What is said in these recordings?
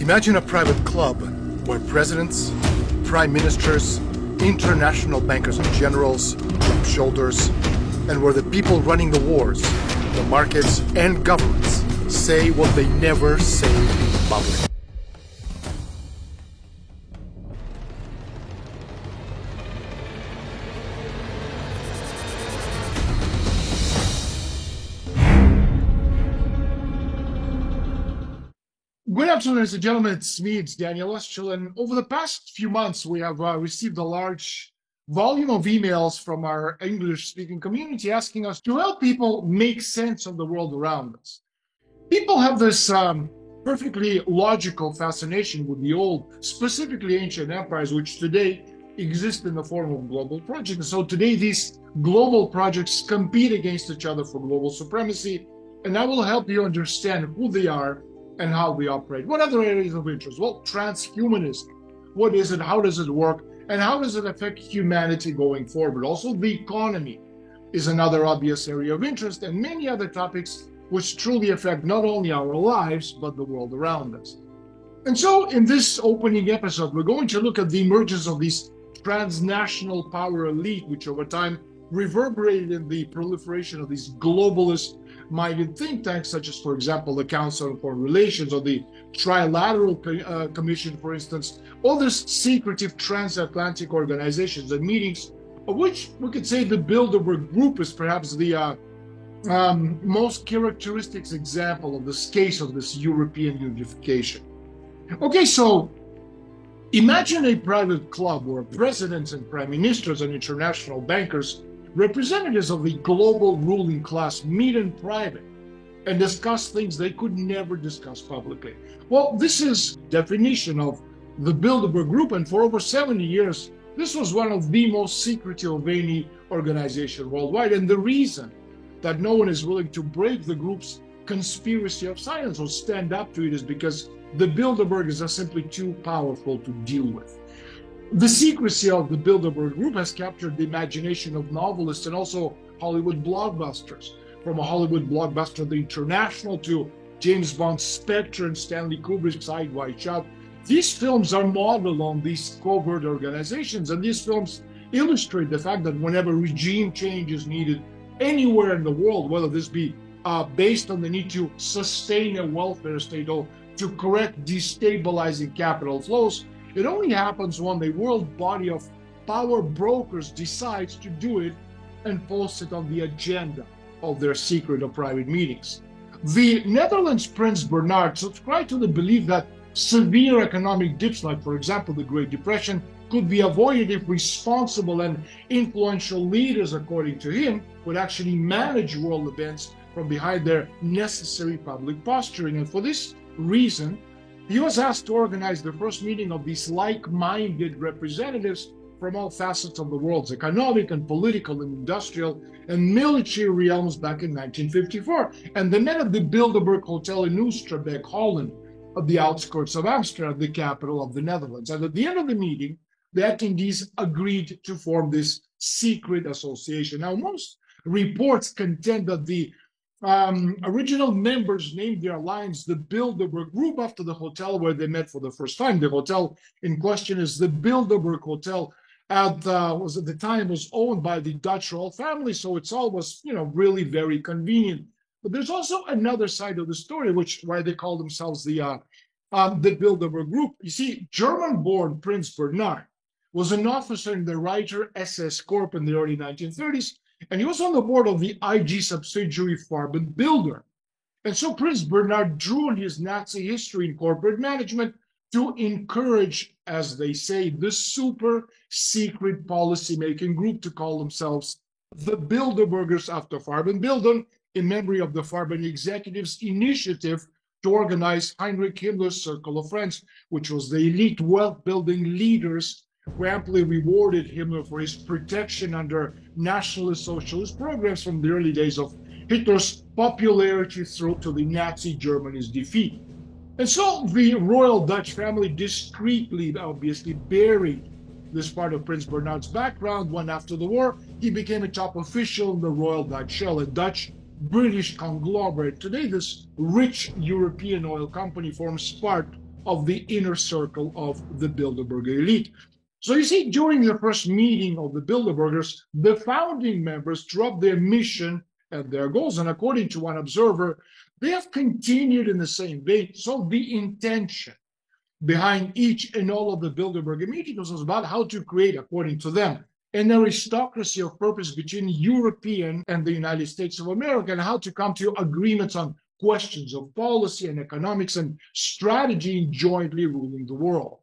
Imagine a private club where presidents, prime ministers, international bankers and generals rub shoulders, and where the people running the wars, the markets, and governments say what they never say in public. Good afternoon, ladies and gentlemen. It's me, it's Daniel Eschel, and over the past few months, we have received a large volume of emails from our English-speaking community asking us to help people make sense of the world around us. People have this perfectly logical fascination with the old, specifically ancient empires, which today exist in the form of global projects. So today, these global projects compete against each other for global supremacy, and I will help you understand who they are and how we operate. What other areas of interest? Well, transhumanism. What is it? How does it work? And how does it affect humanity going forward? Also, the economy is another obvious area of interest, and many other topics which truly affect not only our lives, but the world around us. And so in this opening episode, we're going to look at the emergence of this transnational power elite, which over time reverberated in the proliferation of these globalist minded think tanks, such as, for example, the Council on Foreign Relations or the Trilateral Commission, for instance, all these secretive transatlantic organizations and meetings, of which we could say the Bilderberg Group is perhaps the most characteristic example of this case of this European unification. Okay, so imagine a private club where presidents and prime ministers and international bankers, representatives of the global ruling class, meet in private and discuss things they could never discuss publicly. Well, this is definition of the Bilderberg Group, and for over 70 years, this was one of the most secretive of any organization worldwide. And the reason that no one is willing to break the group's conspiracy of silence or stand up to it is because the Bilderbergers are simply too powerful to deal with. The secrecy of the Bilderberg Group has captured the imagination of novelists and also Hollywood blockbusters. From a Hollywood blockbuster, The International, to James Bond's Spectre and Stanley Kubrick's Eyes Wide Shut, these films are modeled on these covert organizations, and these films illustrate the fact that whenever regime change is needed anywhere in the world, whether this be based on the need to sustain a welfare state or to correct destabilizing capital flows, it only happens when the world body of power brokers decides to do it and post it on the agenda of their secret or private meetings. The Netherlands Prince Bernhard subscribed to the belief that severe economic dips, like for example the Great Depression, could be avoided if responsible and influential leaders, according to him, would actually manage world events from behind their necessary public posturing. And for this reason, he was asked to organize the first meeting of these like-minded representatives from all facets of the world's economic and political and industrial and military realms back in 1954. And they met at the Bilderberg Hotel in Oosterbeek, Holland, at the outskirts of Amsterdam, the capital of the Netherlands. And at the end of the meeting, the attendees agreed to form this secret association. Now, most reports contend that the original members named their alliance the Bilderberg Group after the hotel where they met for the first time. The hotel in question is the Bilderberg Hotel. At the time was owned by the Dutch royal family, so it's all was really very convenient. But there's also another side of the story, which why they call themselves the Bilderberg Group. You see, German-born Prince Bernhard was an officer in the Reiter SS Corps in the early 1930s. And he was on the board of the IG subsidiary Farbenbilder. And so Prince Bernhard drew on his Nazi history in corporate management to encourage, as they say, the super secret policy-making group to call themselves the Bilderbergers after Farbenbilder, in memory of the Farben executives' initiative to organize Heinrich Himmler's Circle of Friends, which was the elite wealth-building leaders who amply rewarded Himmler for his protection under nationalist socialist programs from the early days of Hitler's popularity through to the Nazi Germany's defeat. And so the royal Dutch family discreetly, obviously, buried this part of Prince Bernhard's background when, after the war, he became a top official in the Royal Dutch Shell, a Dutch-British conglomerate. Today, this rich European oil company forms part of the inner circle of the Bilderberger elite. So you see, during the first meeting of the Bilderbergers, the founding members dropped their mission and their goals. And according to one observer, they have continued in the same vein. So the intention behind each and all of the Bilderberger meetings was about how to create, according to them, an aristocracy of purpose between European and the United States of America, and how to come to agreements on questions of policy and economics and strategy in jointly ruling the world.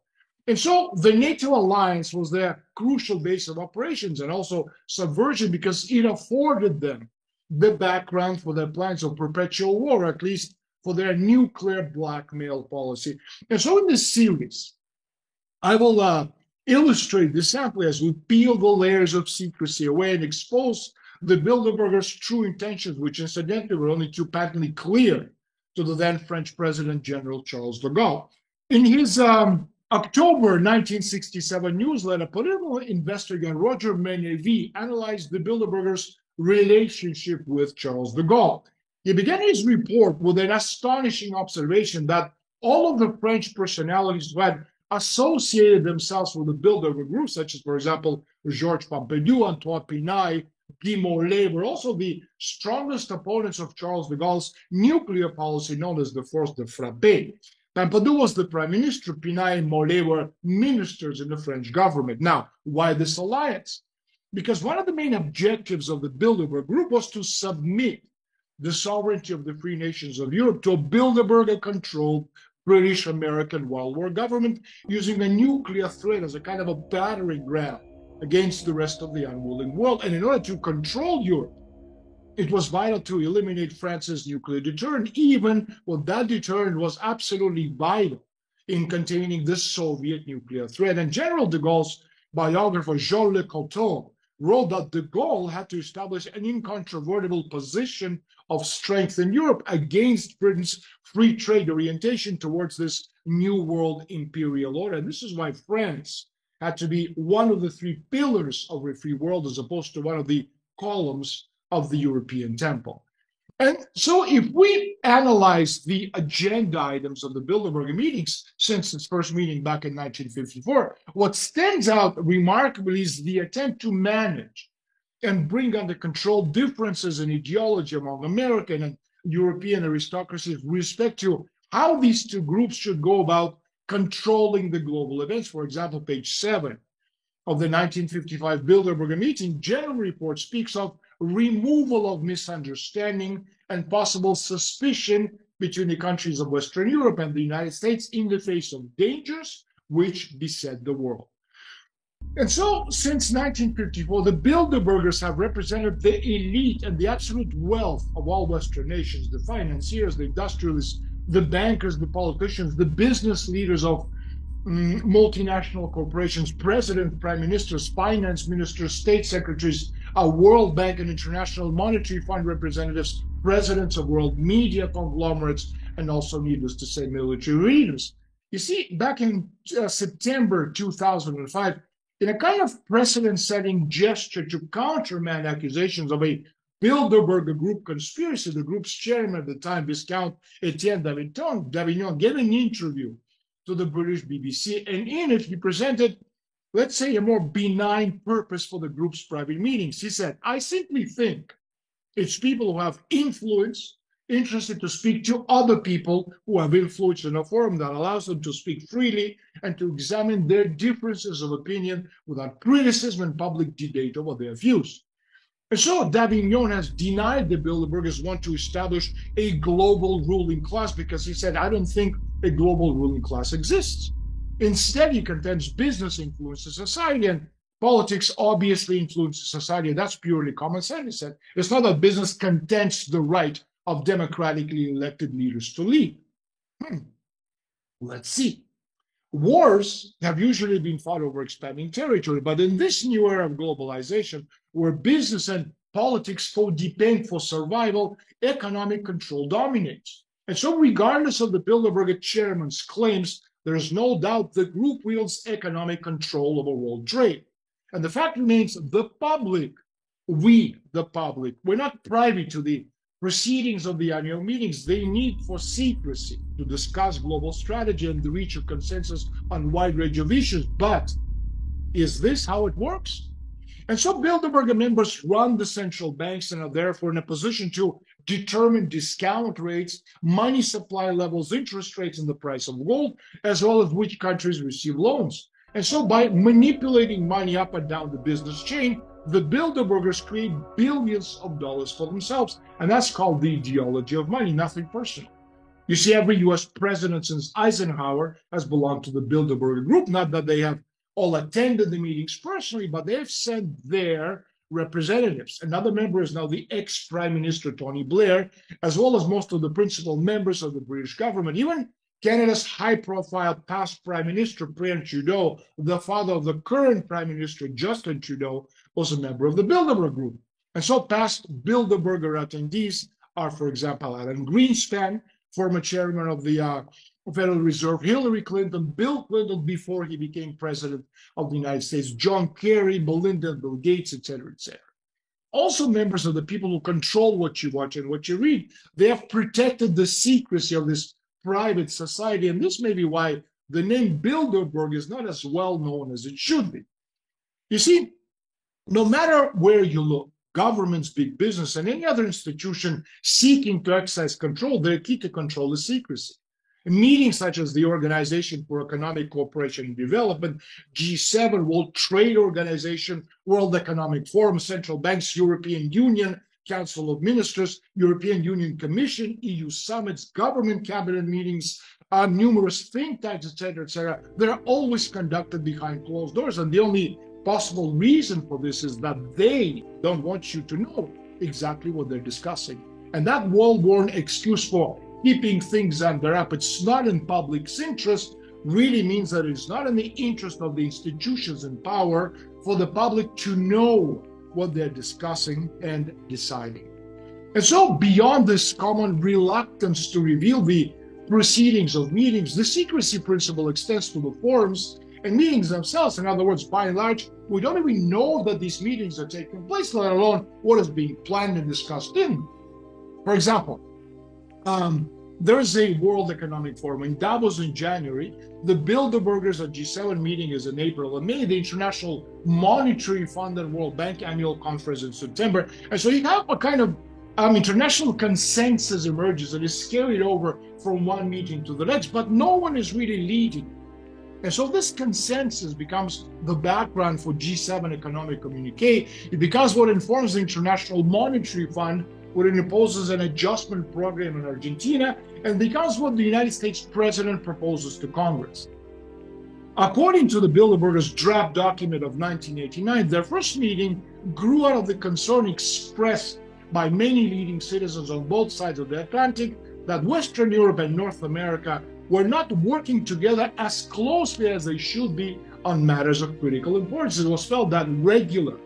And so the NATO alliance was their crucial base of operations and also subversion, because it afforded them the background for their plans of perpetual war, at least for their nuclear blackmail policy. And so in this series, I will illustrate this sampling as we peel the layers of secrecy away and expose the Bilderbergers' true intentions, which incidentally were only too patently clear to the then French President General Charles de Gaulle. In his October 1967 newsletter, political investigator Roger Menevie analyzed the Bilderbergers' relationship with Charles de Gaulle. He began his report with an astonishing observation that all of the French personalities who had associated themselves with the Bilderberg group, such as, for example, Georges Pompidou, Antoine Pinay, Guy Mollet, were also the strongest opponents of Charles de Gaulle's nuclear policy known as the Force de Frappe. Pompidou was the prime minister, Pinay and Mollet were ministers in the French government. Now, why this alliance? Because one of the main objectives of the Bilderberg group was to submit the sovereignty of the free nations of Europe to a Bilderberger-controlled British-American World War government, using a nuclear threat as a kind of a battering ram against the rest of the unwilling world. And in order to control Europe, it was vital to eliminate France's nuclear deterrent, even when that deterrent was absolutely vital in containing the Soviet nuclear threat. And General de Gaulle's biographer, Jean Le Cotton, wrote that de Gaulle had to establish an incontrovertible position of strength in Europe against Britain's free trade orientation towards this new world imperial order. And this is why France had to be one of the three pillars of a free world, as opposed to one of the columns of the European temple. And so if we analyze the agenda items of the Bilderberger meetings since its first meeting back in 1954, what stands out remarkably is the attempt to manage and bring under control differences in ideology among American and European aristocracies with respect to how these two groups should go about controlling the global events. For example, page 7 of the 1955 Bilderberger meeting, General Report speaks of removal of misunderstanding and possible suspicion between the countries of Western Europe and the United States in the face of dangers which beset the world. And so, since 1954, the Bilderbergers have represented the elite and the absolute wealth of all Western nations, the financiers, the industrialists, the bankers, the politicians, the business leaders of multinational corporations, presidents, prime ministers, finance ministers, state secretaries, World Bank and International Monetary Fund representatives, presidents of world media conglomerates, and also, needless to say, military leaders. You see, back in September 2005, in a kind of precedent-setting gesture to countermand accusations of a Bilderberger group conspiracy, the group's chairman at the time, Viscount Etienne Davignon, gave an interview to the British BBC, and in it he presented, let's say, a more benign purpose for the group's private meetings. He said, "I simply think it's people who have influence, interested to speak to other people who have influence in a forum that allows them to speak freely and to examine their differences of opinion without criticism and public debate over their views." And so Davignon has denied the Bilderbergers want to establish a global ruling class, because he said, "I don't think a global ruling class exists." Instead, he contends business influences society, and politics obviously influences society. That's purely common sense. He said, it's not that business contends the right of democratically elected leaders to lead. Let's see. Wars have usually been fought over expanding territory, but in this new era of globalization, where business and politics co-depend for survival, economic control dominates. And so, regardless of the Bilderberger chairman's claims, there is no doubt the group wields economic control over world trade. And the fact remains, the public, we, the public, we're not privy to the proceedings of the annual meetings, they need for secrecy to discuss global strategy and the reach of consensus on a wide range of issues. But is this how it works? And so Bilderberg members run the central banks and are therefore in a position to determine discount rates, money supply levels, interest rates, and the price of gold, as well as which countries receive loans. And so by manipulating money up and down the business chain, the Bilderbergers create billions of dollars for themselves. And that's called the ideology of money, nothing personal. You see, every US president since Eisenhower has belonged to the Bilderberger group. Not that they have all attended the meetings personally, but they have sent their representatives. Another member is now the ex-Prime Minister Tony Blair, as well as most of the principal members of the British government. Even Canada's high-profile past Prime Minister, Pierre Trudeau, the father of the current Prime Minister, Justin Trudeau, was a member of the Bilderberg group. And so past Bilderberger attendees are, for example, Alan Greenspan, former chairman of the Federal Reserve, Hillary Clinton, Bill Clinton before he became president of the United States, John Kerry, Melinda, Bill Gates, etc., etc. Also members of the people who control what you watch and what you read. They have protected the secrecy of this private society, and this may be why the name Bilderberg is not as well known as it should be. You see, no matter where you look, governments, big business, and any other institution seeking to exercise control, their key to control is secrecy. Meetings such as the Organization for Economic Cooperation and Development, G7, World Trade Organization, World Economic Forum, central banks, European Union, Council of Ministers, European Union Commission, EU summits, government cabinet meetings, numerous think tanks, etc., they're always conducted behind closed doors. And the only possible reason for this is that they don't want you to know exactly what they're discussing. And that well-worn excuse for keeping things under wraps, it's not in public's interest, really means that it's not in the interest of the institutions in power for the public to know what they're discussing and deciding. And so beyond this common reluctance to reveal the proceedings of meetings, the secrecy principle extends to the forums and meetings themselves. In other words, by and large, we don't even know that these meetings are taking place, let alone what is being planned and discussed in. For example, there is a World Economic Forum in Davos in January. The Bilderbergers at G7 meeting is in April and May. The International Monetary Fund and World Bank annual conference in September. And so you have a kind of international consensus emerges and is carried over from one meeting to the next, but no one is really leading. And so this consensus becomes the background for G7 economic communique. It becomes what informs the International Monetary Fund when it imposes an adjustment program in Argentina, and becomes what the United States president proposes to Congress. According to the Bilderbergers' draft document of 1989, their first meeting grew out of the concern expressed by many leading citizens on both sides of the Atlantic that Western Europe and North America were not working together as closely as they should be on matters of critical importance. It was felt that regular,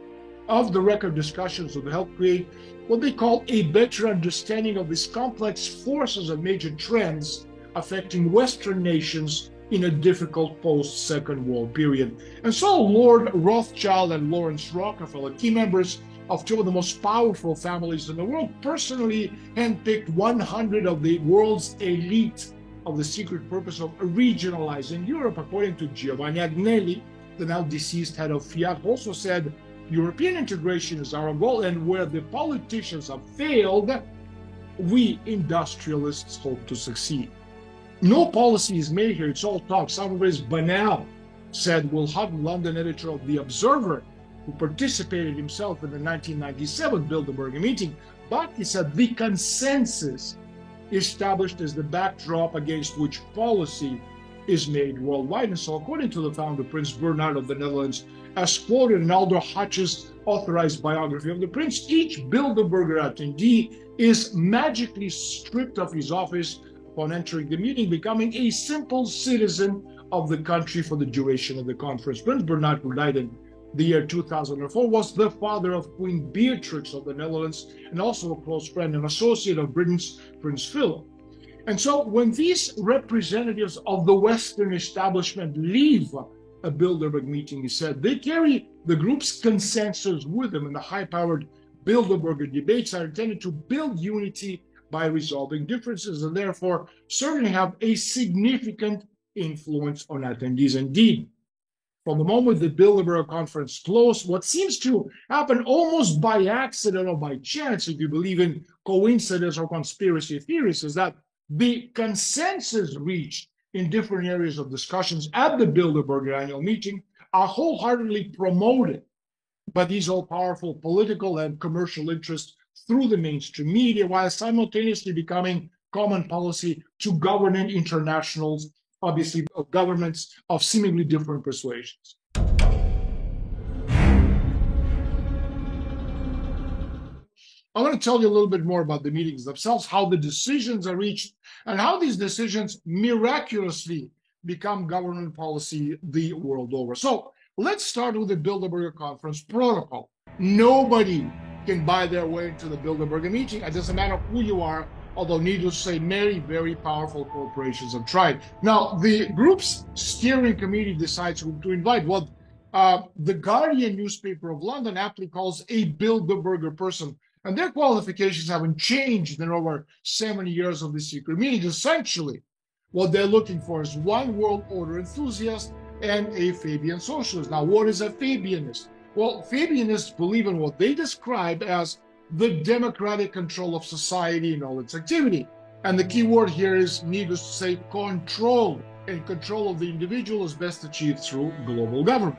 off-the-record discussions would help create what they call a better understanding of these complex forces and major trends affecting Western nations in a difficult post-Second World period. And so Lord Rothschild and Lawrence Rockefeller, key members of two of the most powerful families in the world, personally handpicked 100 of the world's elite of the secret purpose of regionalizing Europe. According to Giovanni Agnelli, the now deceased head of Fiat, also said, European integration is our goal, and where the politicians have failed, we industrialists hope to succeed. No policy is made here, it's all talk. Some of it is banal, said Will Hutton, London editor of The Observer, who participated himself in the 1997 Bilderberg meeting. But he said the consensus established as the backdrop against which policy is made worldwide. And so according to the founder, Prince Bernhard of the Netherlands, as quoted in Aldo Hutch's authorized biography of the prince, each Bilderberger attendee is magically stripped of his office upon entering the meeting, becoming a simple citizen of the country for the duration of the conference. Prince Bernhard, who died in the year 2004, was the father of Queen Beatrix of the Netherlands and also a close friend and associate of Britain's Prince Philip. And so when these representatives of the Western establishment leave a Bilderberg meeting, he said, they carry the group's consensus with them, and the high-powered Bilderberger debates are intended to build unity by resolving differences and therefore certainly have a significant influence on attendees. Indeed, from the moment the Bilderberg conference closed, what seems to happen almost by accident or by chance, if you believe in coincidence or conspiracy theories, is that the consensus reached in different areas of discussions at the Bilderberg annual meeting are wholeheartedly promoted by these all-powerful political and commercial interests through the mainstream media, while simultaneously becoming common policy to governing internationals, obviously governments of seemingly different persuasions. I want to tell you a little bit more about the meetings themselves, how the decisions are reached, and how these decisions miraculously become government policy the world over. So let's start with the Bilderberger Conference protocol. Nobody can buy their way into the Bilderberger meeting. It doesn't matter who you are, although needless to say, many very powerful corporations have tried. Now, the group's steering committee decides who to invite. What the Guardian newspaper of London aptly calls a Bilderberger person. And their qualifications haven't changed in over 70 years of the secret meetings. Essentially, what they're looking for is one world order enthusiast and a Fabian socialist. Now, what is a Fabianist? Well, Fabianists believe in what they describe as the democratic control of society and all its activity. And the key word here is, needless to say, control. And control of the individual is best achieved through global government.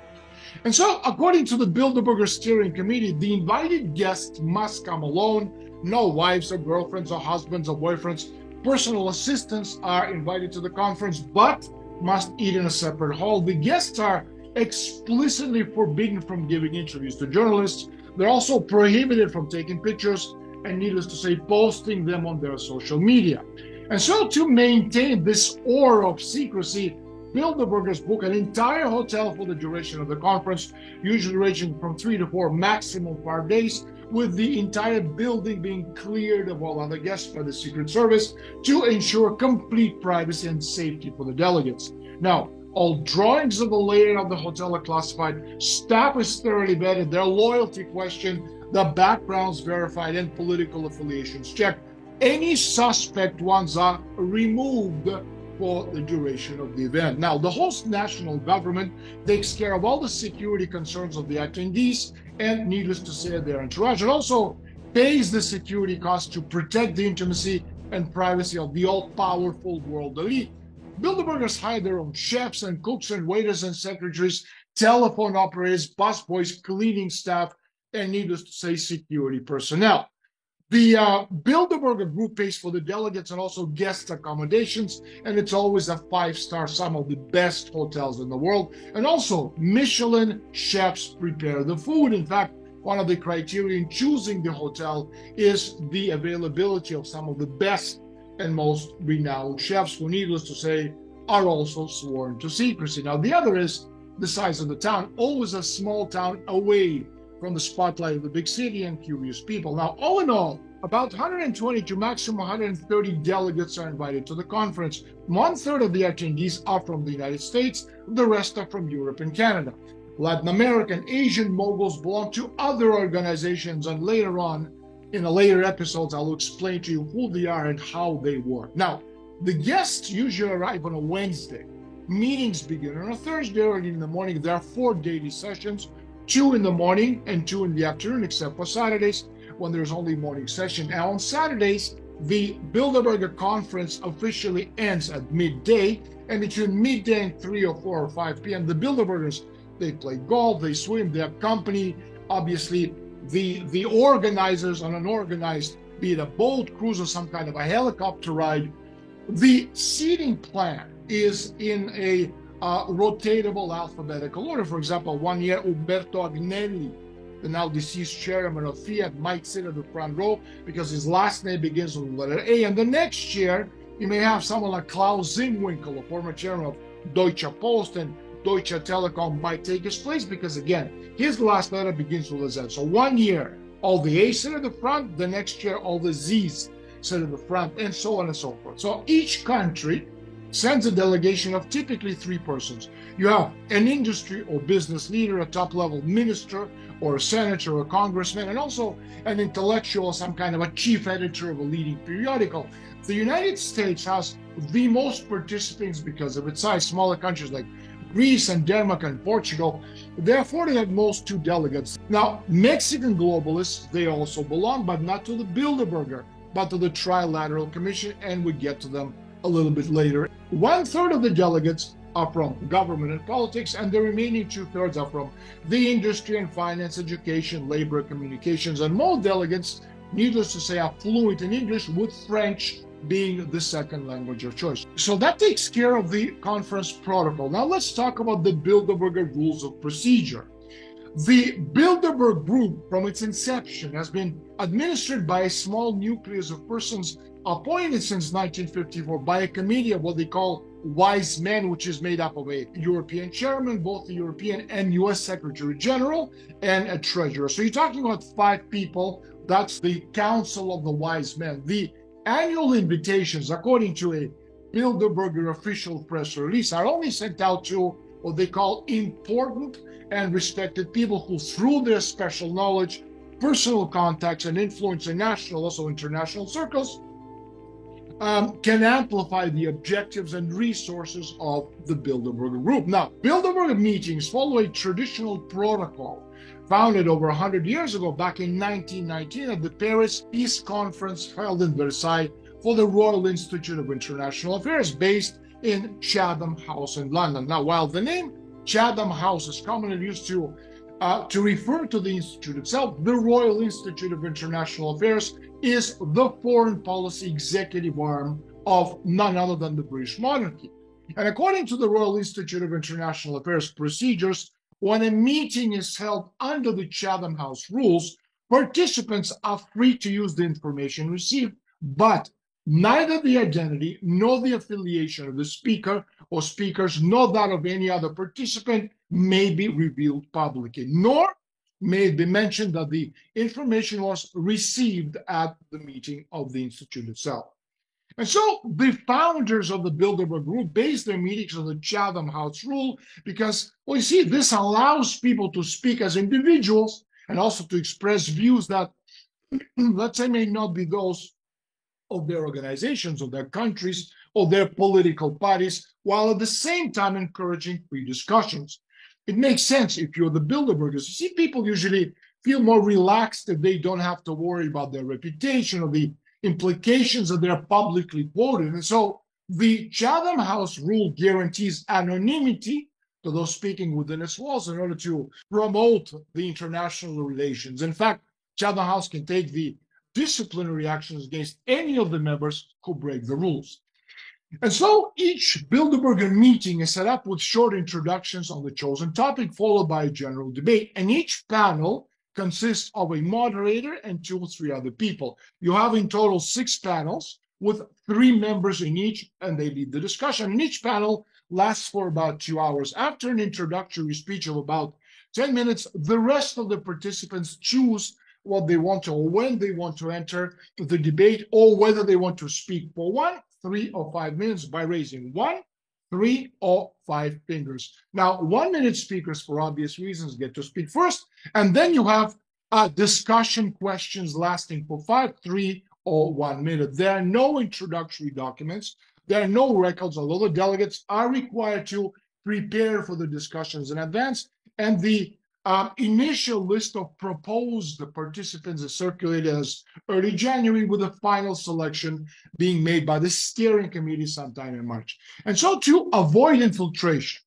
And so, according to the Bilderberger Steering Committee, the invited guests must come alone. No wives or girlfriends or husbands or boyfriends. Personal assistants are invited to the conference, but must eat in a separate hall. The guests are explicitly forbidden from giving interviews to journalists. They're also prohibited from taking pictures and, needless to say, posting them on their social media. And so, to maintain this aura of secrecy, Bilderbergers book an entire hotel for the duration of the conference, usually ranging from 3 to 4, maximum 5 days, with the entire building being cleared of all other guests by the Secret Service to ensure complete privacy and safety for the delegates. Now, all drawings of the layout of the hotel are classified, staff is thoroughly vetted, their loyalty questioned, the backgrounds verified, and political affiliations checked. Any suspect ones are removed for the duration of the event. Now, the host national government takes care of all the security concerns of the attendees and, needless to say, their entourage, and also pays the security costs to protect the intimacy and privacy of the all-powerful world elite. Bilderbergers hire their own chefs and cooks and waiters and secretaries, telephone operators, busboys, cleaning staff, and, needless to say, security personnel. The Bilderberger group pays for the delegates and also guest accommodations, and it's always a 5-star, some of the best hotels in the world. And also, Michelin chefs prepare the food. In fact, one of the criteria in choosing the hotel is the availability of some of the best and most renowned chefs, who, needless to say, are also sworn to secrecy. Now, the other is the size of the town, always a small town away from the spotlight of the big city and curious people. Now, all in all, about 120 to maximum 130 delegates are invited to the conference. 1/3 of the attendees are from the United States, the rest are from Europe and Canada. Latin American, Asian moguls belong to other organizations, and later on, in the later episodes, I'll explain to you who they are and how they work. Now, the guests usually arrive on a Wednesday. Meetings begin on a Thursday early in the morning. There are 4 daily sessions, 2 in the morning and 2 in the afternoon, except for Saturdays when there's only morning session. Now, on Saturdays, the Bilderberger conference officially ends at midday, and between midday and 3 or 4 or 5 p.m., the Bilderbergers, they play golf, they swim, they accompany, obviously, the organizers on an organized, be it a boat cruise or some kind of a helicopter ride. The seating plan is in a rotatable alphabetical order. For example, one year, Umberto Agnelli, the now deceased chairman of Fiat, might sit at the front row because his last name begins with the letter A. And the next year, you may have someone like Klaus Zimwinkel, a former chairman of Deutsche Post and Deutsche Telekom, might take his place because, again, his last letter begins with a Z. So one year, all the A's sit at the front, the next year, all the Z's sit at the front, and so on and so forth. So each country sends a delegation of typically 3 persons. You have an industry or business leader, a top-level minister, or a senator or a congressman, and also an intellectual, some kind of a chief editor of a leading periodical. The United States has the most participants because of its size. Smaller countries like Greece and Denmark and Portugal, therefore they have most two delegates. Now, Mexican globalists, they also belong, but not to the Bilderberger, but to the Trilateral Commission, and we get to them a little bit later. 1/3 of the delegates are from government and politics, and the remaining 2/3 are from the industry and finance, education, labor, communications, and more delegates, needless to say, are fluent in English, with French being the second language of choice. So that takes care of the conference protocol. Now let's talk about the Bilderberger Rules of Procedure. The Bilderberg Group, from its inception, has been administered by a small nucleus of persons appointed since 1954 by a committee of what they call wise men, which is made up of a European chairman, both the European and US Secretary General, and a treasurer. So you're talking about 5 people. That's the Council of the Wise Men. The annual invitations, according to a Bilderberger official press release, are only sent out to what they call important and respected people who, through their special knowledge, personal contacts, and influence in national, also international circles, can amplify the objectives and resources of the Bilderberger Group. Now, Bilderberger meetings follow a traditional protocol founded over 100 years ago, back in 1919, at the Paris Peace Conference held in Versailles for the Royal Institute of International Affairs, based in Chatham House in London. Now, while the name Chatham House is commonly used to refer to the institute itself, the Royal Institute of International Affairs is the foreign policy executive arm of none other than the British monarchy. And according to the Royal Institute of International Affairs procedures, when a meeting is held under the Chatham House rules, participants are free to use the information received, but neither the identity nor the affiliation of the speaker or speakers, nor that of any other participant, may be revealed publicly, nor may it be mentioned that the information was received at the meeting of the institute itself. And so the founders of the Bilderberg Group based their meetings on the Chatham House rule because, well, you see, this allows people to speak as individuals and also to express views that, let's say, may not be those of their organizations, of their countries, or their political parties, while at the same time encouraging free discussions. It makes sense if you're the Bilderbergers. You see, people usually feel more relaxed if they don't have to worry about their reputation or the implications that they're publicly quoted. And so the Chatham House rule guarantees anonymity to those speaking within its walls in order to promote the international relations. In fact, Chatham House can take the disciplinary actions against any of the members who break the rules. And so each Bilderberger meeting is set up with short introductions on the chosen topic, followed by a general debate. And each panel consists of a moderator and 2 or 3 other people. You have in total 6 panels with 3 members in each, and they lead the discussion. And each panel lasts for about 2 hours. After an introductory speech of about 10 minutes, the rest of the participants choose what they want to, or when they want to enter the debate, or whether they want to speak for 1, 3, or 5 minutes by raising 1, 3, or 5 fingers. Now, 1-minute speakers, for obvious reasons, get to speak first, and then you have discussion questions lasting for 5, 3, or 1 minute. There are no introductory documents. There are no records, although the delegates are required to prepare for the discussions in advance, and the initial list of proposed participants is circulated as early January, with a final selection being made by the steering committee sometime in March. And so to avoid infiltration,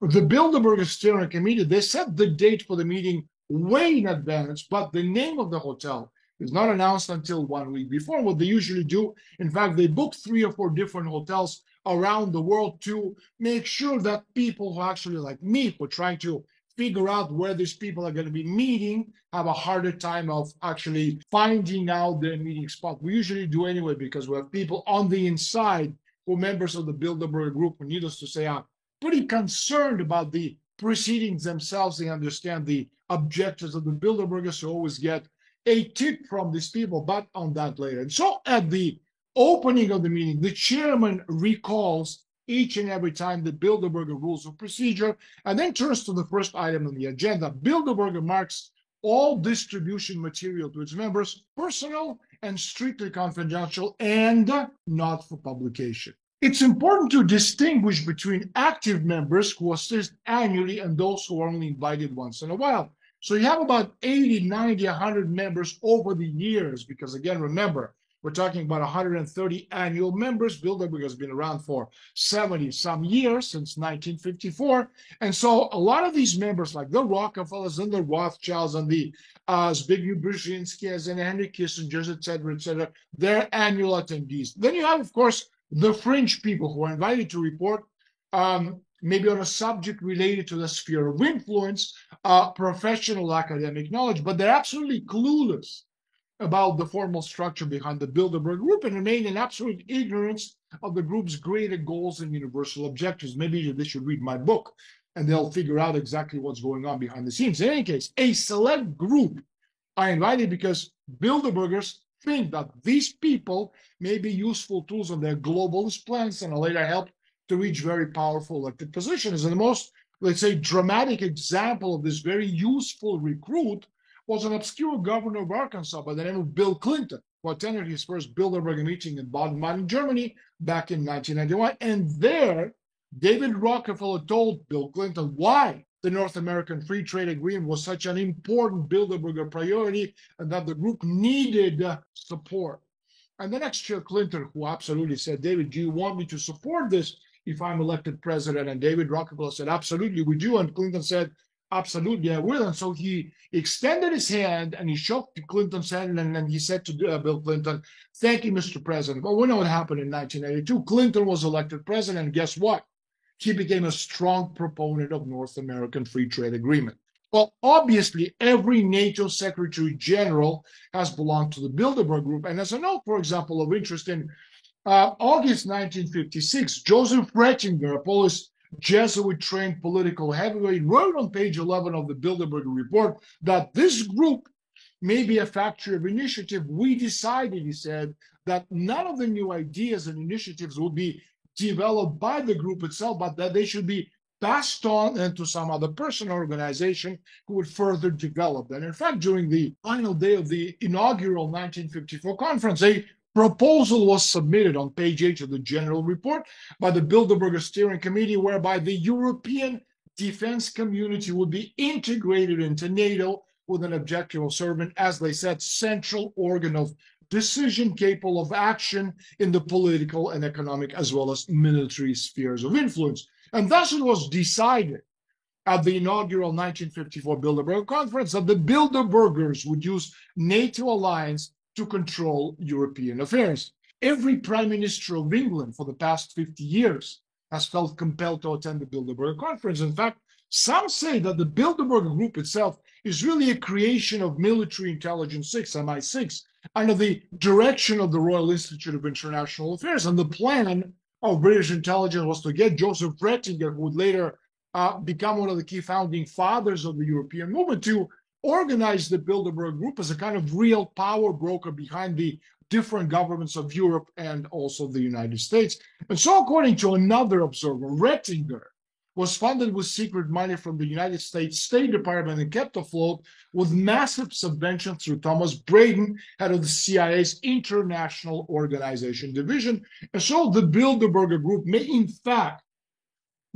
the Bilderberger steering committee, they set the date for the meeting way in advance, but the name of the hotel is not announced until 1 week before. What they usually do, in fact, they book 3 or 4 different hotels around the world to make sure that people who actually, like me, who are trying to figure out where these people are going to be meeting, have a harder time of actually finding out their meeting spot. We usually do anyway, because we have people on the inside who are members of the Bilderberger Group, who, needless to say, are pretty concerned about the proceedings themselves. They understand the objectives of the Bilderbergers, who always get a tip from these people, but on that later. And so at the opening of the meeting, the chairman recalls each and every time the Bilderberger Rules of Procedure, and then turns to the first item on the agenda. Bilderberger marks all distribution material to its members personal and strictly confidential and not for publication. It's important to distinguish between active members who assist annually and those who are only invited once in a while. So you have about 80, 90, 100 members over the years, because again, remember, we're talking about 130 annual members. Bilderberg has been around for 70 some years, since 1954. And so a lot of these members, like the Rockefellers and the Rothschilds and the Zbigniew Brzezinski and Henry Kissinger, et cetera, they're annual attendees. Then you have, of course, the fringe people who are invited to report maybe on a subject related to the sphere of influence, professional academic knowledge, but they're absolutely clueless about the formal structure behind the Bilderberg Group and remain in absolute ignorance of the group's greater goals and universal objectives. Maybe they should read my book and they'll figure out exactly what's going on behind the scenes. In any case, a select group are invited because Bilderbergers think that these people may be useful tools on their globalist plans and later help to reach very powerful elected positions. And the most, let's say, dramatic example of this very useful recruit was an obscure governor of Arkansas by the name of Bill Clinton, who attended his first Bilderberg meeting in Baden-Baden, Germany, back in 1991. And there, David Rockefeller told Bill Clinton why the North American Free Trade Agreement was such an important Bilderberger priority and that the group needed support. And the next year, Clinton, who absolutely said, David, do you want me to support this if I'm elected president? And David Rockefeller said, absolutely, we do. And Clinton said, absolutely, I will. And so he extended his hand and he shook Clinton's hand and then he said to Bill Clinton, thank you, Mr. President. Well, we know what happened in 1982. Clinton was elected president, and guess what? He became a strong proponent of North American Free Trade Agreement. Well, obviously, every NATO Secretary General has belonged to the Bilderberg Group. And as a note, for example, of interest, in August 1956, Joseph Ratzinger, a Polish Jesuit-trained political heavyweight, wrote on page 11 of the Bilderberg report that this group may be a factory of initiative. We decided, he said, that none of the new ideas and initiatives would be developed by the group itself, but that they should be passed on into some other person or organization who would further develop them. In fact, during the final day of the inaugural 1954 conference, a proposal was submitted on page 8 of the general report by the Bilderberger Steering Committee, whereby the European defense community would be integrated into NATO with an objective of serving, as they said, central organ of decision capable of action in the political and economic as well as military spheres of influence. And thus it was decided at the inaugural 1954 Bilderberg Conference that the Bilderbergers would use NATO alliance to control European affairs. Every prime minister of England for the past 50 years has felt compelled to attend the Bilderberg Conference. In fact, some say that the Bilderberg Group itself is really a creation of Military Intelligence 6, MI6, under the direction of the Royal Institute of International Affairs. And the plan of British intelligence was to get Joseph Ratzinger, who would later become one of the key founding fathers of the European movement, to organize the Bilderberg Group as a kind of real power broker behind the different governments of Europe and also the United States. And so, according to another observer, Ratzinger was funded with secret money from the United States State Department and kept afloat with massive subvention through Thomas Braden, head of the CIA's International Organization Division. And so the Bilderberger Group may in fact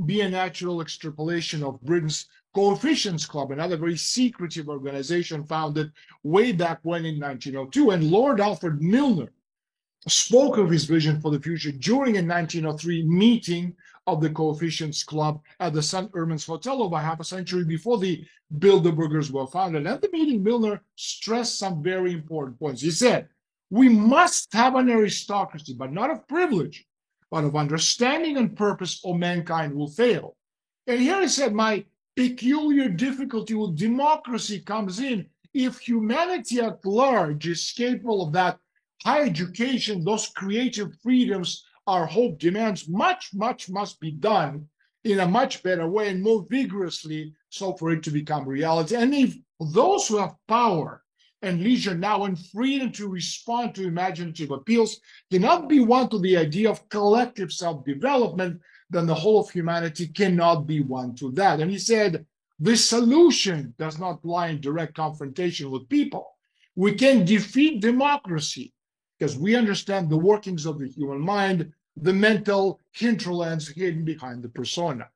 be a natural extrapolation of Britain's Coefficients Club, another very secretive organization founded way back when in 1902. And Lord Alfred Milner spoke of his vision for the future during a 1903 meeting of the Coefficients Club at the St. Erman's Hotel over half a century before the Bilderbergers were founded. At the meeting, Milner stressed some very important points. He said, we must have an aristocracy, but not of privilege, but of understanding and purpose, or mankind will fail. And here he said, my peculiar difficulty with democracy comes in if humanity at large is capable of that high education, those creative freedoms our hope demands, much must be done in a much better way and more vigorously so for it to become reality. And if those who have power and leisure now and freedom to respond to imaginative appeals cannot be won to the idea of collective self-development, then the whole of humanity cannot be won to that. And he said, The solution does not lie in direct confrontation with people. We can defeat democracy because we understand the workings of the human mind, the mental hinterlands hidden behind the persona.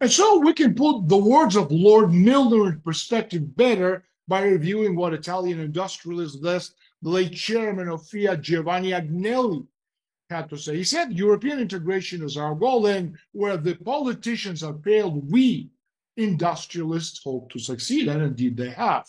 And so we can put the words of Lord Milner in perspective better by reviewing what Italian industrialist, the late chairman of Fiat, Giovanni Agnelli, had to say. He said, European integration is our goal, and where the politicians have failed, we industrialists hope to succeed, and indeed they have.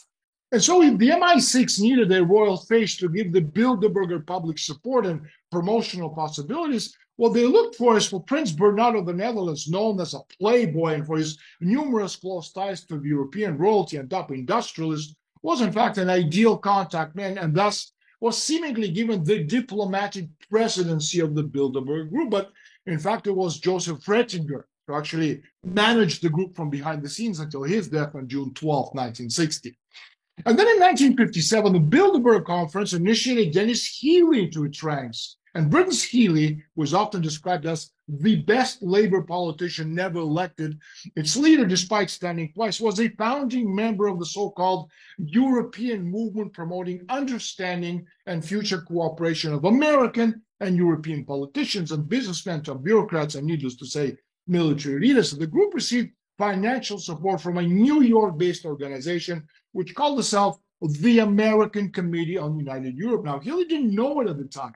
And so if the MI6 needed a royal face to give the Bilderberger public support and promotional possibilities, what they looked for is for Prince Bernhard of the Netherlands, known as a playboy and for his numerous close ties to the European royalty and top industrialists, was in fact an ideal contact man and thus was seemingly given the diplomatic presidency of the Bilderberg Group. But in fact, it was Joseph Ratzinger who actually managed the group from behind the scenes until his death on June 12, 1960. And then in 1957, the Bilderberg Conference initiated Denis Healey into its ranks. And Britain's Healey was often described as the best Labour politician never elected. Its leader, despite standing twice, was a founding member of the so-called European movement promoting understanding and future cooperation of American and European politicians and businessmen to bureaucrats and, needless to say, military leaders. So the group received financial support from a New York-based organization which called itself the American Committee on United Europe. Now, Healey didn't know it at the time,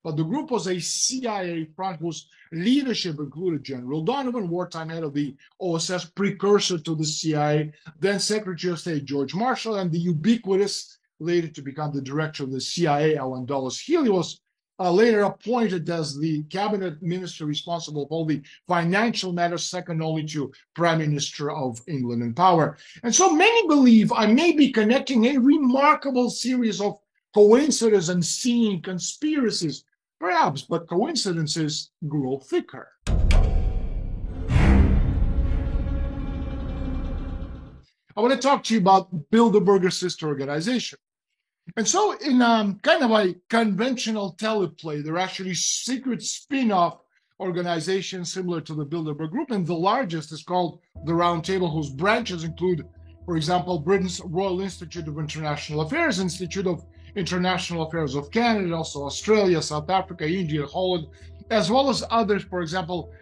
but the group was a CIA front whose leadership included General Donovan, wartime head of the OSS, precursor to the CIA, then Secretary of State George Marshall, and the ubiquitous, later to become the director of the CIA, Allen Dulles. Healey was later appointed as the cabinet minister responsible for all the financial matters, second only to Prime Minister of England in power. And so many believe I may be connecting a remarkable series of coincidences and seeing conspiracies. Perhaps, but coincidences grow thicker. I want to talk to you about Bilderberger's sister organization. And so in kind of a conventional teleplay, there are actually secret spin-off organizations similar to the Bilderberg Group, and the largest is called the Round Table, whose branches include, for example, Britain's Royal Institute of International Affairs, Institute of International Affairs of Canada, also Australia, South Africa, India, Holland, as well as others, for example,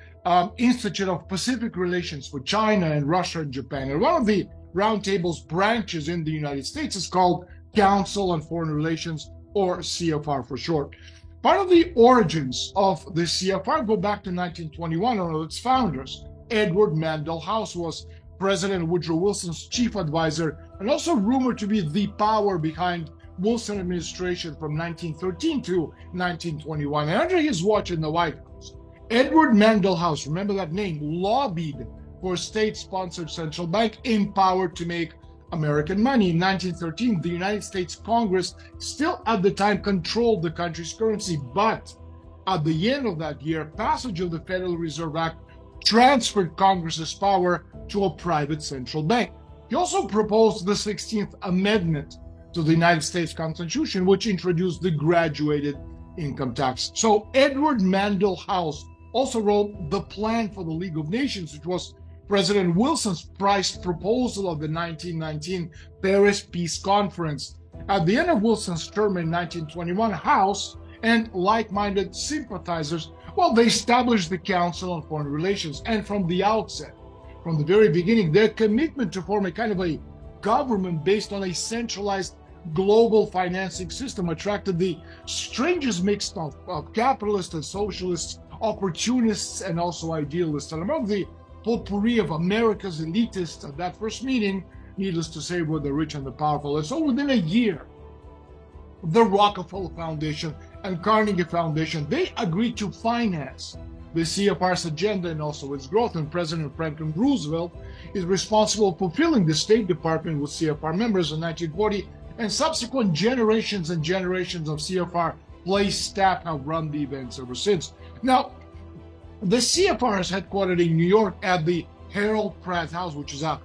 Institute of Pacific Relations for China and Russia and Japan. And one of the Round Table's branches in the United States is called Council on Foreign Relations, or CFR for short. Part of the origins of the CFR go back to 1921, one of its founders, Edward Mandell House, was President Woodrow Wilson's chief advisor and also rumored to be the power behind Wilson administration from 1913 to 1921. And under his watch in the White House, Edward Mandell House, remember that name, lobbied for a state-sponsored central bank empowered to make American money. In 1913, the United States Congress still at the time controlled the country's currency, but at the end of that year, passage of the Federal Reserve Act transferred Congress's power to a private central bank. He also proposed the 16th Amendment to the United States Constitution, which introduced the graduated income tax. So Edward Mandell House also wrote the plan for the League of Nations, which was President Wilson's prized proposal of the 1919 Paris Peace Conference. At the end of Wilson's term in 1921, House and like-minded sympathizers, well, they established the Council on Foreign Relations. And from the outset, from the very beginning, their commitment to form a kind of a government based on a centralized global financing system attracted the strangest mix of capitalists and socialists, opportunists, and also idealists. And among the potpourri of America's elitists at that first meeting, needless to say, were the rich and the powerful. And so within a year, the Rockefeller Foundation and Carnegie Foundation, they agreed to finance the CFR's agenda and also its growth. And President Franklin Roosevelt is responsible for filling the State Department with CFR members in 1940, and subsequent generations and generations of CFR place staff have run the events ever since. Now, the CFR is headquartered in New York at the Harold Pratt House, which is a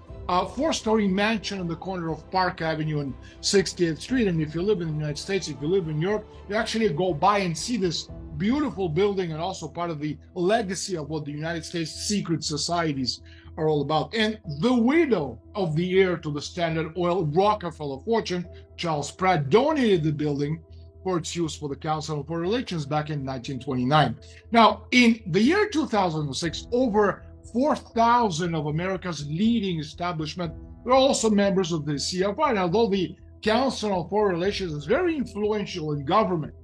four-story mansion on the corner of Park Avenue and 60th Street. And if you live in the United States, if you live in New York, you actually go by and see this beautiful building and also part of the legacy of what the United States secret societies are all about. And the widow of the heir to the Standard Oil Rockefeller fortune, Charles Pratt, donated the building for its use for the Council on Foreign Relations back in 1929. Now, in the year 2006, over 4,000 of America's leading establishment were also members of the CFR. And although the Council on Foreign Relations is very influential in government,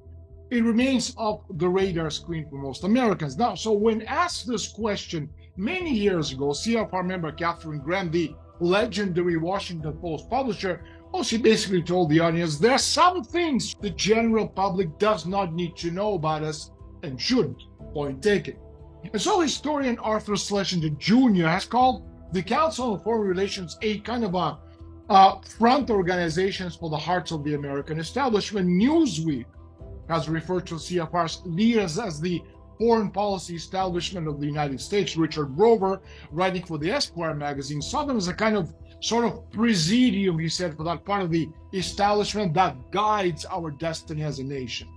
it remains off the radar screen for most Americans. Now, so when asked this question many years ago, CFR member Katharine Graham, the legendary Washington Post publisher, well, she basically told the audience there are some things the general public does not need to know about us and shouldn't. Point taken. And so historian Arthur Schlesinger Jr. has called the Council on Foreign Relations a kind of a front organizations for the hearts of the American establishment. Newsweek has referred to CFR's leaders as the foreign policy establishment of the United States. Richard Grover, writing for the Esquire magazine, saw them as a kind of sort of presidium, he said, for that part of the establishment that guides our destiny as a nation.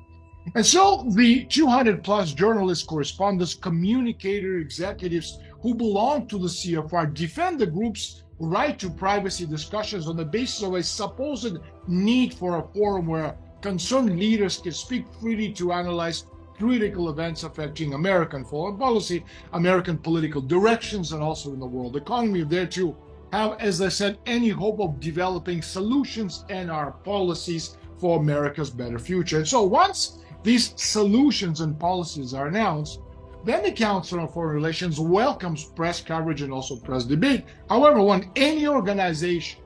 And so the 200 plus journalists, correspondents, communicator executives who belong to the CFR defend the group's right to privacy discussions on the basis of a supposed need for a forum where concerned leaders can speak freely to analyze critical events affecting American foreign policy, American political directions, and also in the world economy. There to have, as I said, any hope of developing solutions and our policies for America's better future. And so once these solutions and policies are announced, then the Council on Foreign Relations welcomes press coverage and also press debate. However, when any organization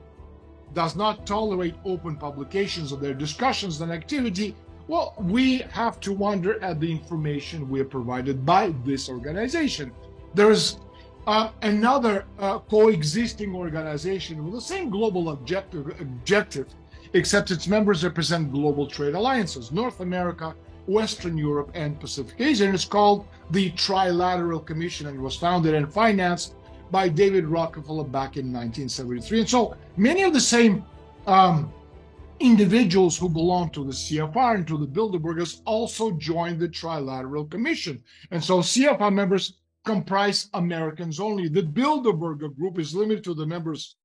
does not tolerate open publications of their discussions and activity, well, we have to wonder at the information we are provided by this organization. There's another coexisting organization with the same global objective, except its members represent global trade alliances, North America, Western Europe, and Pacific Asia. And it's called the Trilateral Commission, and it was founded and financed by David Rockefeller back in 1973. And so many of the same individuals who belong to the CFR and to the Bilderbergers also joined the Trilateral Commission. And so CFR members comprise Americans only. The Bilderberger group is limited to the members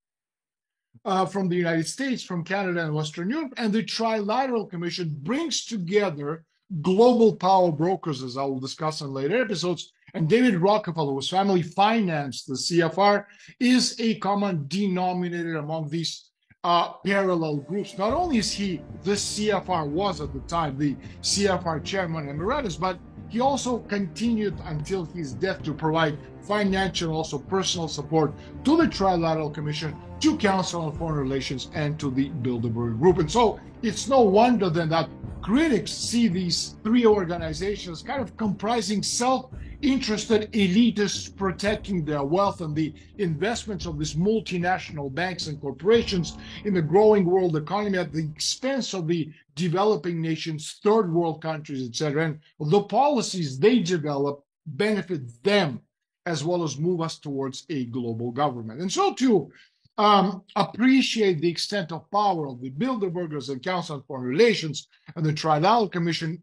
from the United States, from Canada, and Western Europe. And the Trilateral Commission brings together global power brokers, as I will discuss in later episodes. And David Rockefeller, whose family financed the CFR, is a common denominator among these parallel groups. Not only is he, the CFR was at the time, the CFR chairman emeritus, but he also continued until his death to provide financial and also personal support to the Trilateral Commission, to Council on Foreign Relations, and to the Bilderberg Group. And so it's no wonder then that critics see these three organizations kind of comprising self-interested elitists protecting their wealth and the investments of these multinational banks and corporations in the growing world economy at the expense of the developing nations, third world countries, etc. And the policies they develop benefit them as well as move us towards a global government. And so to appreciate the extent of power of the Bilderbergers and Council on Foreign Relations and the Trilateral Commission,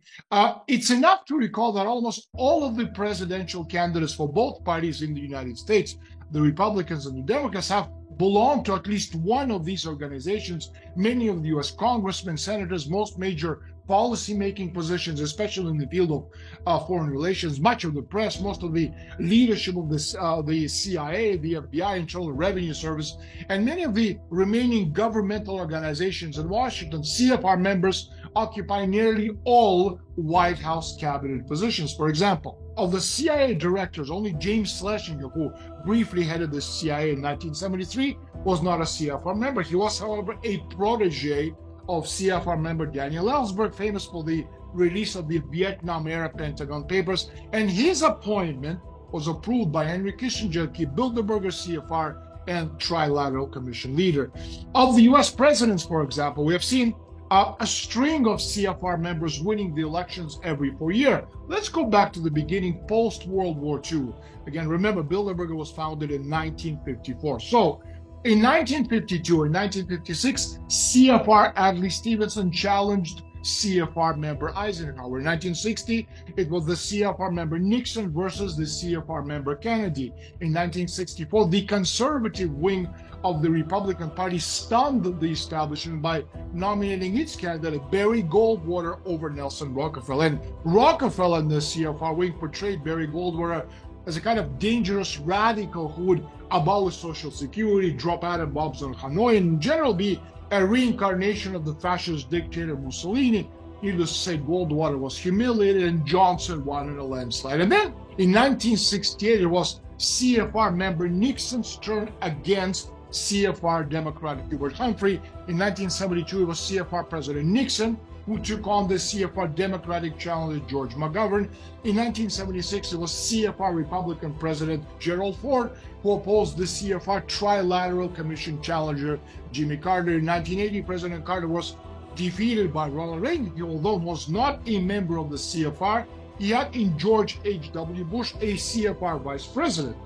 it's enough to recall that almost all of the presidential candidates for both parties in the United States, the Republicans and the Democrats, have belonged to at least one of these organizations. Many of the U.S. congressmen, senators, most major policy-making positions, especially in the field of foreign relations, much of the press, most of the leadership of the CIA, the FBI, Internal Revenue Service, and many of the remaining governmental organizations in Washington, CFR members occupy nearly all White House cabinet positions. For example, of the CIA directors, only James Schlesinger, who briefly headed the CIA in 1973, was not a CFR member. He was, however, a protege of CFR member Daniel Ellsberg, famous for the release of the Vietnam-era Pentagon Papers, and his appointment was approved by Henry Kissinger, key Bilderberger, CFR, and Trilateral Commission leader. Of the U.S. presidents, for example, we have seen a string of CFR members winning the elections every 4 years. Let's go back to the beginning, post-World War II. Again, remember, Bilderberger was founded in 1954. So, in 1952 and 1956, CFR Adlai Stevenson challenged CFR member Eisenhower. In 1960, it was the CFR member Nixon versus the CFR member Kennedy. In 1964, the conservative wing of the Republican Party stunned the establishment by nominating its candidate Barry Goldwater over Nelson Rockefeller. And Rockefeller and the CFR wing portrayed Barry Goldwater as a kind of dangerous radical who would abolish Social Security, drop atom bombs on Hanoi, and in general be a reincarnation of the fascist dictator Mussolini. Needless to say, Goldwater was humiliated and Johnson won in a landslide. And then in 1968, it was CFR member Nixon's turn against CFR Democrat Hubert Humphrey. In 1972, it was CFR President Nixon who took on the CFR Democratic challenger George McGovern. In 1976, it was CFR Republican President Gerald Ford who opposed the CFR Trilateral Commission challenger Jimmy Carter. In 1980, President Carter was defeated by Ronald Reagan. He, although was not a member of the CFR, he had in George H.W. Bush a CFR vice president.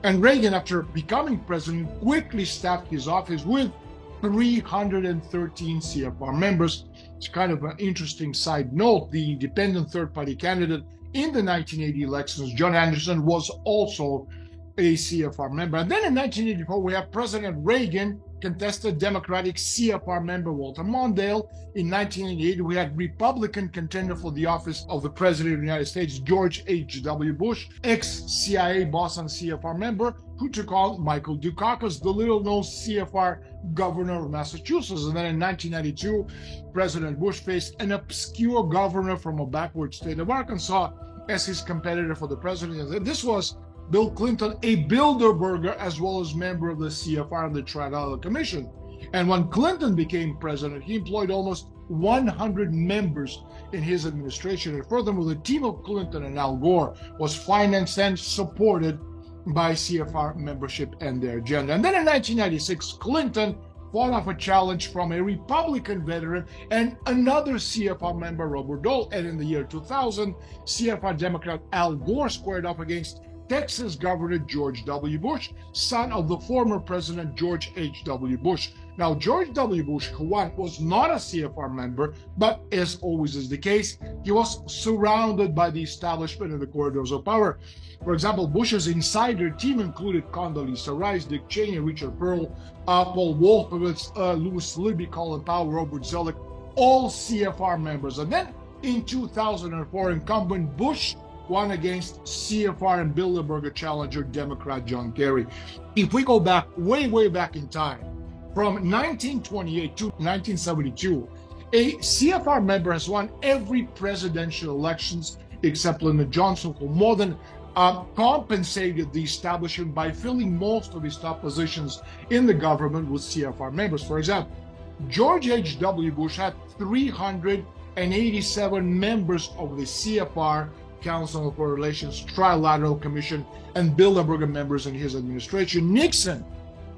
And Reagan, after becoming president, quickly staffed his office with 313 CFR members. It's kind of an interesting side note. The independent third-party candidate in the 1980 elections, John Anderson, was also a CFR member. And then in 1984, we have President Reagan contested Democratic CFR member Walter Mondale. In 1988, we had Republican contender for the office of the President of the United States, George H.W. Bush, ex-CIA boss and CFR member, who took on Michael Dukakis, the little-known CFR governor of Massachusetts. And then in 1992, President Bush faced an obscure governor from a backward state of Arkansas as his competitor for the presidency. This was Bill Clinton, a Bilderberger, as well as member of the CFR and the Trilateral Commission. And when Clinton became president, he employed almost 100 members in his administration. And furthermore, the team of Clinton and Al Gore was financed and supported by CFR membership and their agenda. And then in 1996, Clinton fought off a challenge from a Republican veteran and another CFR member, Robert Dole. And in the year 2000, CFR Democrat Al Gore squared off against Texas Governor George W. Bush, son of the former President George H.W. Bush. Now, George W. Bush, who won, was not a CFR member, but as always is the case, he was surrounded by establishment in the corridors of power. For example, Bush's insider team included Condoleezza Rice, Dick Cheney, Richard Pearl, Paul Wolfowitz, Louis Libby, Colin Powell, Robert Zoellick, all CFR members. And then in 2004, incumbent Bush won against CFR and Bilderberger challenger Democrat John Kerry. If we go back, way back in time, from 1928 to 1972, a CFR member has won every presidential elections except Lyndon Johnson, who more than compensated the establishment by filling most of his top positions in the government with CFR members. For example, George H.W. Bush had 387 members of the CFR Council on Foreign Relations, Trilateral Commission, and Bilderberger members in his administration. Nixon,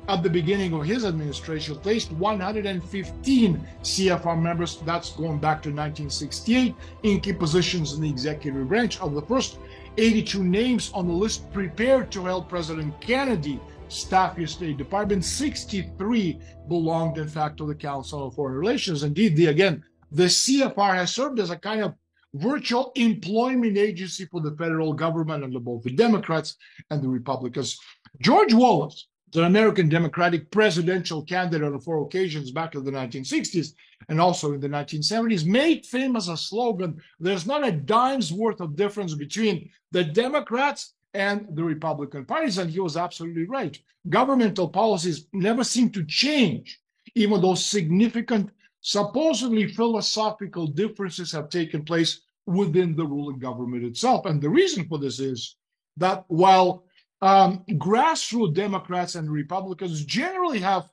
at the beginning of his administration, placed 115 CFR members, that's going back to 1968, in key positions in the executive branch. Of the first 82 names on the list prepared to help President Kennedy staff his State Department, 63 belonged, in fact, to the Council on Foreign Relations. Indeed, the CFR has served as a kind of virtual employment agency for the federal government under both the Democrats and the Republicans. George Wallace, the American Democratic presidential candidate on 4 occasions back in the 1960s and also in the 1970s, made famous a slogan, "There's not a dime's worth of difference between the Democrats and the Republican parties," and he was absolutely right. Governmental policies never seem to change, even though significant supposedly philosophical differences have taken place within the ruling government itself. And the reason for this is that while grassroots Democrats and Republicans generally have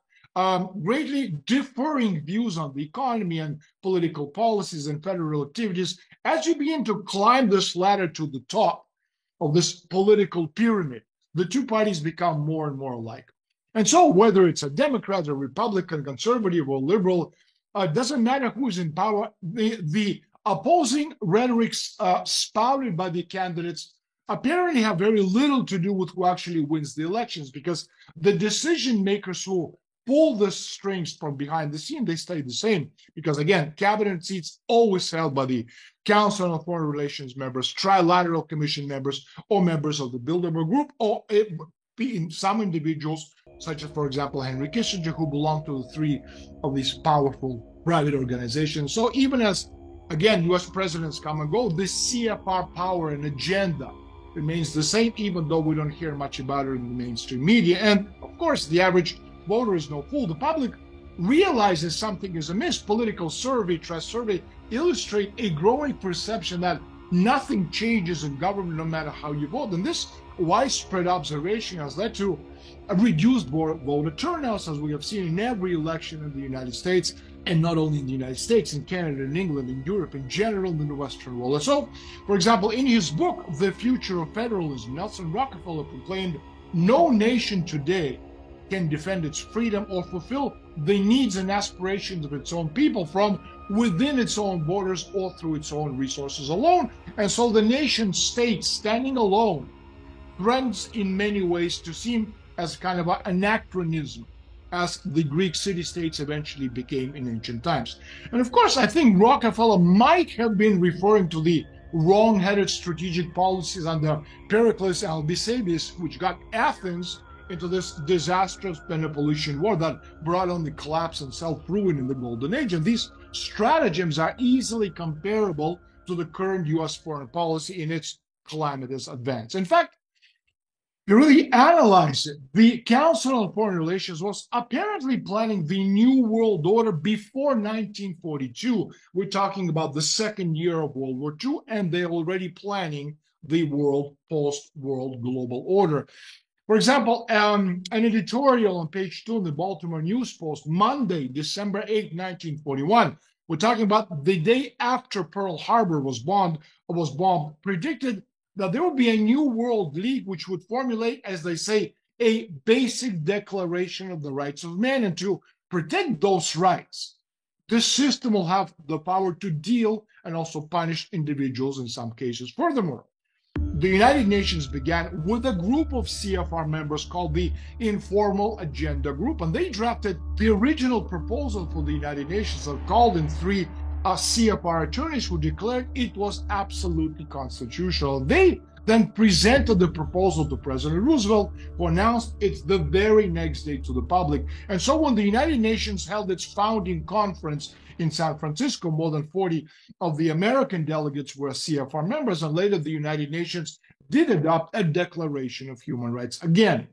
greatly differing views on the economy and political policies and federal activities, as you begin to climb this ladder to the top of this political pyramid, the two parties become more and more alike. And so whether it's a Democrat, a Republican, conservative, or liberal, doesn't matter who's in power, the opposing rhetorics spouted by the candidates apparently have very little to do with who actually wins the elections, because the decision makers who pull the strings from behind the scene, they stay the same. Because again, cabinet seats always held by the Council on Foreign Relations members, Trilateral Commission members, or members of the Bilderberg Group, or in some individuals, such as, for example, Henry Kissinger, who belonged to the three of these powerful private organizations. So even as, again, US presidents come and go, the CFR power and agenda remains the same, even though we don't hear much about it in the mainstream media. And of course, the average voter is no fool. The public realizes something is amiss. Political survey, trust survey illustrate a growing perception that nothing changes in government no matter how you vote. And this widespread observation has led to a reduced voter turnouts, as we have seen in every election in the United States, and not only in the United States, in Canada, in England, in Europe, in general, in the Western world. And so, for example, in his book, The Future of Federalism, Nelson Rockefeller proclaimed, "No nation today can defend its freedom or fulfill the needs and aspirations of its own people from within its own borders or through its own resources alone." And so the nation state standing alone threatens in many ways to seem as kind of an anachronism, as the Greek city-states eventually became in ancient times. And of course, I think Rockefeller might have been referring to the wrong-headed strategic policies under Pericles and Alcibiades, which got Athens into this disastrous Peloponnesian War that brought on the collapse and self-ruin in the Golden Age. And these stratagems are easily comparable to the current US foreign policy in its calamitous advance. In fact, to really analyze it, the Council on Foreign Relations was apparently planning the New World Order before 1942. We're talking about the second year of World War II, and they're already planning the world post-world global order. For example, an editorial on page 2 in the Baltimore News Post, Monday, December 8, 1941, we're talking about the day after Pearl Harbor was bombed, predicted that there would be a new world league which would formulate, as they say, a basic declaration of the rights of man. And to protect those rights, this system will have the power to deal and also punish individuals in some cases. Furthermore, the United Nations began with a group of CFR members called the Informal Agenda Group, and they drafted the original proposal for the United Nations that called in three CFR attorneys who declared it was absolutely constitutional. They then presented the proposal to President Roosevelt, who announced it the very next day to the public. And so when the United Nations held its founding conference in San Francisco, more than 40 of the American delegates were CFR members, and later the United Nations did adopt a Declaration of Human Rights. Again,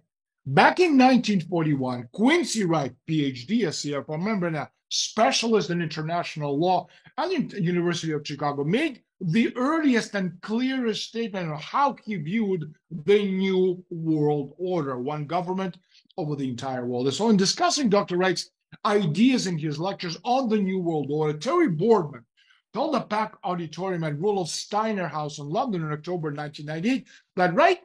back in 1941, Quincy Wright, PhD, a CFR member and a specialist in international law at the University of Chicago, made the earliest and clearest statement on how he viewed the New World Order, one government over the entire world. And so in discussing Dr. Wright's ideas in his lectures on the New World Order, Terry Boardman told a packed auditorium at Rudolf Steiner House in London in October 1998 that Wright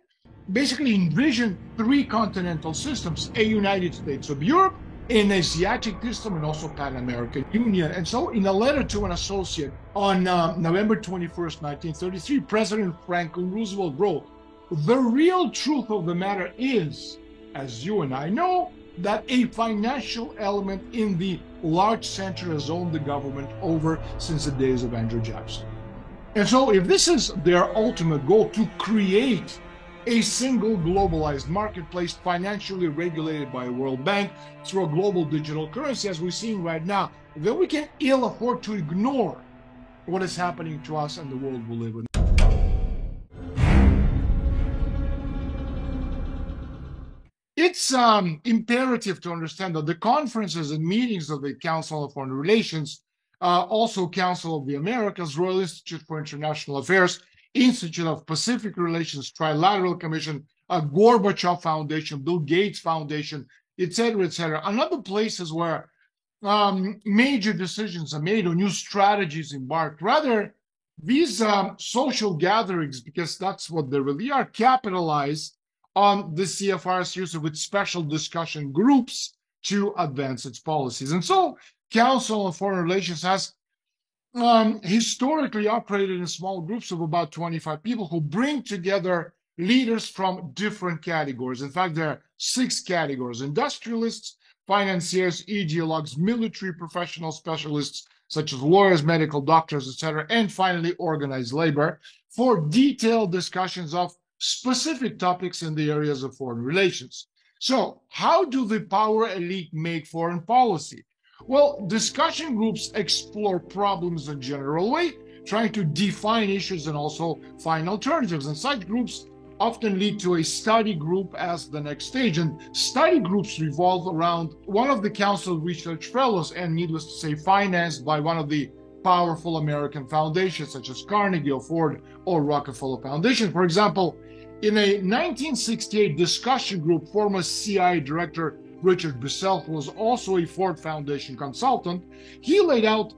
basically envisioned three continental systems: a United States of Europe, an Asiatic system, and also Pan-American Union. And so in a letter to an associate on November 21st, 1933, President Franklin Roosevelt wrote, "The real truth of the matter is, as you and I know, that a financial element in the large center has owned the government over since the days of Andrew Jackson." And so if this is their ultimate goal, to create a single globalized marketplace financially regulated by a World Bank through a global digital currency, as we're seeing right now, then we can ill afford to ignore what is happening to us and the world we live in. It's imperative to understand that the conferences and meetings of the Council on Foreign Relations, also Council of the Americas, Royal Institute for International Affairs, Institute of Pacific Relations, Trilateral Commission, Gorbachev Foundation, Bill Gates Foundation, etc., and other places where major decisions are made or new strategies embarked. Rather, these social gatherings, because that's what they really are, capitalize on the CFR's use of its special discussion groups to advance its policies. And so, Council on Foreign Relations has historically operated in small groups of about 25 people who bring together leaders from different categories. In fact, there are 6 categories: industrialists, financiers, ideologues, military professional specialists such as lawyers, medical doctors, etc., and finally organized labor for detailed discussions of specific topics in the areas of foreign relations. So, how do the power elite make foreign policy? Well, discussion groups explore problems in a general way, trying to define issues and also find alternatives. And such groups often lead to a study group as the next stage. And study groups revolve around one of the council research fellows, and needless to say, financed by one of the powerful American foundations, such as Carnegie or Ford or Rockefeller Foundation. For example, in a 1968 discussion group, former CIA Director Richard Bissell, who was also a Ford Foundation consultant, he laid out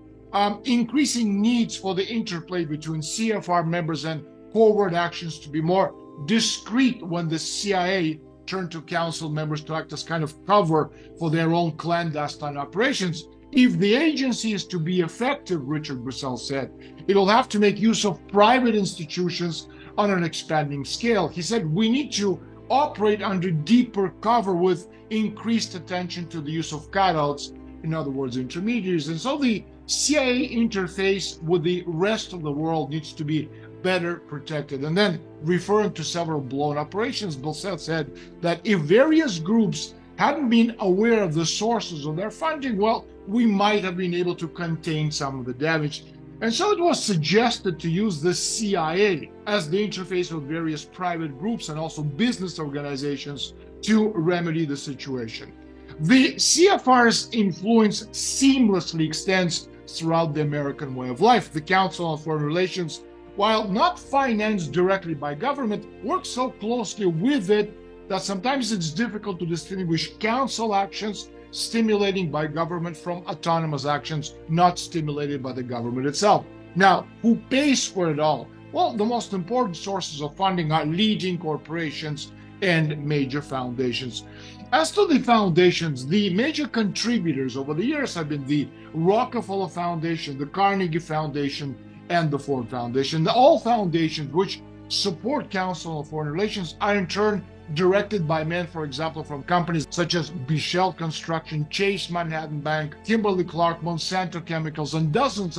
increasing needs for the interplay between CFR members and covert actions to be more discreet when the CIA turned to council members to act as kind of cover for their own clandestine operations. If the agency is to be effective, Richard Bissell said, it'll have to make use of private institutions on an expanding scale. He said, we need to operate under deeper cover with increased attention to the use of cutouts, in other words, intermediaries. And so the CIA interface with the rest of the world needs to be better protected. And then, referring to several blown operations, Bissell said that if various groups hadn't been aware of the sources of their funding, well, we might have been able to contain some of the damage. And so it was suggested to use the CIA as the interface with various private groups and also business organizations to remedy the situation. The CFR's influence seamlessly extends throughout the American way of life. The Council on Foreign Relations, while not financed directly by government, works so closely with it that sometimes it's difficult to distinguish council actions stimulating by government from autonomous actions not stimulated by the government itself. Now, who pays for it all? Well, the most important sources of funding are leading corporations and major foundations. As to the foundations, the major contributors over the years have been the Rockefeller Foundation, the Carnegie Foundation, and the Ford Foundation. All foundations which support Council on Foreign Relations are in turn directed by men, for example, from companies such as Bichelle Construction, Chase Manhattan Bank, Kimberly-Clark, Monsanto Chemicals, and dozens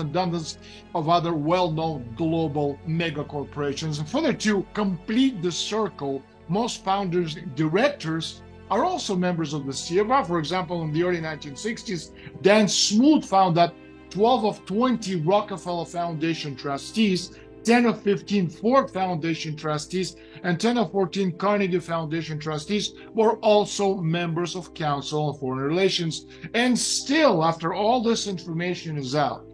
of other well-known global mega corporations. And further to complete the circle, most founders, directors, are also members of the CFR. For example, in the early 1960s, Dan Smoot found that 12 of 20 Rockefeller Foundation trustees, 10 of 15 Ford Foundation trustees, and 10 of 14 Carnegie Foundation trustees were also members of Council on Foreign Relations. And still, after all this information is out,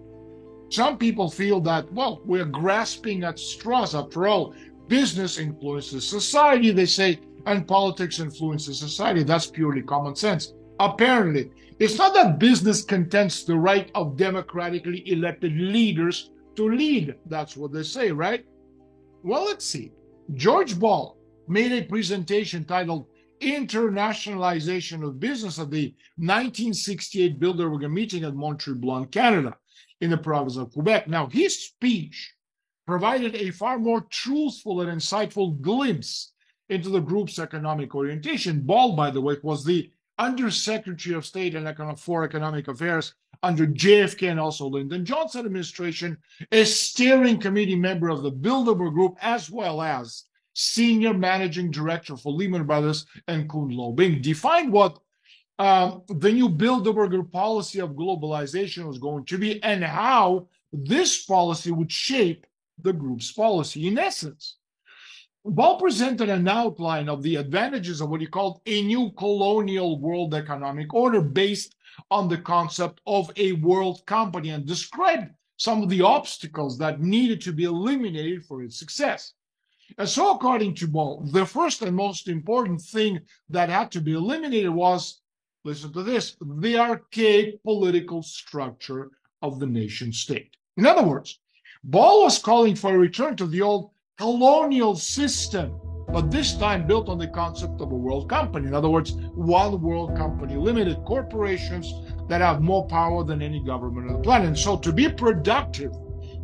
some people feel that, well, we're grasping at straws. After all, business influences society, they say, and politics influences society. That's purely common sense. Apparently, it's not that business contests the right of democratically elected leaders to lead. That's what they say, right? Well, let's see. George Ball made a presentation titled Internationalization of Business at the 1968 Bilderberg meeting at Mont-Tremblant, Canada, in the province of Quebec. Now, his speech provided a far more truthful and insightful glimpse into the group's economic orientation. Ball, by the way, was the Undersecretary of State for Economic Affairs under JFK and also Lyndon Johnson administration, a steering committee member of the Bilderberg Group, as well as senior managing director for Lehman Brothers and Kuhn Loeb. Defined what the new Bilderberg Group policy of globalization was going to be and how this policy would shape the group's policy. In essence, Ball presented an outline of the advantages of what he called a new colonial world economic order based on the concept of a world company and described some of the obstacles that needed to be eliminated for its success. And so, according to Ball, the first and most important thing that had to be eliminated was, listen to this, the archaic political structure of the nation state. In other words, Ball was calling for a return to the old colonial system, but this time built on the concept of a world company. In other words, one world company, limited corporations that have more power than any government on the planet. And so to be productive,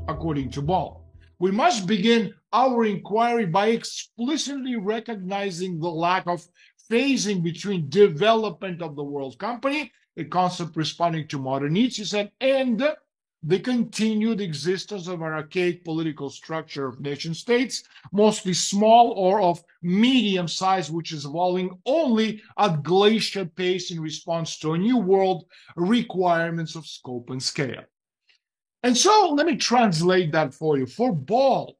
according to Ball, we must begin our inquiry by explicitly recognizing the lack of phasing between development of the world company, a concept responding to modern needs, he said, and the continued existence of an archaic political structure of nation states, mostly small or of medium size, which is evolving only at glacial pace in response to a new world requirements of scope and scale. And so let me translate that for you. For Ball,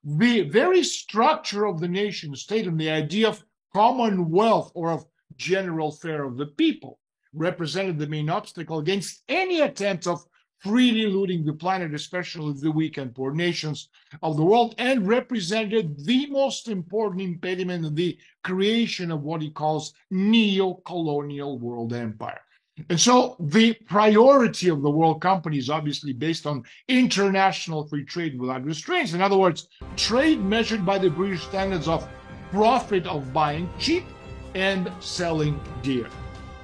the very structure of the nation state and the idea of commonwealth or of general fare of the people represented the main obstacle against any attempt of freely looting the planet, especially the weak and poor nations of the world, and represented the most important impediment in the creation of what he calls neo-colonial world empire. And so the priority of the world company is obviously based on international free trade without restraints. In other words, trade measured by the British standards of profit of buying cheap and selling dear.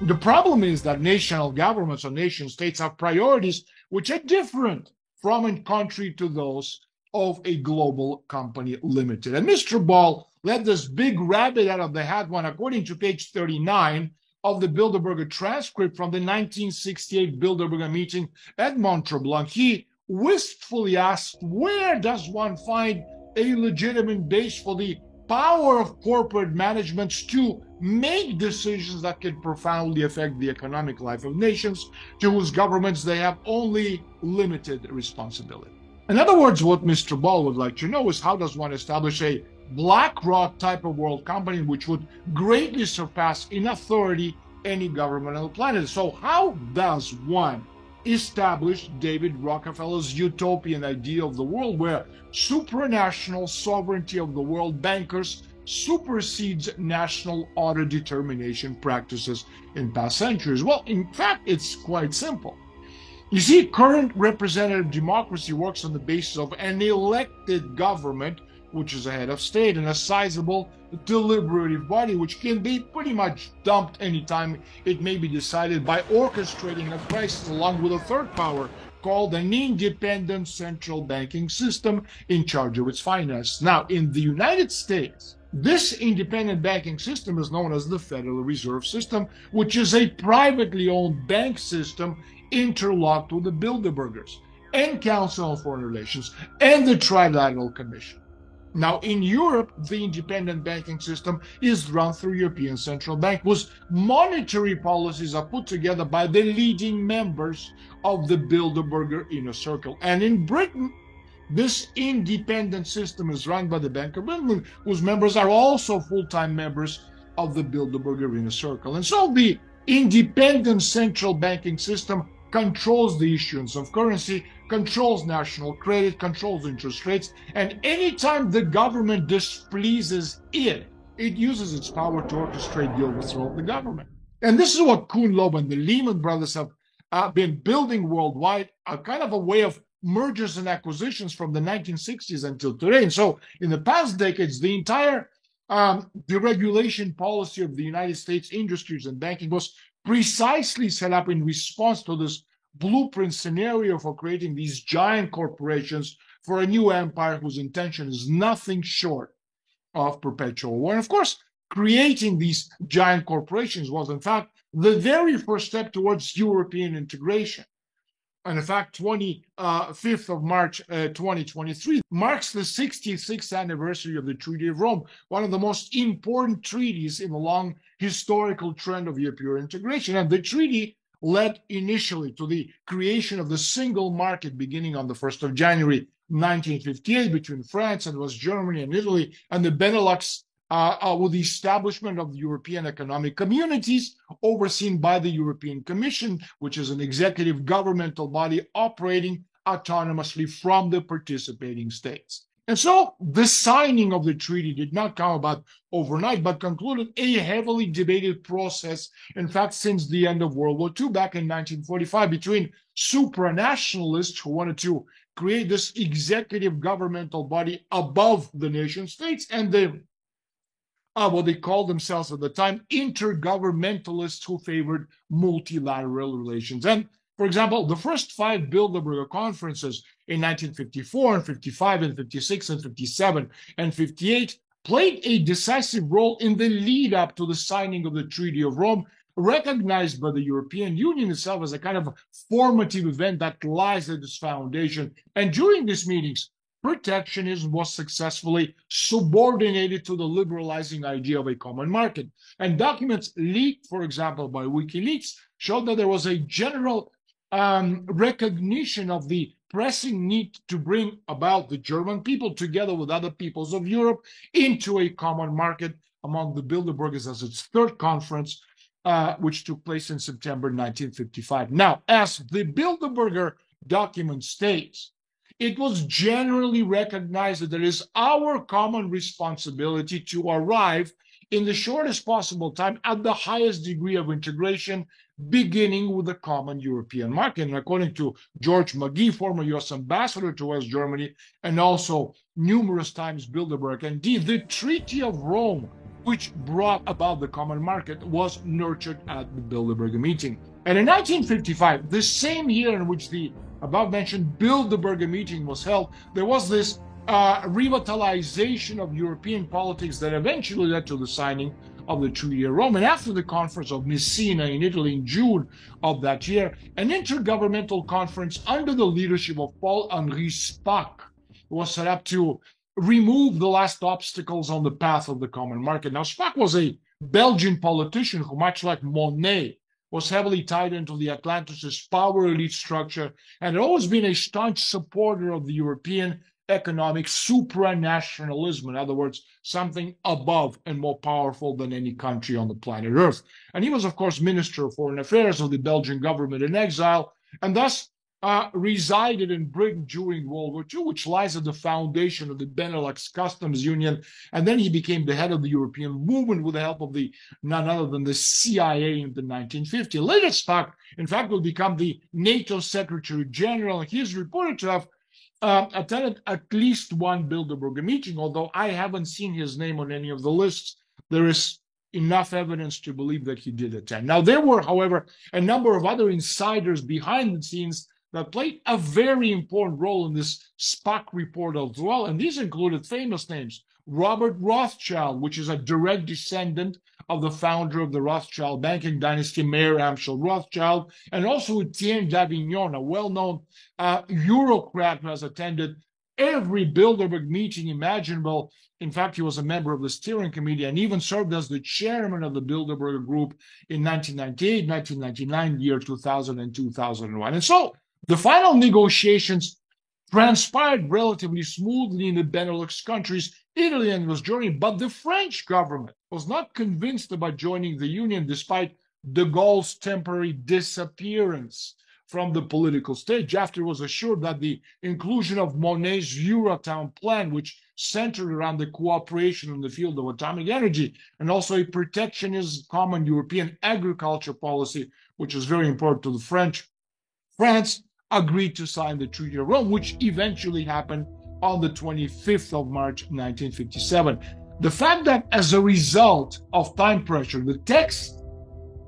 The problem is that national governments or nation states have priorities which are different from and contrary to those of a global company limited. And Mr. Ball let this big rabbit out of the hat when, according to page 39 of the Bilderberger transcript from the 1968 Bilderberger meeting at Mont-Tremblant, he wistfully asked, where does one find a legitimate base for the power of corporate managements to make decisions that can profoundly affect the economic life of nations to whose governments they have only limited responsibility? In other words, what Mr. Ball would like to know is, how does one establish a BlackRock type of world company which would greatly surpass in authority any government on the planet? So how does one establish David Rockefeller's utopian idea of the world where supranational sovereignty of the world bankers supersedes national auto-determination practices in past centuries? Well, in fact, it's quite simple. You see, current representative democracy works on the basis of an elected government, which is a head of state, and a sizable deliberative body, which can be pretty much dumped anytime it may be decided by orchestrating a crisis, along with a third power called an independent central banking system in charge of its finance. Now, in the United States, this independent banking system is known as the Federal Reserve System, which is a privately owned bank system interlocked with the Bilderbergers and Council on Foreign Relations and the Trilateral Commission. Now, in Europe, the independent banking system is run through European Central Bank, whose monetary policies are put together by the leading members of the Bilderberger Inner Circle. And in Britain, this independent system is run by the Bank of England, whose members are also full-time members of the Bilderberger Inner Circle. And so the independent central banking system controls the issuance of currency, controls national credit, controls interest rates, and anytime the government displeases it, it uses its power to orchestrate the overthrow of the government. And this is what Kuhn Loeb and the Lehman Brothers have been building worldwide, a kind of a way of mergers and acquisitions from the 1960s until today. And so in the past decades, the entire deregulation policy of the United States industries and banking was precisely set up in response to this blueprint scenario for creating these giant corporations for a new empire whose intention is nothing short of perpetual war. And of course, creating these giant corporations was in fact the very first step towards European integration. And in fact, 25th of March 2023 marks the 66th anniversary of the Treaty of Rome, one of the most important treaties in the long historical trend of European integration. And the treaty led initially to the creation of the single market beginning on the 1st of January 1958 between France and West Germany and Italy and the Benelux, with the establishment of the European Economic Communities overseen by the European Commission, which is an executive governmental body operating autonomously from the participating states. And so the signing of the treaty did not come about overnight, but concluded a heavily debated process, in fact, since the end of World War II back in 1945, between supranationalists who wanted to create this executive governmental body above the nation states and the what they called themselves at the time, intergovernmentalists who favored multilateral relations. And for example, the first 5 Bilderberger conferences in 1954 and 55 and 56 and 57 and 58 played a decisive role in the lead up to the signing of the Treaty of Rome, recognized by the European Union itself as a kind of formative event that lies at its foundation. And during these meetings, protectionism was successfully subordinated to the liberalizing idea of a common market. And documents leaked, for example, by WikiLeaks, showed that there was a general recognition of the pressing need to bring about the German people together with other peoples of Europe into a common market among the Bilderbergers as its third conference, which took place in September 1955. Now, as the Bilderberger document states, it was generally recognized that it is our common responsibility to arrive in the shortest possible time at the highest degree of integration, beginning with the common European market. And according to George McGee, former US ambassador to West Germany, and also numerous times Bilderberg, indeed, the Treaty of Rome, which brought about the common market, was nurtured at the Bilderberg meeting. And in 1955, the same year in which the above-mentioned Bilderberg meeting was held, there was this revitalization of European politics that eventually led to the signing of the Treaty of Rome. And after the conference of Messina in Italy in June of that year, an intergovernmental conference under the leadership of Paul-Henri Spaak was set up to remove the last obstacles on the path of the common market. Now, Spaak was a Belgian politician who, much like Monnet, was heavily tied into the Atlanticist power elite structure and had always been a staunch supporter of the European economic supranationalism. In other words, something above and more powerful than any country on the planet Earth. And he was, of course, Minister of Foreign Affairs of the Belgian government in exile, and thus resided in Britain during World War II, which lies at the foundation of the Benelux Customs Union. And then he became the head of the European movement with the help of none other than the CIA in the 1950s. Later, Spaak, in fact, will become the NATO Secretary General. He is reported to have attended at least one Bilderberg meeting, although I haven't seen his name on any of the lists. There is enough evidence to believe that he did attend. Now, there were, however, a number of other insiders behind the scenes that played a very important role in this Spaak report as well. And these included famous names. Robert Rothschild, which is a direct descendant of the founder of the Rothschild banking dynasty, Mayer Amschel Rothschild, and also Etienne d'Avignon, a well-known Eurocrat who has attended every Bilderberg meeting imaginable. In fact, he was a member of the steering committee and even served as the chairman of the Bilderberg Group in 1998, 1999, year 2000, and 2001. And so the final negotiations transpired relatively smoothly in the Benelux countries, Italy and West Germany, but the French government was not convinced about joining the Union despite de Gaulle's temporary disappearance from the political stage after it was assured that the inclusion of Monnet's Eurotown plan, which centered around the cooperation in the field of atomic energy, and also a protectionist common European agriculture policy, which is very important to the French, France agreed to sign the Treaty of Rome, which eventually happened on the 25th of March, 1957. The fact that as a result of time pressure, the text,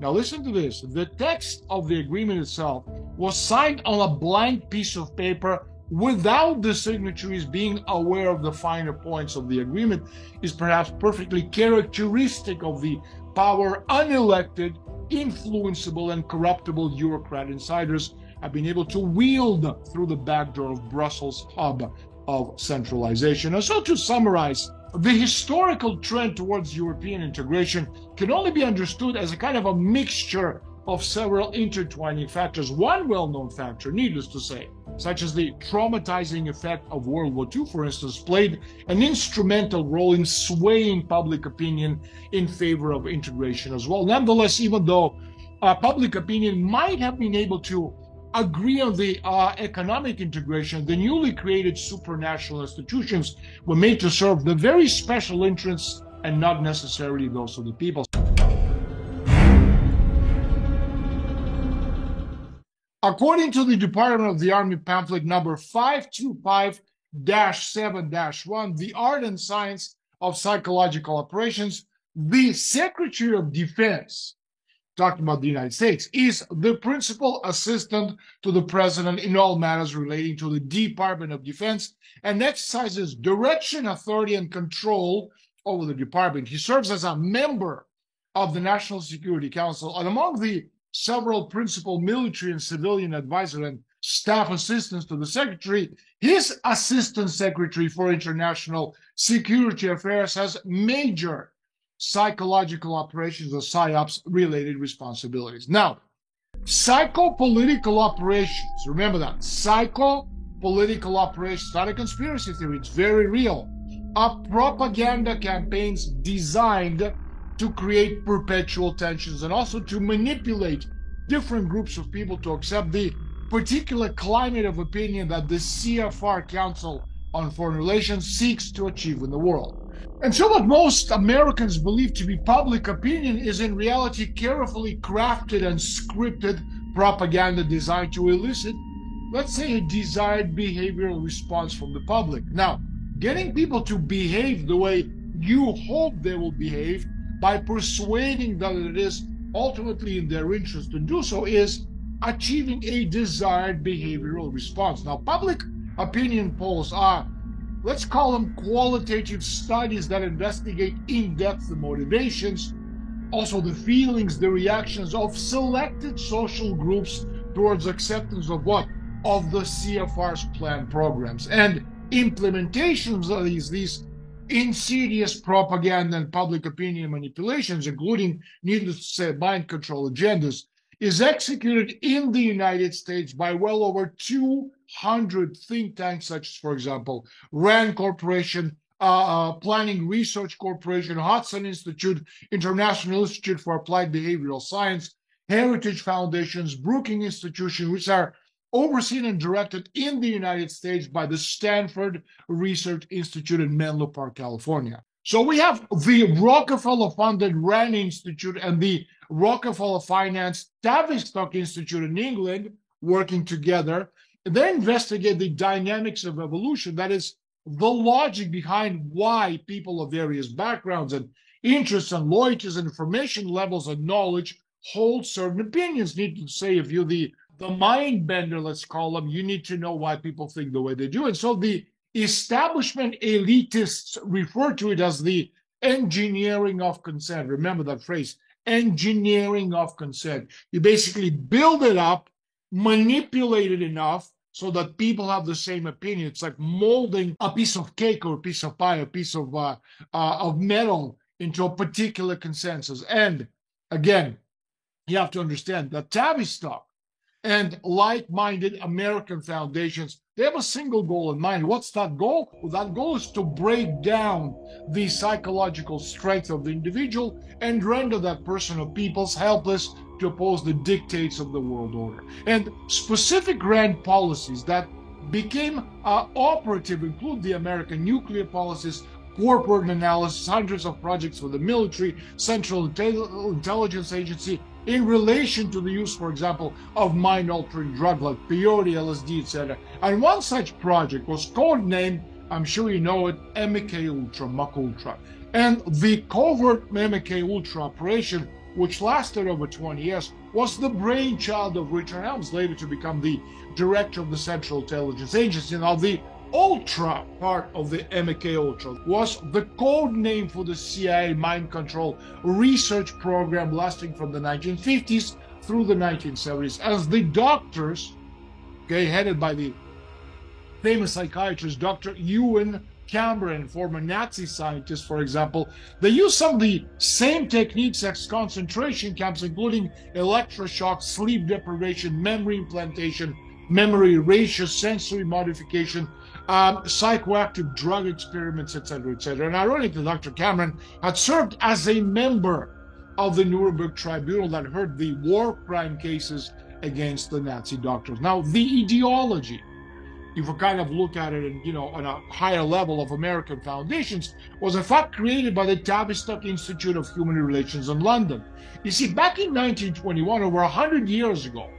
now listen to this, the text of the agreement itself was signed on a blank piece of paper without the signatories being aware of the finer points of the agreement is perhaps perfectly characteristic of the power unelected, influenceable, and corruptible Eurocrat insiders have been able to wield through the back door of Brussels' hub of centralization. And so to summarize, the historical trend towards European integration can only be understood as a kind of a mixture of several intertwining factors. One well-known factor, needless to say, such as the traumatizing effect of World War II, for instance, played an instrumental role in swaying public opinion in favor of integration as well. Nonetheless, even though public opinion might have been able to agree on the economic integration, the newly created supranational institutions were made to serve the very special interests and not necessarily those of the people. According to the Department of the Army pamphlet number 525-7-1, The Art and Science of Psychological Operations, the Secretary of Defense, talking about the United States, is the principal assistant to the president in all matters relating to the Department of Defense and exercises direction, authority, and control over the department. He serves as a member of the National Security Council, and among the several principal military and civilian advisors and staff assistants to the secretary, his assistant secretary for international security affairs has major psychological operations or PSYOPs related responsibilities. Now, psychopolitical operations, remember that, psychopolitical operations, not a conspiracy theory, it's very real, are propaganda campaigns designed to create perpetual tensions and also to manipulate different groups of people to accept the particular climate of opinion that the CFR Council on Foreign Relations seeks to achieve in the world. And so what most Americans believe to be public opinion is in reality carefully crafted and scripted propaganda designed to elicit, let's say, a desired behavioral response from the public. Now, getting people to behave the way you hope they will behave by persuading that it is ultimately in their interest to do so is achieving a desired behavioral response. Now, public opinion polls are, let's call them, qualitative studies that investigate in depth the motivations, also the feelings, the reactions of selected social groups towards acceptance of what? Of the CFR's planned programs. And implementations of these insidious propaganda and public opinion manipulations, including, needless to say, mind control agendas, is executed in the United States by well over 200 think tanks, such as, for example, RAND Corporation, Planning Research Corporation, Hudson Institute, International Institute for Applied Behavioral Science, Heritage Foundations, Brookings Institution, which are overseen and directed in the United States by the Stanford Research Institute in Menlo Park, California. So we have the Rockefeller-funded RAND Institute and the Rockefeller-financed Tavistock Institute in England working together. They investigate the dynamics of evolution, that is, the logic behind why people of various backgrounds and interests and loyalties and information levels and knowledge hold certain opinions. Need to say, if you're the mind bender, let's call them, you need to know why people think the way they do. And so the establishment elitists refer to it as the engineering of consent. Remember that phrase, engineering of consent. You basically build it up, manipulate it enough so that people have the same opinion. It's like molding a piece of cake or a piece of pie, a piece of metal into a particular consensus. And again, you have to understand that Tavistock and like-minded American foundations, they have a single goal in mind. What's that goal? Well, that goal is to break down the psychological strength of the individual and render that person or peoples helpless to oppose the dictates of the world order. And specific RAND policies that became operative include the American nuclear policies, corporate analysis, hundreds of projects for the military, Central Intelligence Agency, in relation to the use, for example, of mind-altering drugs like peyote, LSD, etc. And one such project was codenamed, I'm sure you know it, MK Ultra, MK Ultra. And the covert MK Ultra operation, which lasted over 20 years, was the brainchild of Richard Helms, later to become the director of the Central Intelligence Agency. Now, the Ultra part of the MK Ultra was the code name for the CIA mind control research program lasting from the 1950s through the 1970s. As the doctors, headed by the famous psychiatrist Dr. Ewan Cameron, former Nazi scientist, for example, they used some of the same techniques as concentration camps, including electroshock, sleep deprivation, memory implantation, memory erasure, sensory modification, psychoactive drug experiments, etc., etc. And ironically, Dr. Cameron had served as a member of the Nuremberg Tribunal that heard the war crime cases against the Nazi doctors. Now, the ideology, if we kind of look at it, on a higher level of American foundations, was in fact created by the Tavistock Institute of Human Relations in London. You see, back in 1921, over 100 years ago,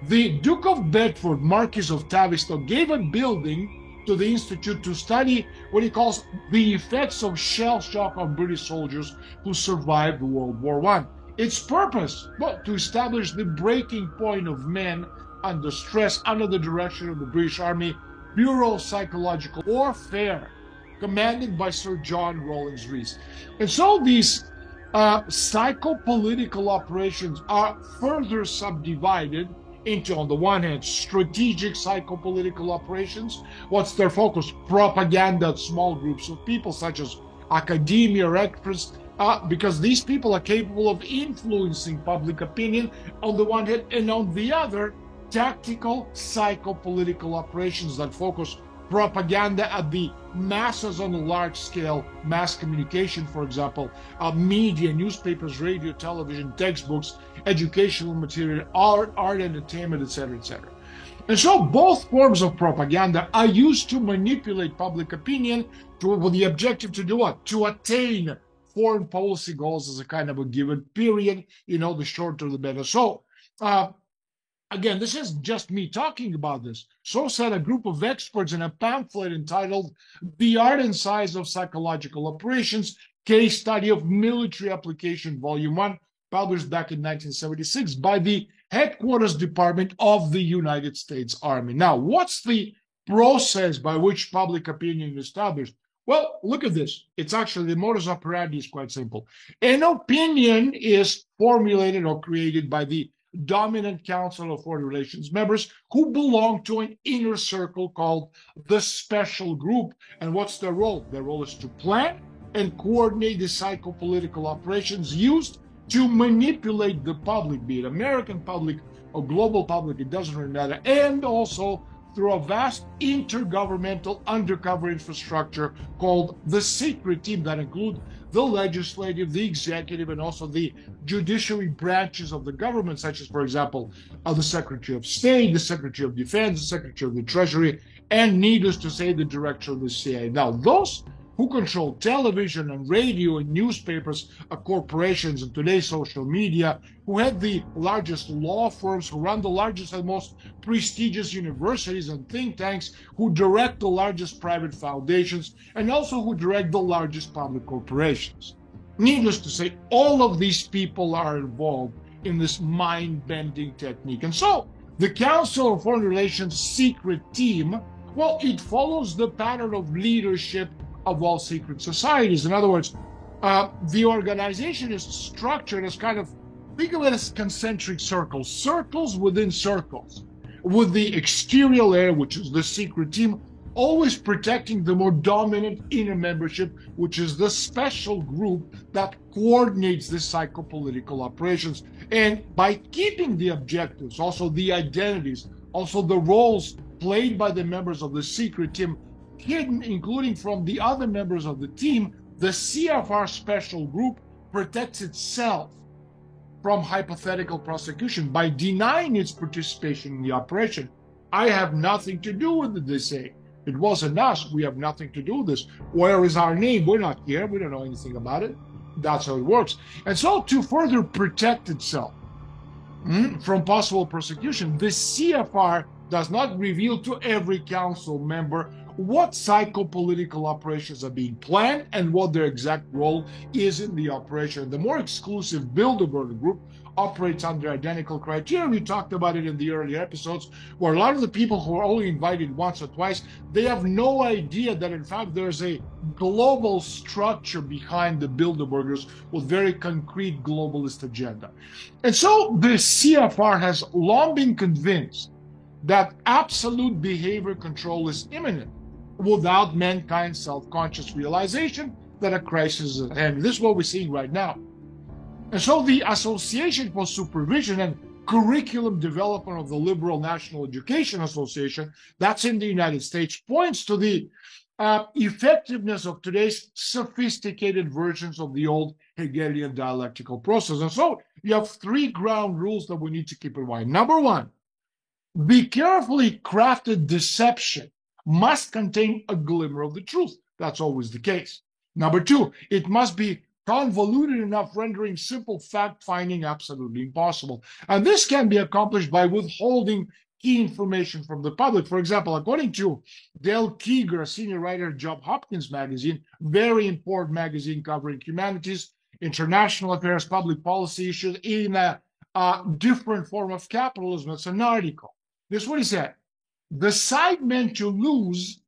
the Duke of Bedford, Marquis of Tavistock, gave a building to the Institute to study what he calls the effects of shell shock on British soldiers who survived World War I. Its purpose, well, to establish the breaking point of men under stress under the direction of the British Army Bureau of Psychological Warfare. commanded by Sir John Rawlings Rees. And so these psychopolitical operations are further subdivided into, on the one hand, strategic psychopolitical operations. What's their focus? Propaganda at small groups of people, such as academia or experts, because these people are capable of influencing public opinion on the one hand, and on the other, tactical psychopolitical operations that focus propaganda at the masses on a large scale, mass communication, for example, media, newspapers, radio, television, textbooks, educational material, art, entertainment, etc., etc. And so both forms of propaganda are used to manipulate public opinion with the objective to do what? To attain foreign policy goals as a kind of a given period, the shorter the better. So, again, this is just me talking about this. So said a group of experts in a pamphlet entitled The Art and Size of Psychological Operations, Case Study of Military Application, Volume 1, published back in 1976 by the Headquarters Department of the United States Army. Now, what's the process by which public opinion is established? Well, look at this. It's actually, the modus operandi is quite simple. An opinion is formulated or created by the dominant Council of Foreign Relations members who belong to an inner circle called the special group. And what's their role? Their role is to plan and coordinate the psychopolitical operations used to manipulate the public, be it American public or global public, it doesn't really matter, and also through a vast intergovernmental undercover infrastructure called the secret team that include the legislative, the executive, and also the judiciary branches of the government, such as, for example, the Secretary of State, the Secretary of Defense, the Secretary of the Treasury, and needless to say, the Director of the CIA. Now, those who control television and radio and newspapers, corporations, and today's social media, who have the largest law firms, who run the largest and most prestigious universities and think tanks, who direct the largest private foundations, and also who direct the largest public corporations. Needless to say, all of these people are involved in this mind-bending technique. And so, the Council of Foreign Relations secret team, well, it follows the pattern of leadership of all secret societies. In other words, the organization is structured as kind of, think of it as concentric circles, circles within circles, with the exterior layer, which is the secret team, always protecting the more dominant inner membership, which is the special group that coordinates the psychopolitical operations. And by keeping the objectives, also the identities, also the roles played by the members of the secret team hidden, including from the other members of the team, the CFR special group protects itself from hypothetical prosecution by denying its participation in the operation. I have nothing to do with it, they say. It wasn't us. We have nothing to do with this. Where is our name? We're not here. We don't know anything about it. That's how it works. And so to further protect itself from possible prosecution, the CFR does not reveal to every council member what psychopolitical operations are being planned and what their exact role is in the operation. The more exclusive Bilderberg group operates under identical criteria. We talked about it in the earlier episodes, where a lot of the people who are only invited once or twice, they have no idea that in fact there's a global structure behind the Bilderbergers with very concrete globalist agenda. And so the CFR has long been convinced that absolute behavior control is imminent without mankind's self-conscious realization that a crisis is at hand. This is what we're seeing right now. And so the Association for Supervision and Curriculum Development of the Liberal National Education Association, that's in the United States, points to the effectiveness of today's sophisticated versions of the old Hegelian dialectical process. And so you have three ground rules that we need to keep in mind. Number one, the carefully crafted deception must contain a glimmer of the truth. That's always the case. Number two, it must be convoluted enough, rendering simple fact-finding absolutely impossible. And this can be accomplished by withholding key information from the public. For example, according to Dale Keeger, a senior writer at Johns Hopkins magazine, very important magazine covering humanities, international affairs, public policy issues in a different form of capitalism. It's an article. This is what he said. The side meant to lose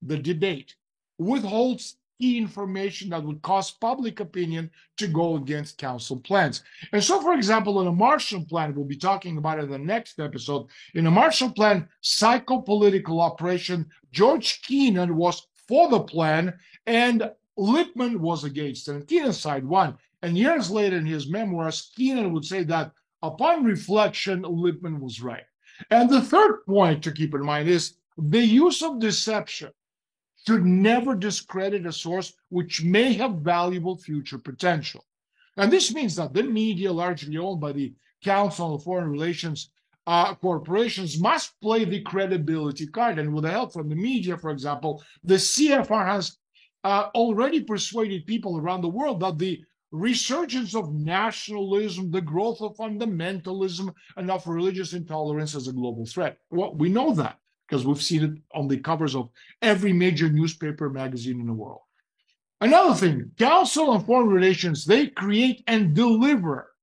the debate withholds key information that would cause public opinion to go against council plans. And so, for example, in a Marshall Plan, we'll be talking about it in the next episode. In a Marshall Plan psychopolitical operation, George Kennan was for the plan and Lippmann was against it. And Kennan's side won. And years later in his memoirs, Kennan would say that upon reflection, Lippmann was right. And the third point to keep in mind is the use of deception should never discredit a source which may have valuable future potential. And this means that the media, largely owned by the Council of Foreign Relations corporations, must play the credibility card. And with the help from the media, for example, the CFR has already persuaded people around the world that the resurgence of nationalism, the growth of fundamentalism, and of religious intolerance is a global threat. Well, we know that because we've seen it on the covers of every major newspaper magazine in the world. Another thing, Council on Foreign Relations, they create and deliver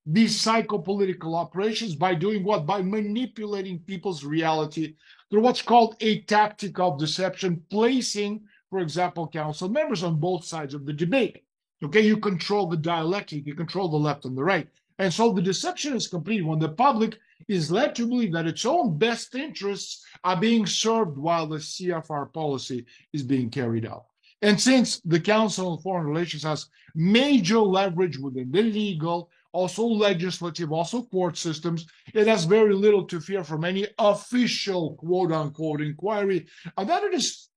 these psychopolitical operations by doing what? By manipulating people's reality through what's called a tactic of deception, placing, for example, council members on both sides of the debate. Okay, you control the dialectic, you control the left and the right. And so the deception is complete when the public is led to believe that its own best interests are being served while the CFR policy is being carried out. And since the Council on Foreign Relations has major leverage within the legal, also legislative, also court systems, it has very little to fear from any official quote-unquote inquiry, and that it is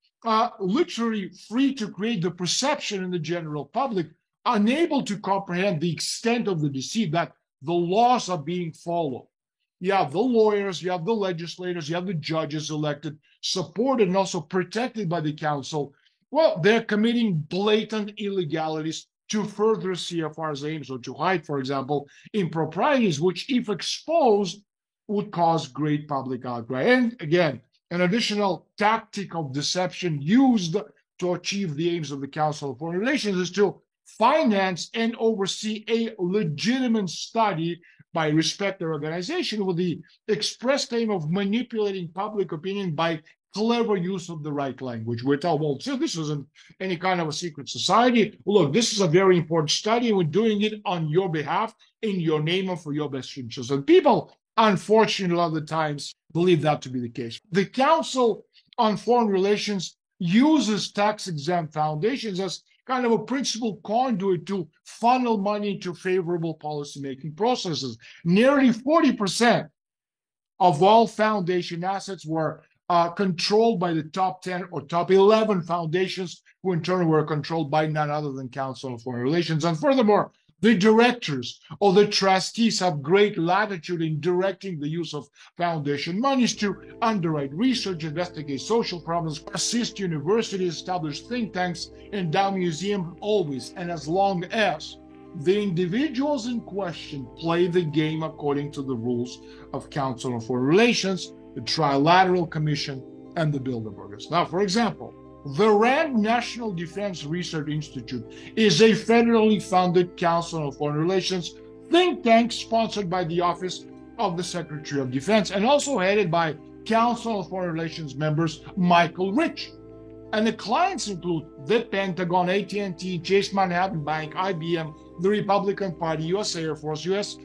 literally free to create the perception in the general public, unable to comprehend the extent of the deceit, that the laws are being followed. You have the lawyers, you have the legislators, you have the judges elected, supported, and also protected by the council. Well, they're committing blatant illegalities to further CFR's aims or to hide, for example, improprieties, which, if exposed, would cause great public outcry. And again, an additional tactic of deception used to achieve the aims of the Council of Foreign Relations is to finance and oversee a legitimate study by a respected organization with the express aim of manipulating public opinion by clever use of the right language. We're told, well, so this isn't any kind of a secret society. Look, this is a very important study, and we're doing it on your behalf, in your name, and for your best interests. And people, unfortunately, a lot of the times believe that to be the case. The Council on Foreign Relations uses tax-exempt foundations as kind of a principal conduit to funnel money to favorable policymaking processes. Nearly 40% of all foundation assets were controlled by the top 10 or top 11 foundations, who in turn were controlled by none other than Council on Foreign Relations. And furthermore, the directors or the trustees have great latitude in directing the use of foundation monies to underwrite research, investigate social problems, assist universities, establish think tanks, endow museums, always and as long as the individuals in question play the game according to the rules of Council on Foreign Relations, the Trilateral Commission, and the Bilderbergers. Now, for example, the RAND National Defense Research Institute is a federally funded Council on Foreign Relations think tank sponsored by the Office of the Secretary of Defense and also headed by Council on Foreign Relations members Michael Rich. And the clients include the Pentagon, AT&T, Chase Manhattan Bank, IBM, the Republican Party, U.S. Air Force, U.S.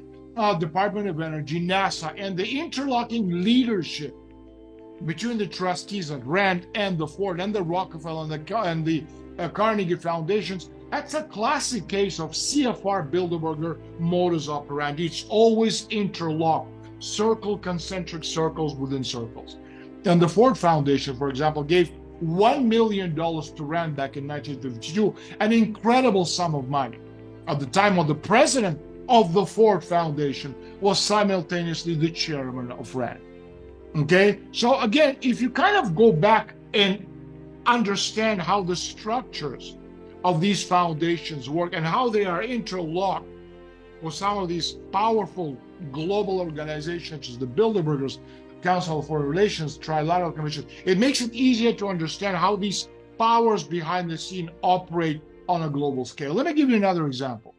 Department of Energy, NASA, and the interlocking leadership between the trustees at RAND and the Ford and the Rockefeller and the Carnegie Foundations. That's a classic case of CFR Bilderberger modus operandi. It's always interlocked, concentric circles within circles. And the Ford Foundation, for example, gave $1 million to RAND back in 1952, an incredible sum of money. At the time when the president of the Ford Foundation was simultaneously the chairman of RAND. Okay, so again, if you kind of go back and understand how the structures of these foundations work and how they are interlocked with some of these powerful global organizations, such as the Bilderbergers, Council of Foreign Relations, Trilateral Commission, it makes it easier to understand how these powers behind the scene operate on a global scale. Let me give you another example.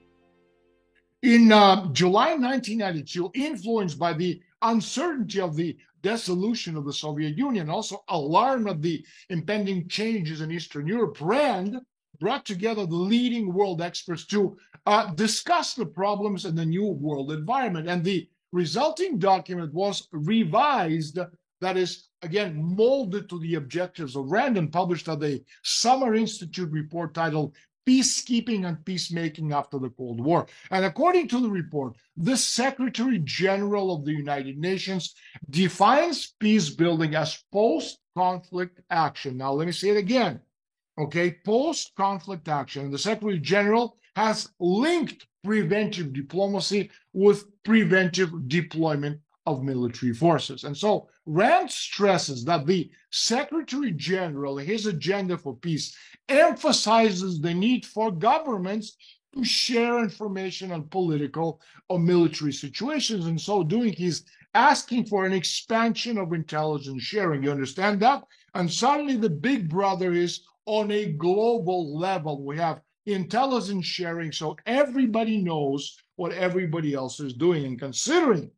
In July 1992, influenced by the uncertainty of the dissolution of the Soviet Union, also alarm at the impending changes in Eastern Europe, RAND brought together the leading world experts to discuss the problems in the new world environment. And the resulting document was revised, that is, again, molded to the objectives of RAND and published at the Summer Institute report titled Peacekeeping and Peacemaking After the Cold War. And according to the report, the Secretary General of the United Nations defines peace building as post-conflict action. Now, let me say it again. Okay, post-conflict action. And the Secretary General has linked preventive diplomacy with preventive deployment of military forces. And so RAND stresses that the Secretary General, his agenda for peace, emphasizes the need for governments to share information on political or military situations. In so doing, he's asking for an expansion of intelligence sharing. You understand that? And suddenly the big brother is on a global level. We have intelligence sharing, so everybody knows what everybody else is doing. And considering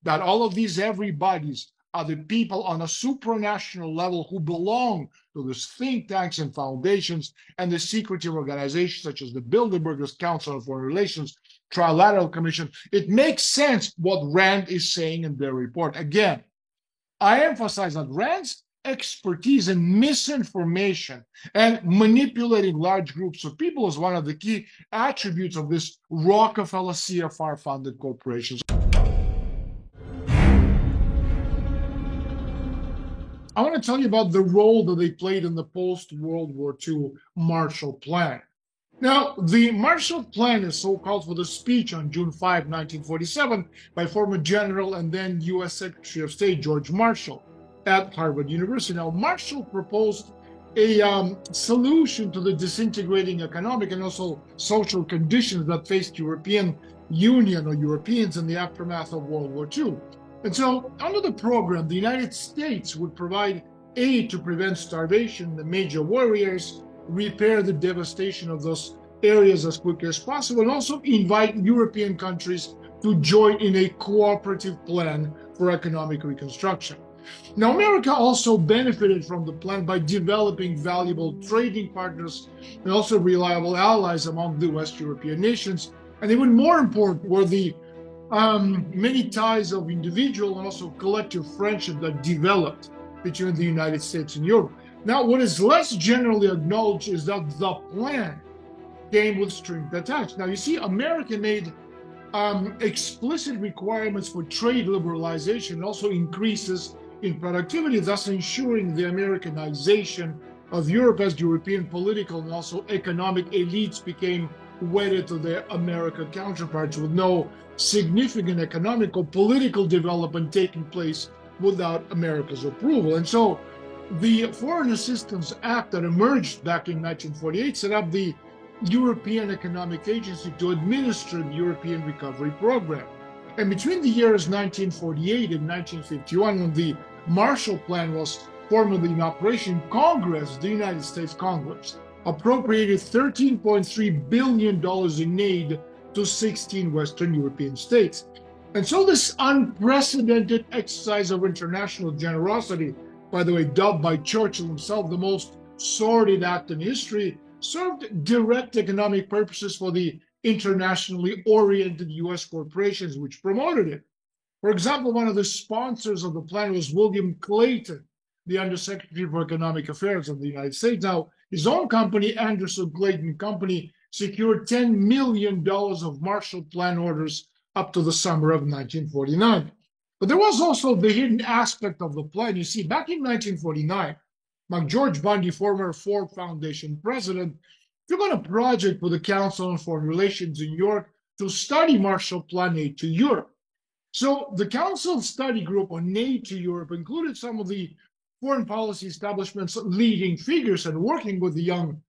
that all of these everybody's are the people on a supranational level who belong to these think tanks and foundations and the secretive organizations such as the Bilderbergers Council on Foreign Relations, Trilateral Commission, it makes sense what RAND is saying in their report. Again, I emphasize that RAND's expertise in misinformation and manipulating large groups of people is one of the key attributes of this Rockefeller CFR-funded corporations. I want to tell you about the role that they played in the post-World War II Marshall Plan. Now, the Marshall Plan is so-called for the speech on June 5, 1947, by former General and then U.S. Secretary of State George Marshall at Harvard University. Now, Marshall proposed a solution to the disintegrating economic and also social conditions that faced European Union or Europeans in the aftermath of World War II. And so, under the program, the United States would provide aid to prevent starvation in the major war areas, repair the devastation of those areas as quickly as possible, and also invite European countries to join in a cooperative plan for economic reconstruction. Now, America also benefited from the plan by developing valuable trading partners and also reliable allies among the West European nations. And even more important were the many ties of individual and also collective friendship that developed between the United States and Europe. Now, what is less generally acknowledged is that the plan came with strings attached. Now, you see, America made explicit requirements for trade liberalization and also increases in productivity, thus ensuring the Americanization of Europe as European political and also economic elites became wedded to their American counterparts, with no significant economic or political development taking place without America's approval. And so the Foreign Assistance Act that emerged back in 1948 set up the European Economic Agency to administer the European Recovery Program. And between the years 1948 and 1951, when the Marshall Plan was formally in operation, Congress, the United States Congress, appropriated $13.3 billion in aid to 16 Western European states. And so this unprecedented exercise of international generosity, by the way, dubbed by Churchill himself the most sordid act in history, served direct economic purposes for the internationally oriented U.S. corporations which promoted it. For example, one of the sponsors of the plan was William Clayton, the Undersecretary for Economic Affairs of the United States. Now, his own company, Anderson Clayton Company, secured $10 million of Marshall Plan orders up to the summer of 1949. But there was also the hidden aspect of the plan. You see, back in 1949, George Bundy, former Ford Foundation president, took on a project with the Council on Foreign Relations in New York to study Marshall Plan aid to Europe. So the Council study group on aid to Europe included some of the foreign policy establishment's leading figures, and working with the young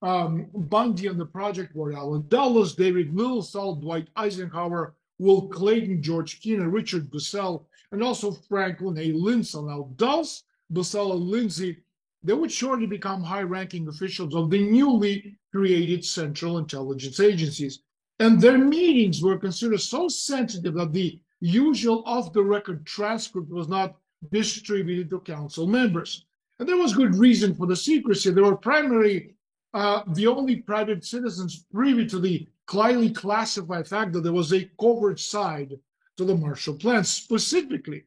Bundy on the project were Allen Dulles, David Lilsall, Dwight Eisenhower, Will Clayton, George Kennan, Richard Bissell, and also Franklin A. Lindsay. Now, Dulles, Bissell, and Lindsay, they would shortly become high-ranking officials of the newly created Central Intelligence Agencies. And their meetings were considered so sensitive that the usual off-the-record transcript was not distributed to council members. And there was good reason for the secrecy. There were primarily the only private citizens privy to the highly classified fact that there was a covert side to the Marshall Plan. Specifically,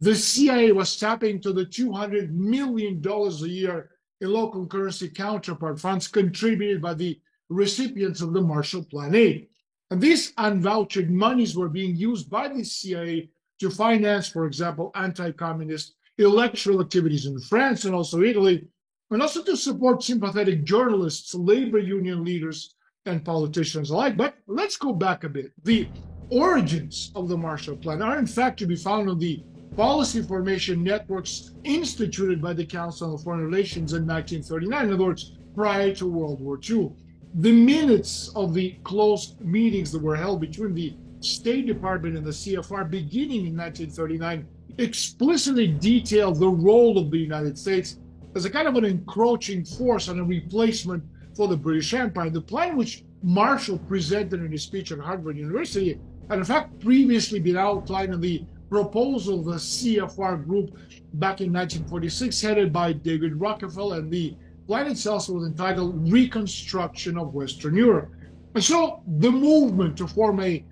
the CIA was tapping to the $200 million a year in local currency counterpart funds contributed by the recipients of the Marshall Plan aid. And these unvouchered monies were being used by the CIA to finance, for example, anti-communist electoral activities in France and also Italy, and also to support sympathetic journalists, labor union leaders, and politicians alike. But let's go back a bit. The origins of the Marshall Plan are in fact to be found on the policy formation networks instituted by the Council on Foreign Relations in 1939, in other words, prior to World War II. The minutes of the closed meetings that were held between the State Department and the CFR beginning in 1939 explicitly detailed the role of the United States as a kind of an encroaching force and a replacement for the British Empire. The plan which Marshall presented in his speech at Harvard University had in fact previously been outlined in the proposal of the CFR group back in 1946, headed by David Rockefeller, and the plan itself was entitled Reconstruction of Western Europe. And so the movement to form a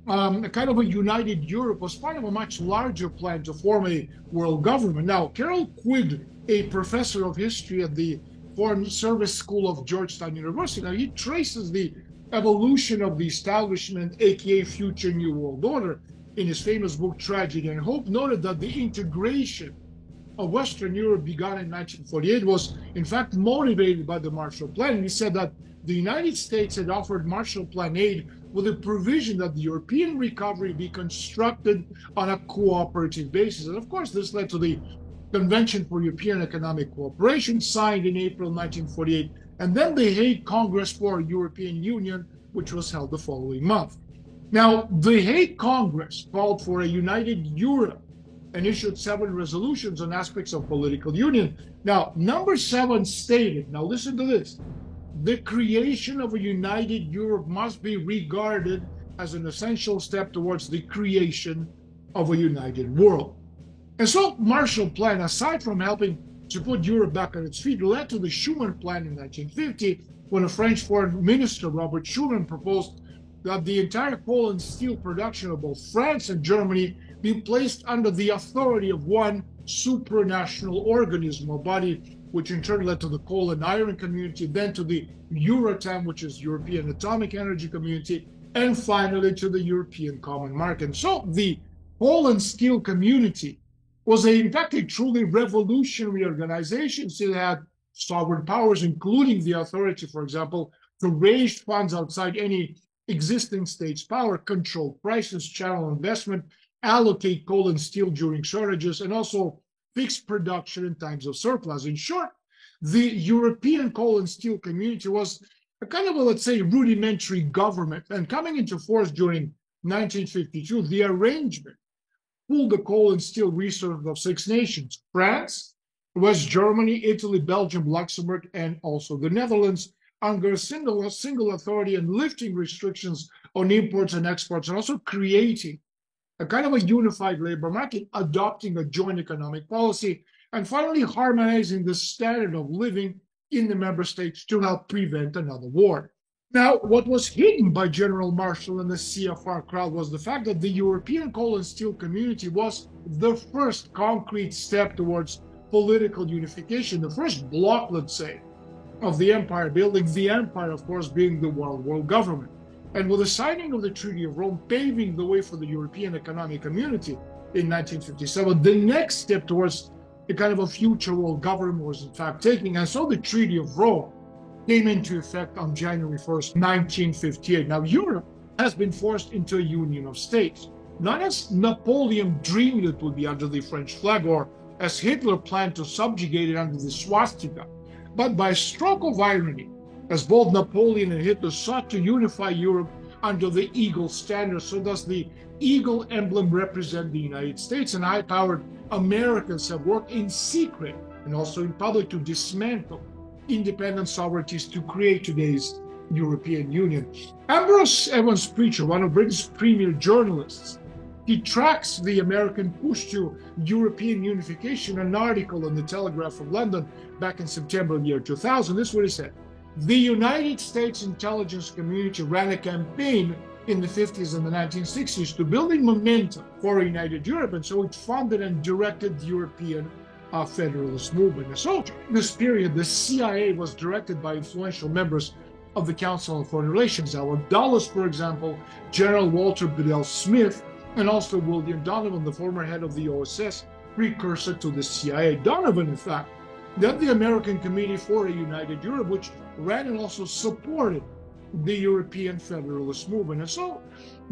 kind of a united Europe was part of a much larger plan to form a world government. Now, Carol Quigley, a professor of history at the Foreign Service School of Georgetown University, now he traces the evolution of the establishment, aka future New World Order, in his famous book Tragedy and Hope, noted that the integration of Western Europe begun in 1948 was in fact motivated by the Marshall Plan. And he said that the United States had offered Marshall Plan aid with a provision that the European recovery be constructed on a cooperative basis. And of course, this led to the Convention for European Economic Cooperation, signed in April 1948, and then the Hague Congress for European Union, which was held the following month. Now, the Hague Congress called for a united Europe and issued 7 resolutions on aspects of political union. Now, number 7 stated, now listen to this, the creation of a united Europe must be regarded as an essential step towards the creation of a united world. And so Marshall Plan, aside from helping to put Europe back on its feet, led to the Schuman Plan in 1950, when a French foreign minister, Robert Schuman, proposed that the entire coal and steel production of both France and Germany be placed under the authority of one supranational organism, a body which in turn led to the Coal and Iron Community, then to the Euratom, which is European Atomic Energy Community, and finally to the European Common Market. So the Coal and Steel Community was in fact a truly revolutionary organization. It had sovereign powers, including the authority, for example, to raise funds outside any existing state's power, control prices, channel investment, allocate coal and steel during shortages, and also fix production in times of surplus. In short, the European coal and steel community was a kind of a, let's say, rudimentary government. And coming into force during 1952, the arrangement pooled the coal and steel resources of 6 nations: France, West Germany, Italy, Belgium, Luxembourg, and also the Netherlands, under a single authority, and lifting restrictions on imports and exports, and also creating a kind of a unified labor market, adopting a joint economic policy, and finally harmonizing the standard of living in the member states to help prevent another war. Now, what was hidden by General Marshall and the CFR crowd was the fact that the European coal and steel community was the first concrete step towards political unification, the first block, let's say, of the empire building, the empire, of course, being the world government. And with the signing of the Treaty of Rome paving the way for the European Economic Community in 1957, the next step towards a kind of a future world government was in fact taking. And so the Treaty of Rome came into effect on January 1st, 1958. Now, Europe has been forced into a union of states, not as Napoleon dreamed it would be under the French flag, or as Hitler planned to subjugate it under the swastika, but by a stroke of irony, as both Napoleon and Hitler sought to unify Europe under the eagle standard. So does the eagle emblem represent the United States, and high-powered Americans have worked in secret and also in public to dismantle independent sovereignties to create today's European Union. Ambrose Evans Preacher, one of Britain's premier journalists, He tracks the American push to European unification, an article in the Telegraph of London back in September of the year 2000. This is what he said. The United States intelligence community ran a campaign in the 50s and the 1960s to building momentum for a united Europe, and so it funded and directed the European federalist movement. And so during this period, the CIA was directed by influential members of the Council on Foreign Relations. Allen Dulles, for example, General Walter Bedell Smith, and also William Donovan, the former head of the OSS, precursor to the CIA. Donovan, in fact, led the American Committee for a United Europe, which ran and also supported the European federalist movement. And so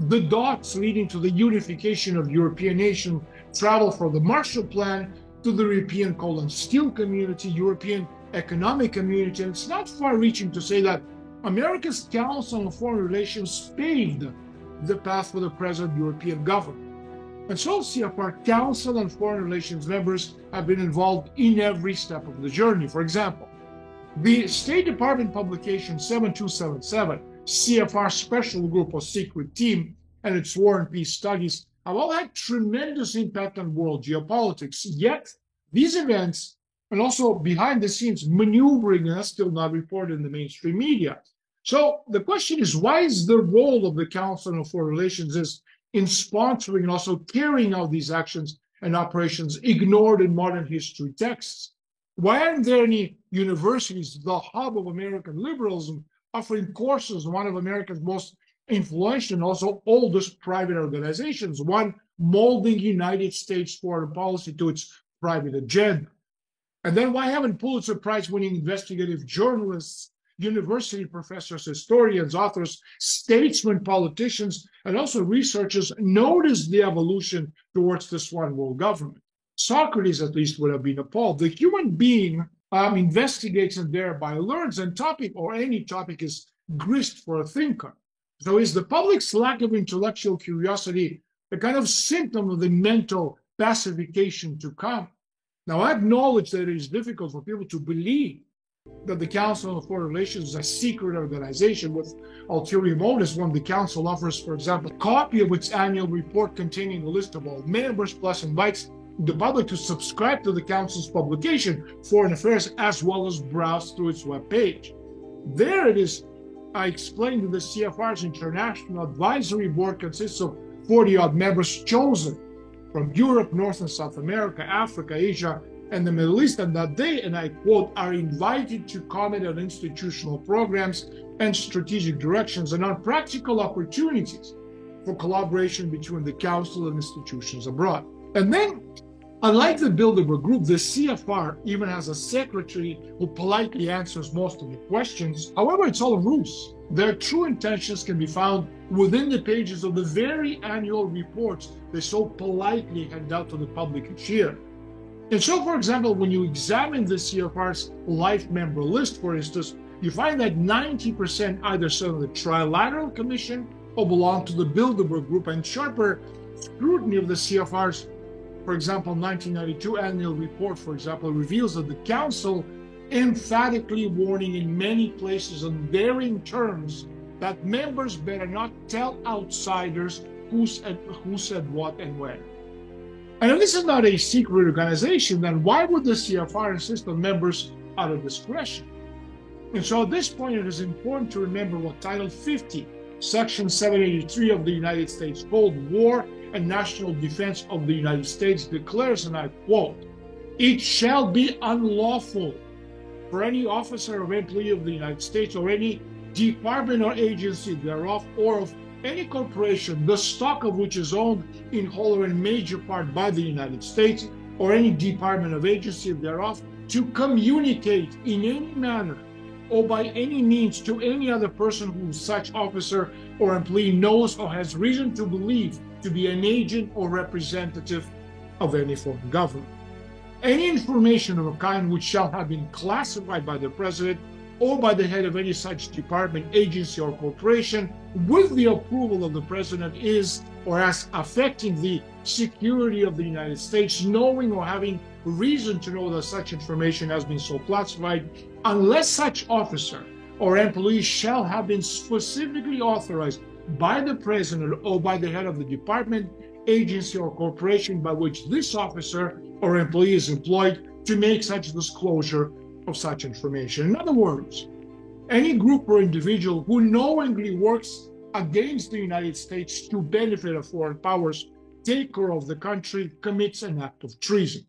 the dots leading to the unification of European nations travel from the Marshall Plan to the European Coal and Steel Community, European Economic Community. And it's not far-reaching to say that America's Council on Foreign Relations paved the path for the present European government. And so CFR Council on Foreign Relations members have been involved in every step of the journey. For example, the State Department publication 7277, CFR Special Group or Secret Team, and its War and Peace Studies have all had tremendous impact on world geopolitics. Yet, these events, and also behind the scenes maneuvering, are still not reported in the mainstream media. So the question is, why is the role of the Council on Foreign Relations in sponsoring and also carrying out these actions and operations ignored in modern history texts? Why aren't there any universities, the hub of American liberalism, offering courses in one of America's most influential and also oldest private organizations, one molding United States foreign policy to its private agenda? And then why haven't Pulitzer Prize-winning investigative journalists, university professors, historians, authors, statesmen, politicians, and also researchers noticed the evolution towards this one world government? Socrates, at least, would have been appalled. The human being investigates and thereby learns, and topic or any topic is grist for a thinker. So is the public's lack of intellectual curiosity a kind of symptom of the mental pacification to come? Now, I acknowledge that it is difficult for people to believe that the Council on Foreign Relations is a secret organization with ulterior motives when the Council offers, for example, a copy of its annual report containing a list of all members, plus invites the public to subscribe to the Council's publication, Foreign Affairs, as well as browse through its webpage. There it is. I explained that the CFR's International Advisory Board consists of 40-odd members chosen from Europe, North and South America, Africa, Asia, and the Middle East, and that they, and I quote, are invited to comment on institutional programs and strategic directions and on practical opportunities for collaboration between the Council and institutions abroad. And then, unlike the Bilderberg Group, the CFR even has a secretary who politely answers most of the questions. However, it's all a ruse. Their true intentions can be found within the pages of the very annual reports they so politely hand out to the public each year. And so, for example, when you examine the CFR's life member list, for instance, you find that 90% either serve on the Trilateral Commission or belong to the Bilderberg Group, and sharper scrutiny of the CFR's, for example, 1992 annual report, for example, reveals that the Council emphatically warning in many places on varying terms that members better not tell outsiders who said what and when. And if this is not a secret organization, then why would the CFR insist on members out of discretion? And so at this point, it is important to remember what Title 50, Section 783 of the United States Code, War and National Defense of the United States declares, and I quote, "It shall be unlawful for any officer or employee of the United States or any department or agency thereof or of any corporation, the stock of which is owned in whole or in major part by the United States or any department or agency thereof, to communicate in any manner or by any means to any other person whom such officer or employee knows or has reason to believe to be an agent or representative of any foreign government. Any information of a kind which shall have been classified by the President or by the head of any such department, agency, or corporation with the approval of the President is, or as affecting the security of the United States, knowing or having reason to know that such information has been so classified, unless such officer or employee shall have been specifically authorized by the President or by the head of the department, agency or corporation by which this officer or employee is employed to make such disclosure of such information. In other words, any group or individual who knowingly works against the United States to benefit a foreign power's taker of the country commits an act of treason.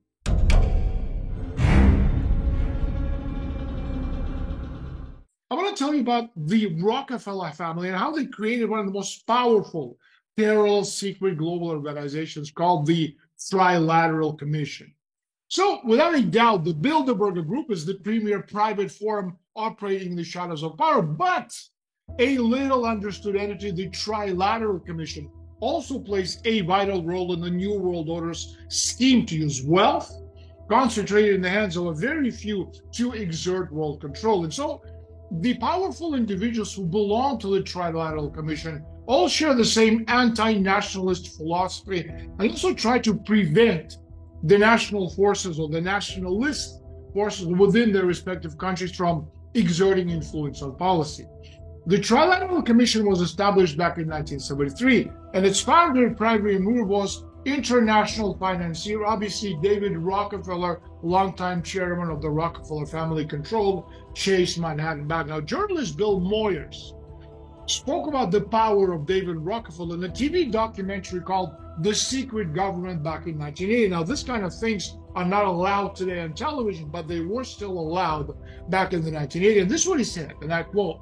I want to tell you about the Rockefeller family and how they created one of the most powerful parallel secret global organizations called the Trilateral Commission. So, without a doubt, the Bilderberger Group is the premier private firm operating in the shadows of power, but a little understood entity, the Trilateral Commission, also plays a vital role in the New World Order's scheme to use wealth concentrated in the hands of a very few to exert world control. And so, the powerful individuals who belong to the Trilateral Commission all share the same anti-nationalist philosophy and also try to prevent the national forces or the nationalist forces within their respective countries from exerting influence on policy. The Trilateral Commission was established back in 1973, and its founder and primary mover was international financier, RBC David Rockefeller, longtime chairman of the Rockefeller family-controlled Chase Manhattan Bank. Now, journalist Bill Moyers spoke about the power of David Rockefeller in a TV documentary called The Secret Government back in 1980. Now, this kind of things are not allowed today on television, but they were still allowed back in the 1980s. And this is what he said, and I quote,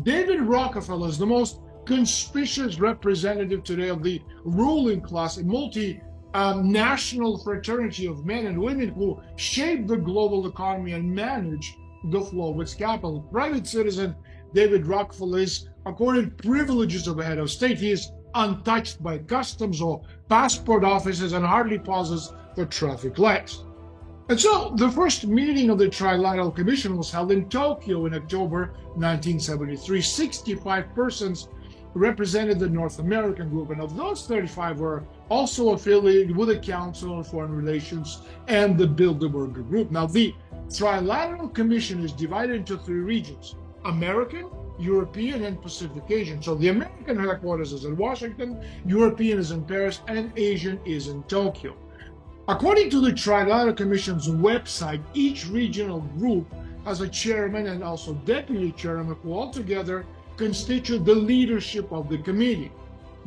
"David Rockefeller is the most conspicuous representative today of the ruling class, a multi-national fraternity of men and women who shape the global economy and manage the flow of its capital. Private citizen David Rockefeller is accorded privileges of a head of state. He is untouched by customs or passport offices and hardly pauses for traffic lights." And so the first meeting of the Trilateral Commission was held in Tokyo in October 1973. 65 persons represented the North American group, and of those 35 were also affiliated with the Council on Foreign Relations and the Bilderberger Group. Now, the Trilateral Commission is divided into three regions: American, European, and Pacific Asian. So the American headquarters is in Washington, European is in Paris, and Asian is in Tokyo. According to the Trilateral Commission's website, each regional group has a chairman and also deputy chairman who altogether constitute the leadership of the committee.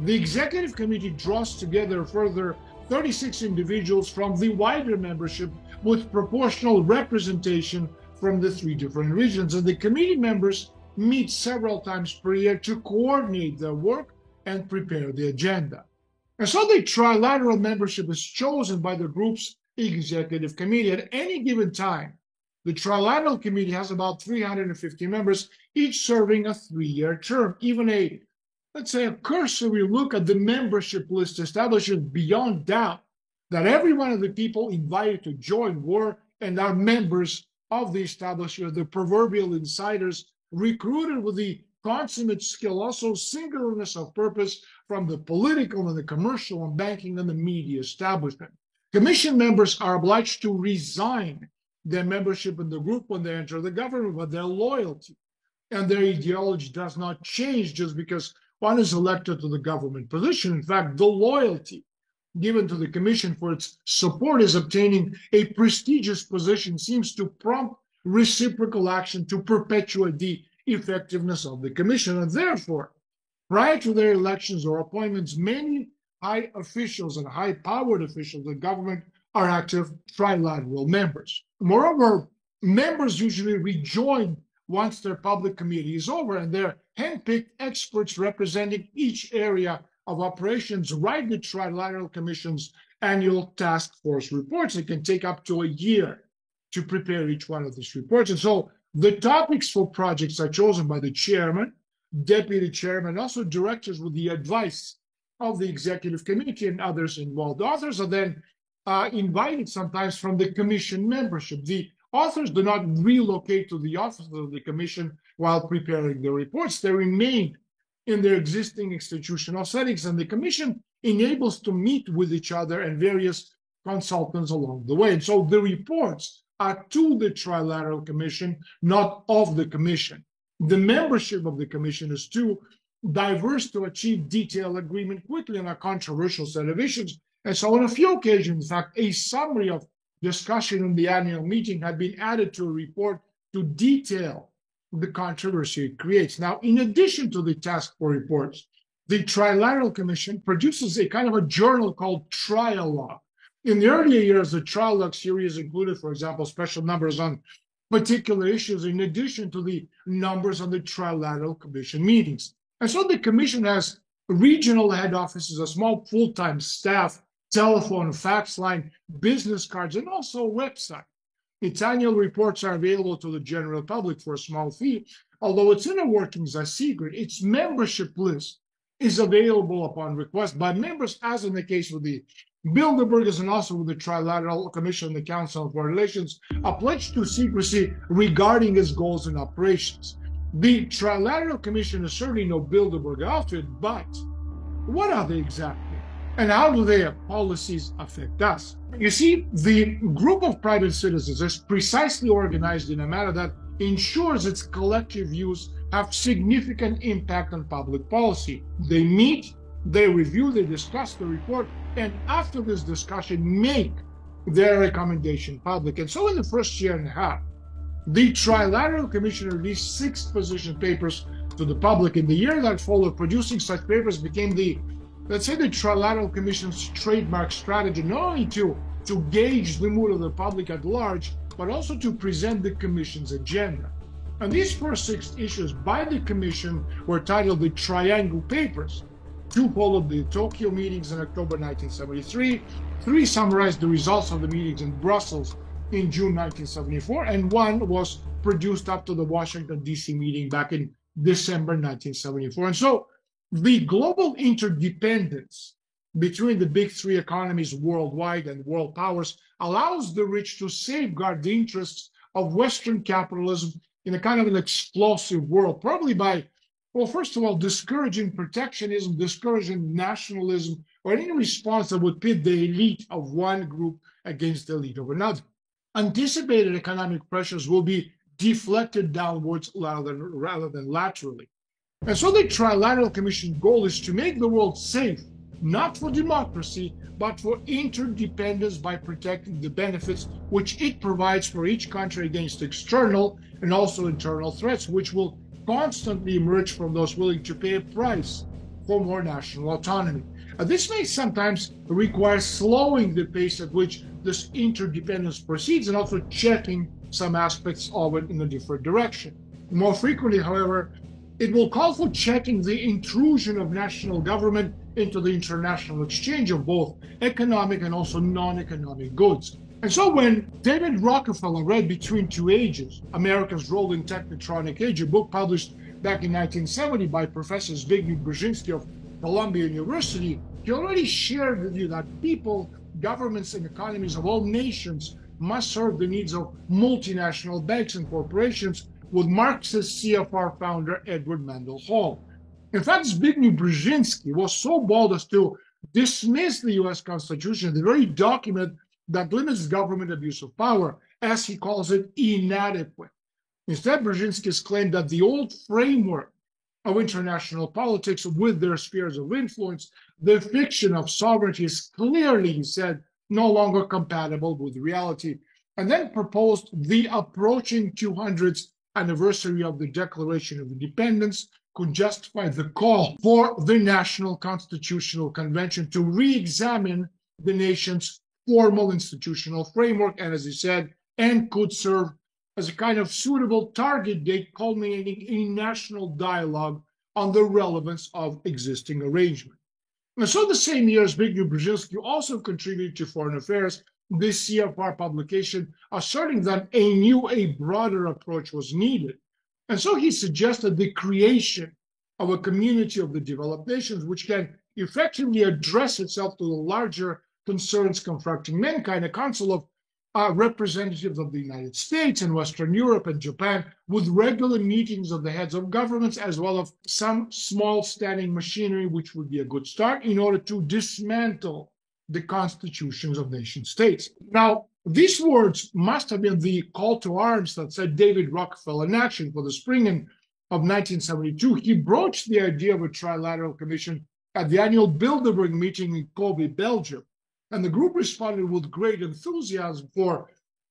The executive committee draws together further 36 individuals from the wider membership with proportional representation from the three different regions. And the committee members meet several times per year to coordinate their work and prepare the agenda. And so the trilateral membership is chosen by the group's executive committee. At any given time, the Trilateral Committee has about 350 members, each serving a 3-year term. Even let's say, a cursory look at the membership list establishes beyond doubt that every one of the people invited to join were and are members of the establishment, the proverbial insiders recruited with the consummate skill, also singleness of purpose from the political and the commercial and banking and the media establishment. Commission members are obliged to resign their membership in the group when they enter the government, but their loyalty and their ideology does not change just because one is elected to the government position. In fact, the loyalty given to the commission for its support is obtaining a prestigious position seems to prompt reciprocal action to perpetuate the effectiveness of the commission. And therefore, prior to their elections or appointments, many high officials and high-powered officials of the government are active trilateral members. Moreover, members usually rejoin once their public committee is over, and their handpicked experts representing each area of operations write the Trilateral Commission's annual task force reports. It can take up to a year to prepare each one of these reports. And so the topics for projects are chosen by the chairman, deputy chairman, and also directors with the advice of the executive committee and others involved. Authors are then invited sometimes from the commission membership. The authors do not relocate to the office of the commission while preparing the reports. They remain in their existing institutional settings, and the commission enables to meet with each other and various consultants along the way. And so the reports are to the Trilateral Commission, not of the commission. The membership of the commission is to diverse to achieve detailed agreement quickly on a controversial set of issues. And so on a few occasions, in fact, a summary of discussion in the annual meeting had been added to a report to detail the controversy it creates. Now, in addition to the task force reports, the Trilateral Commission produces a kind of a journal called Trialogue. In the earlier years, the Trialogue series included, for example, special numbers on particular issues in addition to the numbers on the Trilateral Commission meetings. And so the Commission has regional head offices, a small full-time staff, telephone, fax line, business cards, and also a website. Its annual reports are available to the general public for a small fee, although its inner workings are secret. Its membership list is available upon request by members, as in the case with the Bilderbergers and also with the Trilateral Commission and the Council of Foreign Relations, a pledge to secrecy regarding its goals and operations. The Trilateral Commission is certainly no Bilderberg outfit, but what are they exactly? And how do their policies affect us? You see, the group of private citizens is precisely organized in a manner that ensures its collective views have significant impact on public policy. They meet, they review, they discuss the report, and after this discussion, make their recommendation public. And so in the first year and a half, the Trilateral Commission released 6 position papers to the public. In the year that followed, producing such papers became the, let's say, the Trilateral Commission's trademark strategy, not only to gauge the mood of the public at large, but also to present the Commission's agenda. And these first 6 issues by the Commission were titled the Triangle Papers. 2 followed the Tokyo meetings in October 1973, 3 summarized the results of the meetings in Brussels in June 1974, and 1 was produced up to the Washington, D.C. meeting back in December 1974. And so the global interdependence between the big 3 economies worldwide and world powers allows the rich to safeguard the interests of Western capitalism in a kind of an explosive world, probably by, well, first of all, discouraging protectionism, discouraging nationalism, or any response that would pit the elite of one group against the elite of another. Anticipated economic pressures will be deflected downwards rather than laterally. And so the Trilateral Commission goal is to make the world safe, not for democracy, but for interdependence by protecting the benefits which it provides for each country against external and also internal threats, which will constantly emerge from those willing to pay a price for more national autonomy. This may sometimes require slowing the pace at which this interdependence proceeds and also checking some aspects of it in a different direction. More frequently, however, it will call for checking the intrusion of national government into the international exchange of both economic and also non-economic goods. And so when David Rockefeller read Between Two Ages, America's Role in Technotronic Age, a book published back in 1970 by Professor Zbigniew Brzezinski of Columbia University, he already shared with you that people, governments, and economies of all nations must serve the needs of multinational banks and corporations, with Marxist CFR founder Edward Mandell Hall. In fact, Zbigniew Brzezinski was so bold as to dismiss the US Constitution, the very document that limits government abuse of power, as he calls it, inadequate. Instead, Brzezinski's claimed that the old framework of international politics with their spheres of influence, the fiction of sovereignty, is clearly, he said, no longer compatible with reality, and then proposed the approaching 200th anniversary of the Declaration of Independence could justify the call for the National Constitutional Convention to re-examine the nation's formal institutional framework, and as he said, and could serve as a kind of suitable target date culminating in national dialogue on the relevance of existing arrangement. And so the same year, Zbigniew Brzezinski also contributed to Foreign Affairs, this CFR publication, asserting that a broader approach was needed. And so he suggested the creation of a community of the developed nations which can effectively address itself to the larger concerns confronting mankind, a council of representatives of the United States and Western Europe and Japan, with regular meetings of the heads of governments, as well as some small standing machinery, which would be a good start in order to dismantle the constitutions of nation states. Now, these words must have been the call to arms that set David Rockefeller in action for the spring and of 1972, he broached the idea of a trilateral commission at the annual Bilderberg meeting in Kobe, Belgium. And the group responded with great enthusiasm for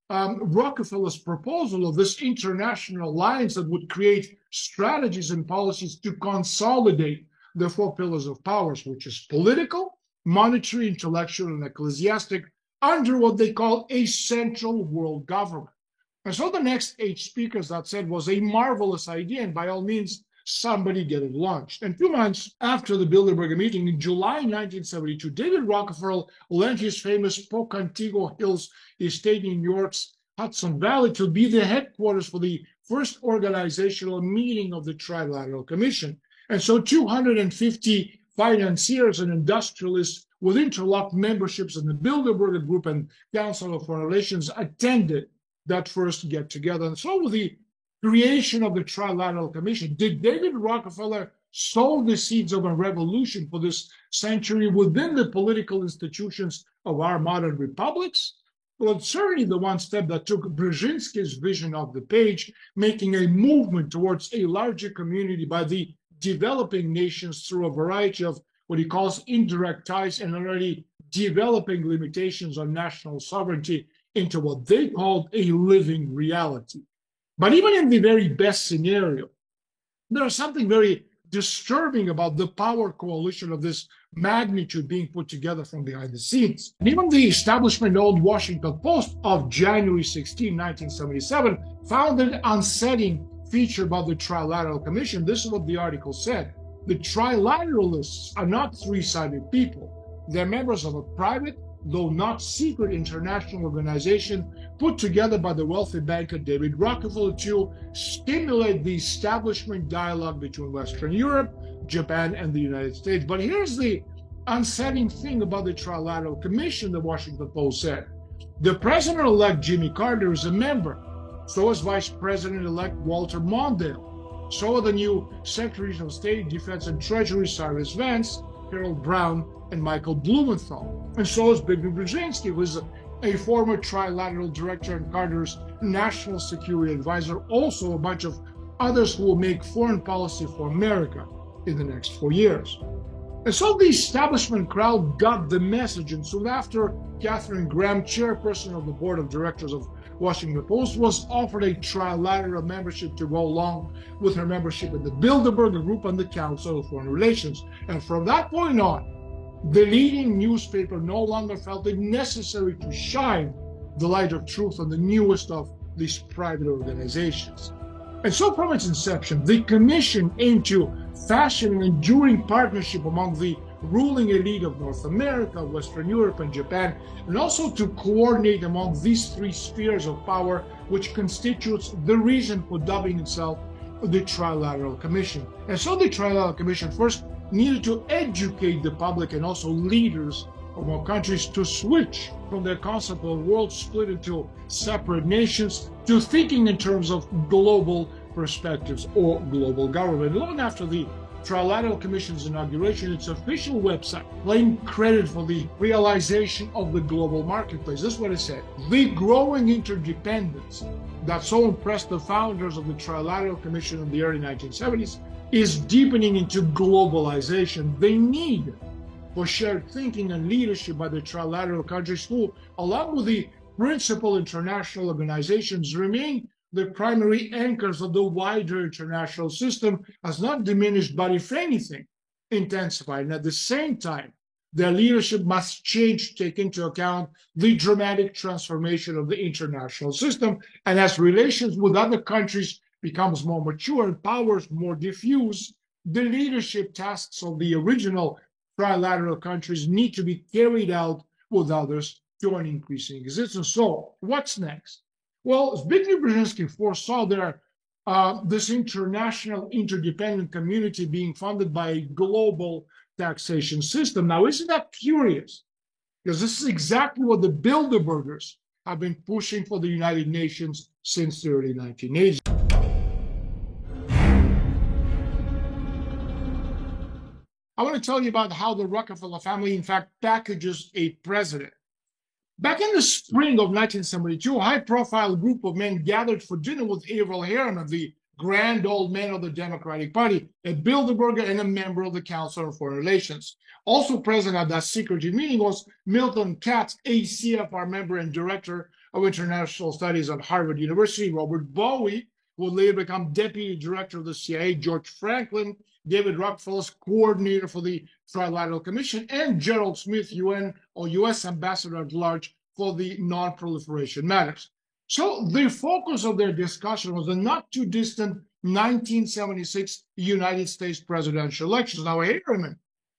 Rockefeller's proposal of this international alliance that would create strategies and policies to consolidate the four pillars of powers, which is political, monetary, intellectual, and ecclesiastic, under what they call a central world government. And so the next 8 speakers that said was a marvelous idea, and by all means, somebody get it launched. And 2 months after the Bilderberg meeting in July 1972, David Rockefeller lent his famous Pocantico Hills estate in New York's Hudson Valley to be the headquarters for the first organizational meeting of the Trilateral Commission. And so 250 financiers and industrialists with interlocked memberships in the Bilderberg Group and Council of Foreign Relations attended that first get together. And so with the creation of the Trilateral Commission, did David Rockefeller sow the seeds of a revolution for this century within the political institutions of our modern republics? Well, it's certainly the one step that took Brzezinski's vision off the page, making a movement towards a larger community by the developing nations through a variety of what he calls indirect ties and already developing limitations on national sovereignty into what they called a living reality. But even in the very best scenario, there's something very disturbing about the power coalition of this magnitude being put together from behind the scenes. And even the establishment-owned Washington Post of January 16, 1977, found an unsettling feature about the Trilateral Commission. This is what the article said. The Trilateralists are not three-sided people. They're members of a private, though not secret, international organization put together by the wealthy banker David Rockefeller to stimulate the establishment dialogue between Western Europe, Japan, and the United States. But here's the unsettling thing about the Trilateral Commission, the Washington Post said. The president-elect Jimmy Carter is a member. So is Vice President-elect Walter Mondale. So are the new Secretaries of State, Defense, and Treasury Cyrus Vance, Harold Brown, and Michael Blumenthal. And so is Zbigniew Brzezinski, who is a former trilateral director and Carter's national security advisor, also a bunch of others who will make foreign policy for America in the next 4 years. And so the establishment crowd got the message, and soon after, Katharine Graham, chairperson of the board of directors of Washington Post, was offered a trilateral membership to go along with her membership in the Bilderberg Group and the Council of Foreign Relations. And from that point on, the leading newspaper no longer felt it necessary to shine the light of truth on the newest of these private organizations. And so from its inception, the commission aimed to fashion an enduring partnership among the ruling elite of North America, Western Europe, and Japan, and also to coordinate among these 3 spheres of power, which constitutes the reason for dubbing itself the Trilateral Commission. And so the Trilateral Commission first needed to educate the public and also leaders of all countries to switch from their concept of a world split into separate nations to thinking in terms of global perspectives or global government. Long after the Trilateral Commission's inauguration, its official website claimed credit for the realization of the global marketplace. This is what it said. The growing interdependence that so impressed the founders of the Trilateral Commission in the early 1970s is deepening into globalization. The need for shared thinking and leadership by the trilateral countries who, along with the principal international organizations, remain the primary anchors of the wider international system, has not diminished, but if anything, intensified. And at the same time, their leadership must change to take into account the dramatic transformation of the international system. And as relations with other countries becomes more mature and powers more diffuse, the leadership tasks of the original trilateral countries need to be carried out with others to an increasing existence. So what's next? Well, Zbigniew Brzezinski foresaw this international interdependent community being funded by a global taxation system. Now, isn't that curious? Because this is exactly what the Bilderbergers have been pushing for the United Nations since the early 1980s. I want to tell you about how the Rockefeller family, in fact, packages a president. Back in the spring of 1972, a high-profile group of men gathered for dinner with Averell Harriman of the grand old men of the Democratic Party, a Bilderberger and a member of the Council on Foreign Relations. Also present at that secretive meeting was Milton Katz, a CFR member and director of international studies at Harvard University, Robert Bowie, who would later become deputy director of the CIA, George Franklin, David Rockefeller's coordinator for the Trilateral Commission, and Gerald Smith, UN or US ambassador at large for the non-proliferation matters. So the focus of their discussion was the not too distant 1976 United States presidential elections. Now, Harriman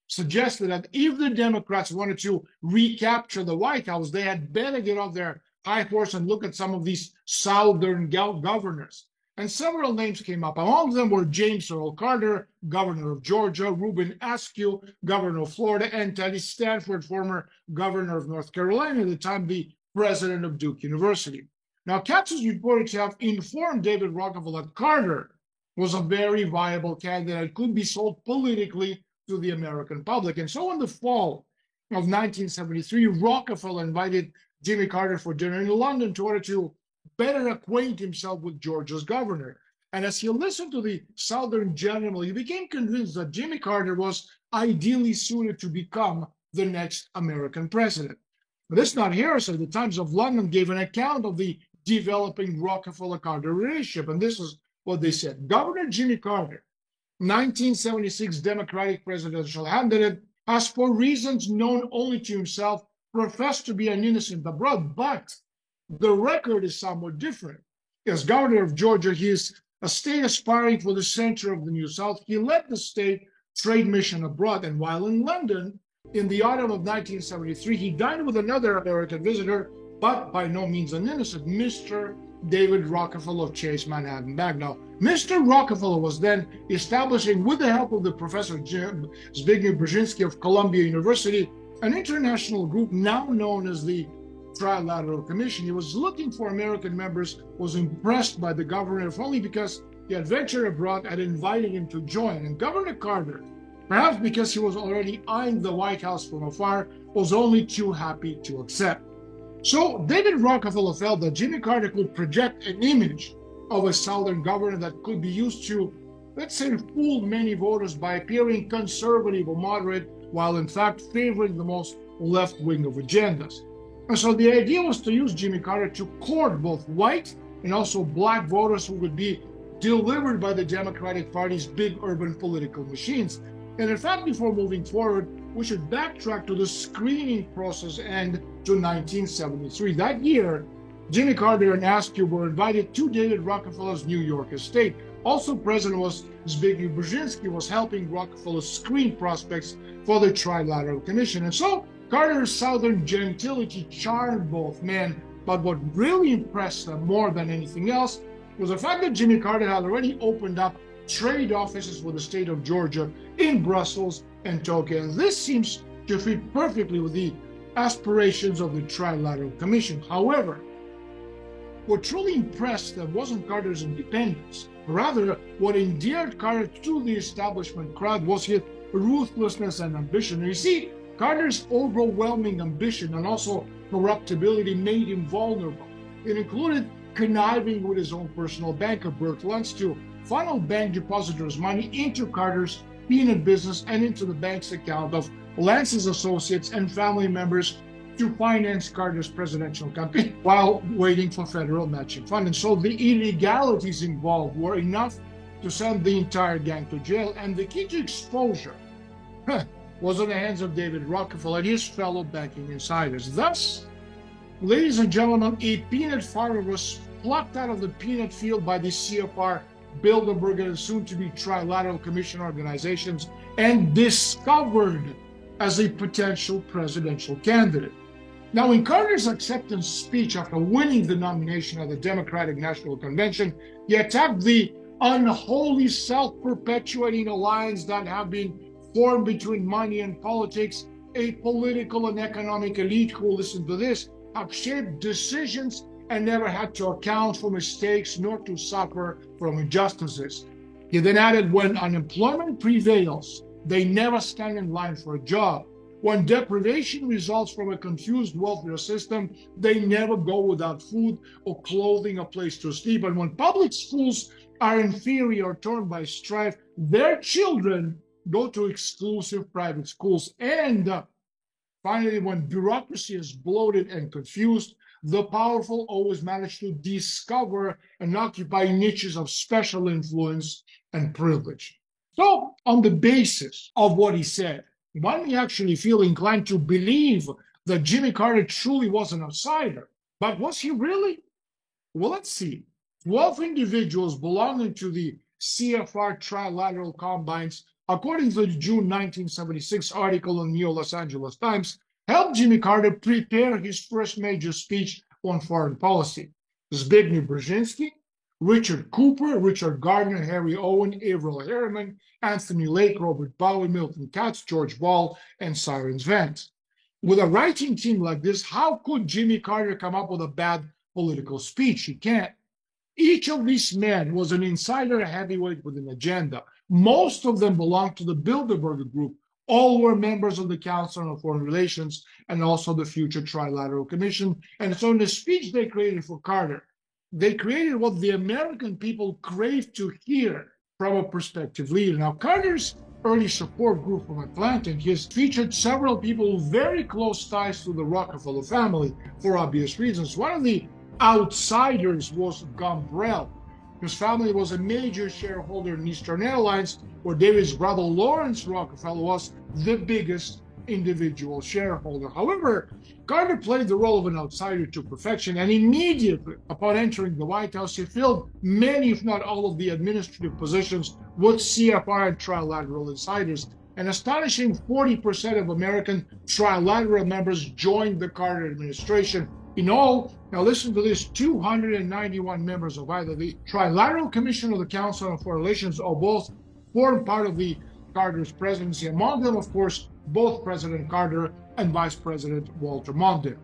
suggested that if the Democrats wanted to recapture the White House, they had better get off their high horse and look at some of these Southern governors. And several names came up. Among them were James Earl Carter, governor of Georgia, Reuben Askew, governor of Florida, and Teddy Stanford, former governor of North Carolina, at the time the president of Duke University. Now, Katz is reported to have informed David Rockefeller that Carter was a very viable candidate, could be sold politically to the American public. And so in the fall of 1973, Rockefeller invited Jimmy Carter for dinner in London in order to better acquaint himself with Georgia's governor. And as he listened to the Southern general, he became convinced that Jimmy Carter was ideally suited to become the next American president. This not heresy. The Times of London gave an account of the developing Rockefeller-Carter relationship, and this is what they said. Governor Jimmy Carter, 1976 Democratic presidential candidate, has, for reasons known only to himself, professed to be an innocent abroad, but the record is somewhat different. As governor of Georgia, he is a state aspiring for the center of the New South. He led the state trade mission abroad, and while in London, in the autumn of 1973, he dined with another American visitor, but by no means an innocent, Mr. David Rockefeller of Chase Manhattan Bank. Now, Mr. Rockefeller was then establishing, with the help of the Professor Zbigniew Brzezinski of Columbia University, an international group now known as the Trilateral Commission. He was looking for American members, was impressed by the governor, if only because he had ventured abroad and invited him to join. And Governor Carter, perhaps because he was already eyeing the White House from afar, was only too happy to accept. So David Rockefeller felt that Jimmy Carter could project an image of a Southern governor that could be used to, let's say, fool many voters by appearing conservative or moderate, while in fact favoring the most left-wing of agendas. And so the idea was to use Jimmy Carter to court both white and also black voters who would be delivered by the Democratic Party's big urban political machines. And in fact, before moving forward, we should backtrack to the screening process and to 1973. That year, Jimmy Carter and Askew were invited to David Rockefeller's New York estate. Also present was Zbigniew Brzezinski, was helping Rockefeller screen prospects for the Trilateral Commission. And so Carter's Southern gentility charmed both men, but what really impressed them more than anything else was the fact that Jimmy Carter had already opened up trade offices for the state of Georgia in Brussels and Tokyo. And this seems to fit perfectly with the aspirations of the Trilateral Commission. However, what truly impressed them wasn't Carter's independence. Rather, what endeared Carter to the establishment crowd was his ruthlessness and ambition. And you see, Carter's overwhelming ambition and also corruptibility made him vulnerable. It included conniving with his own personal banker, Bert Luntz, to funnel bank depositors' money into Carter's peanut business and into the bank's account of Lance's associates and family members to finance Carter's presidential campaign while waiting for federal matching funding. So the illegalities involved were enough to send the entire gang to jail, and the key to exposure was in the hands of David Rockefeller and his fellow banking insiders. Thus, ladies and gentlemen, a peanut farmer was plucked out of the peanut field by the CFR, Bilderberger, and soon-to-be Trilateral Commission organizations, and discovered as a potential presidential candidate. Now, in Carter's acceptance speech after winning the nomination at the Democratic National Convention, he attacked the unholy self-perpetuating alliance that have been formed between money and politics. A political and economic elite who, listen to this, have shaped decisions and never had to account for mistakes nor to suffer from injustices. He then added, when unemployment prevails, they never stand in line for a job. When deprivation results from a confused welfare system, they never go without food or clothing, a place to sleep. And when public schools are inferior, torn by strife. Their children go to exclusive private schools. And finally, when bureaucracy is bloated and confused, the powerful always manage to discover and occupy niches of special influence and privilege. So, on the basis of what he said, one may actually feel inclined to believe that Jimmy Carter truly was an outsider. But was he really? Well, let's see. 12 individuals belonging to the CFR Trilateral Combines, according to the June 1976 article in the New Los Angeles Times, helped Jimmy Carter prepare his first major speech on foreign policy. Zbigniew Brzezinski, Richard Cooper, Richard Gardner, Harry Owen, Averell Harriman, Anthony Lake, Robert Bowie, Milton Katz, George Ball, and Cyrus Vance. With a writing team like this, how could Jimmy Carter come up with a bad political speech? He can't. Each of these men was an insider heavyweight with an agenda. Most of them belonged to the Bilderberg Group. All were members of the Council on Foreign Relations and also the future Trilateral Commission. And so in the speech they created for Carter, they created what the American people craved to hear from a prospective leader. Now, Carter's early support group from Atlanta has featured several people with very close ties to the Rockefeller family for obvious reasons. One of the outsiders was Gumbrell, whose family was a major shareholder in Eastern Airlines, where David's brother Lawrence Rockefeller was the biggest individual shareholder. However, Carter played the role of an outsider to perfection, and immediately upon entering the White House, he filled many, if not all, of the administrative positions with CFR and Trilateral insiders. An astonishing 40% of American Trilateral members joined the Carter administration. In all, now listen to this, 291 members of either the Trilateral Commission or the Council on Foreign Relations or both formed part of the Carter's presidency. Among them, of course, both President Carter and Vice President Walter Mondale.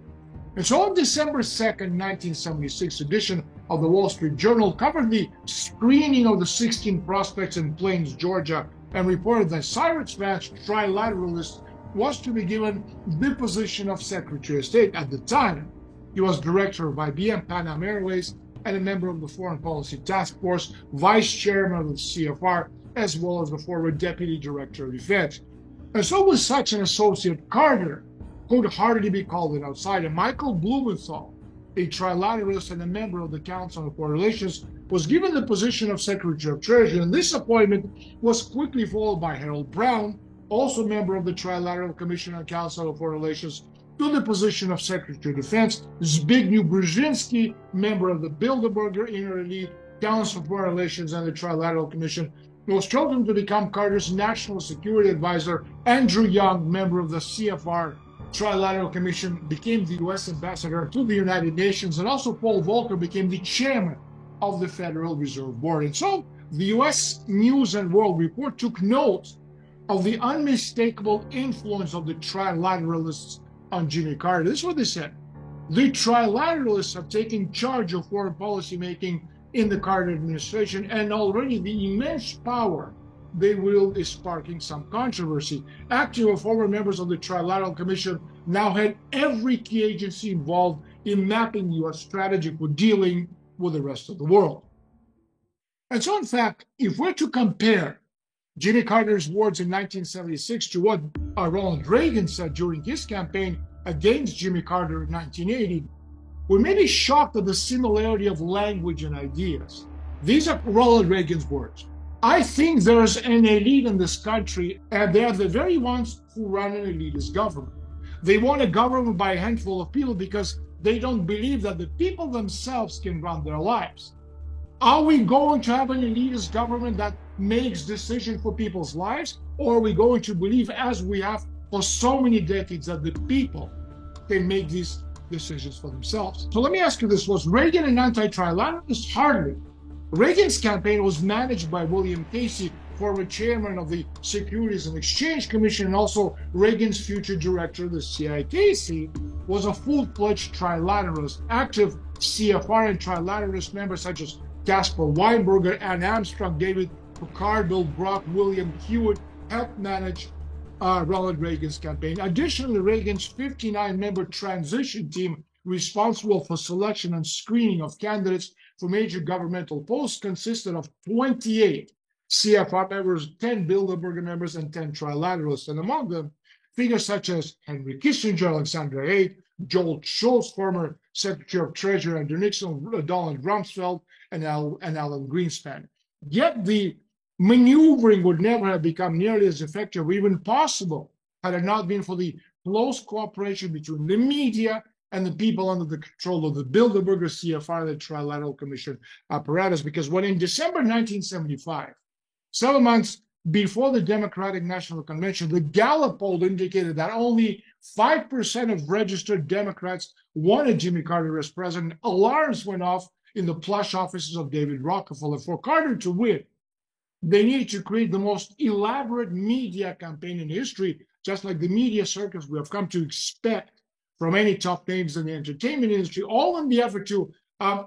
And so on December 2nd, 1976 edition of the Wall Street Journal covered the screening of the 16 prospects in Plains, Georgia, and reported that Cyrus Vance, trilateralist, was to be given the position of Secretary of State. At the time, he was director of IBM Pan Am Airways and a member of the Foreign Policy Task Force, vice chairman of the CFR, as well as the former deputy director of defense. And so with such an associate, Carter could hardly be called an outsider. Michael Blumenthal, a trilateralist and a member of the Council on Foreign Relations, was given the position of Secretary of Treasury, and this appointment was quickly followed by Harold Brown, also member of the Trilateral Commission on Council on Foreign Relations, to the position of Secretary of Defense. Zbigniew Brzezinski, member of the Bilderberger Inner Elite, Council on Foreign Relations, and the Trilateral Commission, was chosen to become Carter's National Security Advisor. Andrew Young, member of the CFR Trilateral Commission, became the U.S. ambassador to the United Nations, and also Paul Volcker became the chairman of the Federal Reserve Board. And so the U.S. News and World Report took note of the unmistakable influence of the trilateralists on Jimmy Carter. This is what they said. The trilateralists have taken charge of foreign policy making in the Carter administration, and already the immense power they wield is sparking some controversy. Active and former members of the Trilateral Commission now had every key agency involved in mapping U.S. strategy for dealing with the rest of the world. And so, in fact, if we're to compare Jimmy Carter's words in 1976 to what Ronald Reagan said during his campaign against Jimmy Carter in 1980, we may be shocked at the similarity of language and ideas. These are Ronald Reagan's words. I think there's an elite in this country, and they are the very ones who run an elitist government. They want a government by a handful of people because they don't believe that the people themselves can run their lives. Are we going to have an elitist government that makes decisions for people's lives, or are we going to believe, as we have for so many decades, that the people can make these decisions for themselves? So let me ask you this. Was Reagan an anti-trilateralist? Hardly. Reagan's campaign was managed by William Casey, former chairman of the Securities and Exchange Commission, and also Reagan's future director of the CIA. Casey was a full-fledged trilateralist. Active CFR and trilateralist members such as Caspar Weinberger, Ann Armstrong, David Picard, Bill Brock, William Hewitt helped manage Ronald Reagan's campaign. Additionally, Reagan's 59-member transition team responsible for selection and screening of candidates for major governmental posts consisted of 28 CFR members, 10 Bilderberger members, and 10 trilateralists. And among them, figures such as Henry Kissinger, Alexander Haig, Joel Schultz, former Secretary of Treasury under Nixon, Donald Rumsfeld, and Alan Greenspan. Yet the maneuvering would never have become nearly as effective or even possible had it not been for the close cooperation between the media and the people under the control of the Bilderberger CFR, the Trilateral Commission apparatus. Because when in December 1975, 7 months before the Democratic National Convention, the Gallup poll indicated that only 5% of registered Democrats wanted Jimmy Carter as president, alarms went off in the plush offices of David Rockefeller. For Carter to win, they needed to create the most elaborate media campaign in history, just like the media circus we have come to expect from any top names in the entertainment industry, all in the effort to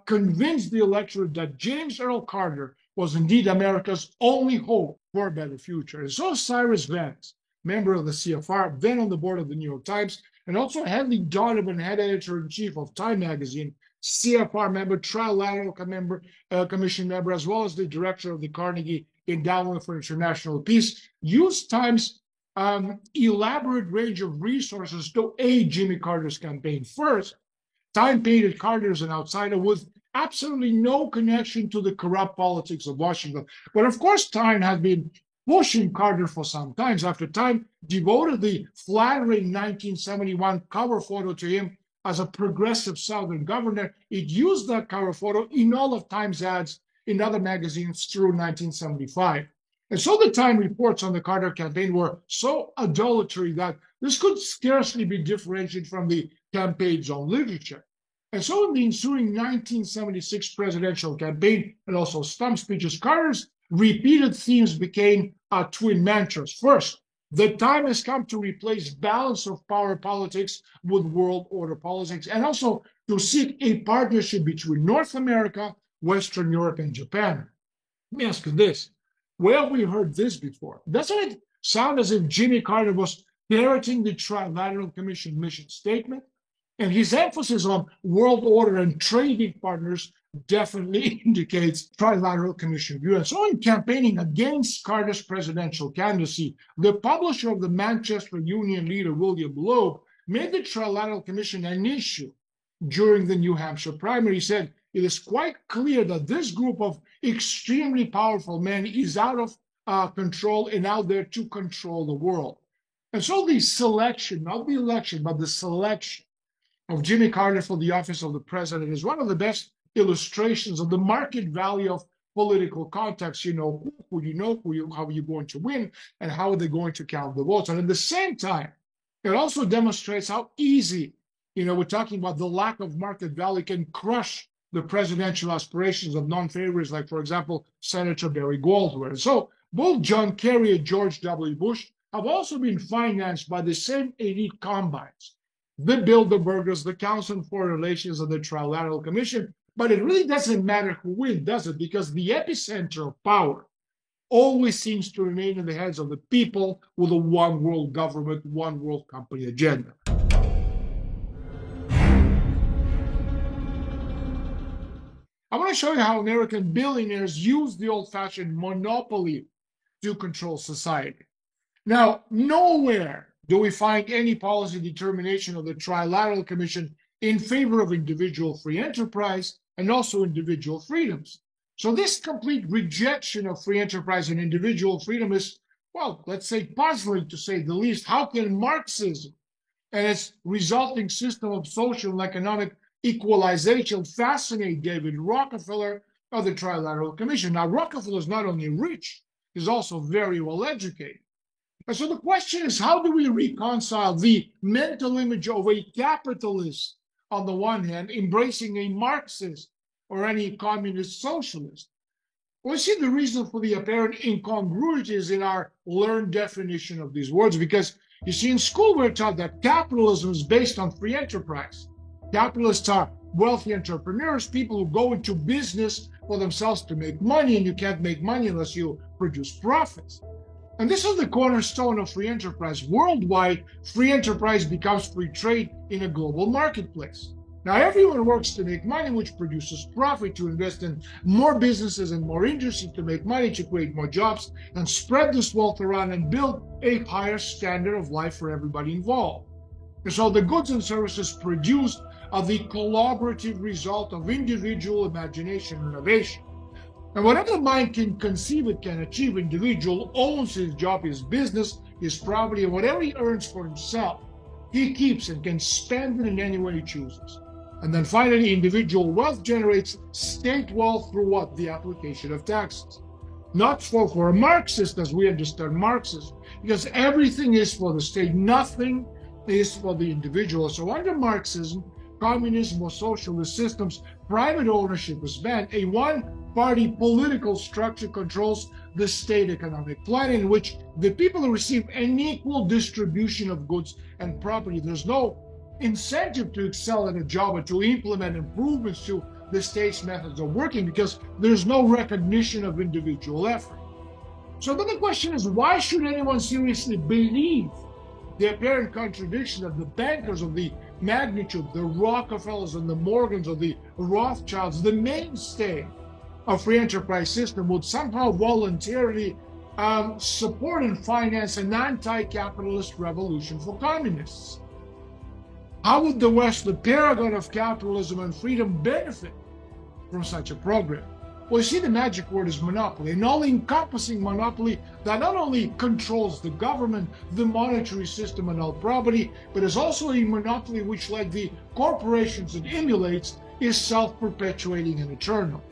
convince the electorate that James Earl Carter was indeed America's only hope for a better future. And so Cyrus Vance, member of the CFR, then on the board of the New York Times, and also Hedley Donovan, head editor-in-chief of Time magazine, CFR member, Trilateral Commission member, as well as the director of the Carnegie Endowment for International Peace, used Time's elaborate range of resources to aid Jimmy Carter's campaign. First, Time painted Carter as an outsider with absolutely no connection to the corrupt politics of Washington. But of course, Time has been pushing Carter for some time. After Time devoted the flattering 1971 cover photo to him as a progressive Southern governor, it used that cover photo in all of Time's ads in other magazines through 1975. And so the Time reports on the Carter campaign were so adulatory that this could scarcely be differentiated from the campaign's own literature. And so in the ensuing 1976 presidential campaign and also stump speeches, Carter's repeated themes became twin mantras. First, the time has come to replace balance of power politics with world order politics, and also to seek a partnership between North America, Western Europe, and Japan. Let me ask you this. Where have we heard this before? Doesn't it sound as if Jimmy Carter was parroting the Trilateral Commission mission statement? And his emphasis on world order and trading partners definitely indicates Trilateral Commission view. And so in campaigning against Carter's presidential candidacy, the publisher of the Manchester Union Leader, William Loeb, made the Trilateral Commission an issue during the New Hampshire primary. He said, it is quite clear that this group of extremely powerful men is out of control and out there to control the world. And so the selection, not the election, but the selection of Jimmy Carter for the office of the president is one of the best illustrations of the market value of political context. You know, how are you going to win, and how are they going to count the votes. And at the same time, it also demonstrates how easy, we're talking about the lack of market value can crush the presidential aspirations of non-favorites, like, for example, Senator Barry Goldwater. So both John Kerry and George W. Bush have also been financed by the same elite combines, the Bilderbergers, the Council on Foreign Relations, and the Trilateral Commission. But it really doesn't matter who wins, does it? Because the epicenter of power always seems to remain in the hands of the people with a one world government, one world company agenda. I want to show you how American billionaires use the old-fashioned monopoly to control society. Now, nowhere do we find any policy determination of the Trilateral Commission in favor of individual free enterprise and also individual freedoms. So this complete rejection of free enterprise and individual freedom is, well, let's say puzzling to say the least. How can Marxism and its resulting system of social and economic equalization fascinate David Rockefeller of the Trilateral Commission? Now, Rockefeller is not only rich, he's also very well educated. And so the question is, how do we reconcile the mental image of a capitalist on the one hand, embracing a Marxist or any communist socialist? Well, see, the reason for the apparent incongruities in our learned definition of these words, because you see, in school we're taught that capitalism is based on free enterprise. Capitalists are wealthy entrepreneurs, people who go into business for themselves to make money, and you can't make money unless you produce profits. And this is the cornerstone of free enterprise. Worldwide, free enterprise becomes free trade in a global marketplace. Now, everyone works to make money, which produces profit to invest in more businesses and more industry to make money, to create more jobs, and spread this wealth around and build a higher standard of life for everybody involved. And so the goods and services produced are the collaborative result of individual imagination and innovation. And whatever the mind can conceive, it can achieve. Individual owns his job, his business, his property, and whatever he earns for himself, he keeps and can spend it in any way he chooses. And then finally, individual wealth generates state wealth through what? The application of taxes. Not for a Marxist, as we understand Marxism, because everything is for the state, nothing is for the individual. So under Marxism, communism, or socialist systems, private ownership is banned. A one-party political structure controls the state economic plan, in which the people receive an equal distribution of goods and property. There's no incentive to excel at a job or to implement improvements to the state's methods of working, because there's no recognition of individual effort. So then the question is, why should anyone seriously believe the apparent contradiction of the bankers of the magnitude, the Rockefellers and the Morgans or the Rothschilds, the mainstay of free enterprise system, would somehow voluntarily support and finance an anti-capitalist revolution for communists? How would the West, the paragon of capitalism and freedom, benefit from such a program? Well, you see, the magic word is monopoly, an all-encompassing monopoly that not only controls the government, the monetary system, and all property, but is also a monopoly which, like the corporations it emulates, is self-perpetuating and eternal.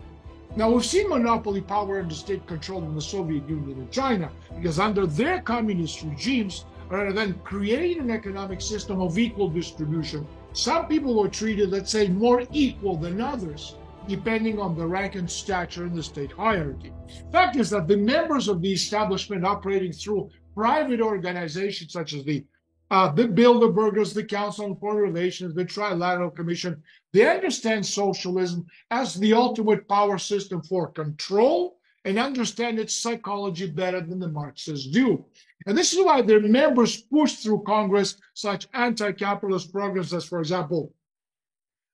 Now, we've seen monopoly power under state control in the Soviet Union and China, because under their communist regimes, rather than creating an economic system of equal distribution, some people were treated, let's say, more equal than others, depending on the rank and stature in the state hierarchy. Fact is that the members of the establishment operating through private organizations such as the Bilderbergers, the Council on Foreign Relations, the Trilateral Commission, they understand socialism as the ultimate power system for control and understand its psychology better than the Marxists do. And this is why their members push through Congress such anti-capitalist programs as, for example,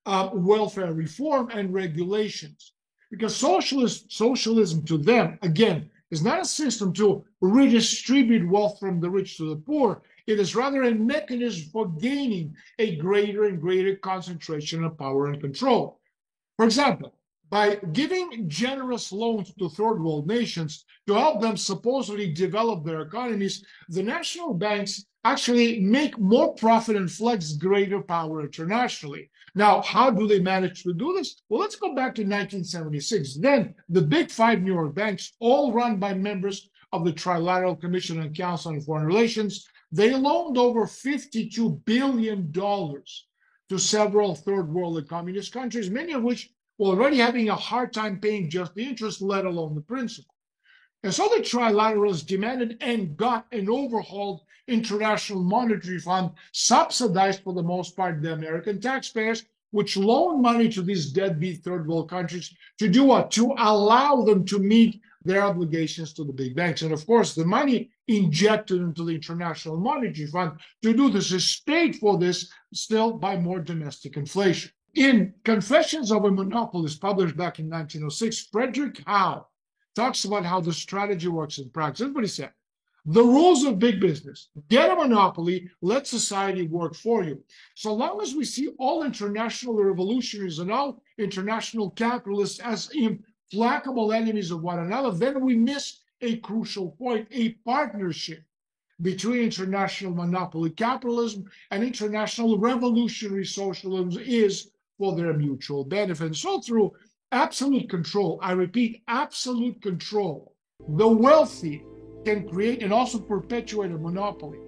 welfare reform and regulations. Because socialism to them, again, is not a system to redistribute wealth from the rich to the poor. It is rather a mechanism for gaining a greater and greater concentration of power and control. For example, by giving generous loans to third world nations to help them supposedly develop their economies, the national banks actually make more profit and flex greater power internationally. Now, how do they manage to do this? Well, let's go back to 1976. Then the big five New York banks, all run by members of the Trilateral Commission and Council on Foreign Relations, they loaned over $52 billion to several third world and communist countries, many of which were already having a hard time paying just the interest, let alone the principal. And so the trilaterals demanded and got an overhauled International Monetary Fund, subsidized for the most part the American taxpayers, which loaned money to these deadbeat third world countries to do what? To allow them to meet their obligations to the big banks. And of course, the money injected into the International Monetary Fund to do this is paid for this still by more domestic inflation. In Confessions of a Monopolist, published back in 1906, Frederick Howe talks about how the strategy works in practice. That's what he said. The rules of big business: get a monopoly, let society work for you. So long as we see all international revolutionaries and all international capitalists as implacable enemies of one another, then we miss a crucial point. A partnership between international monopoly capitalism and international revolutionary socialism is for their mutual benefit. So through absolute control, I repeat, absolute control, the wealthy can create and also perpetuate a monopoly.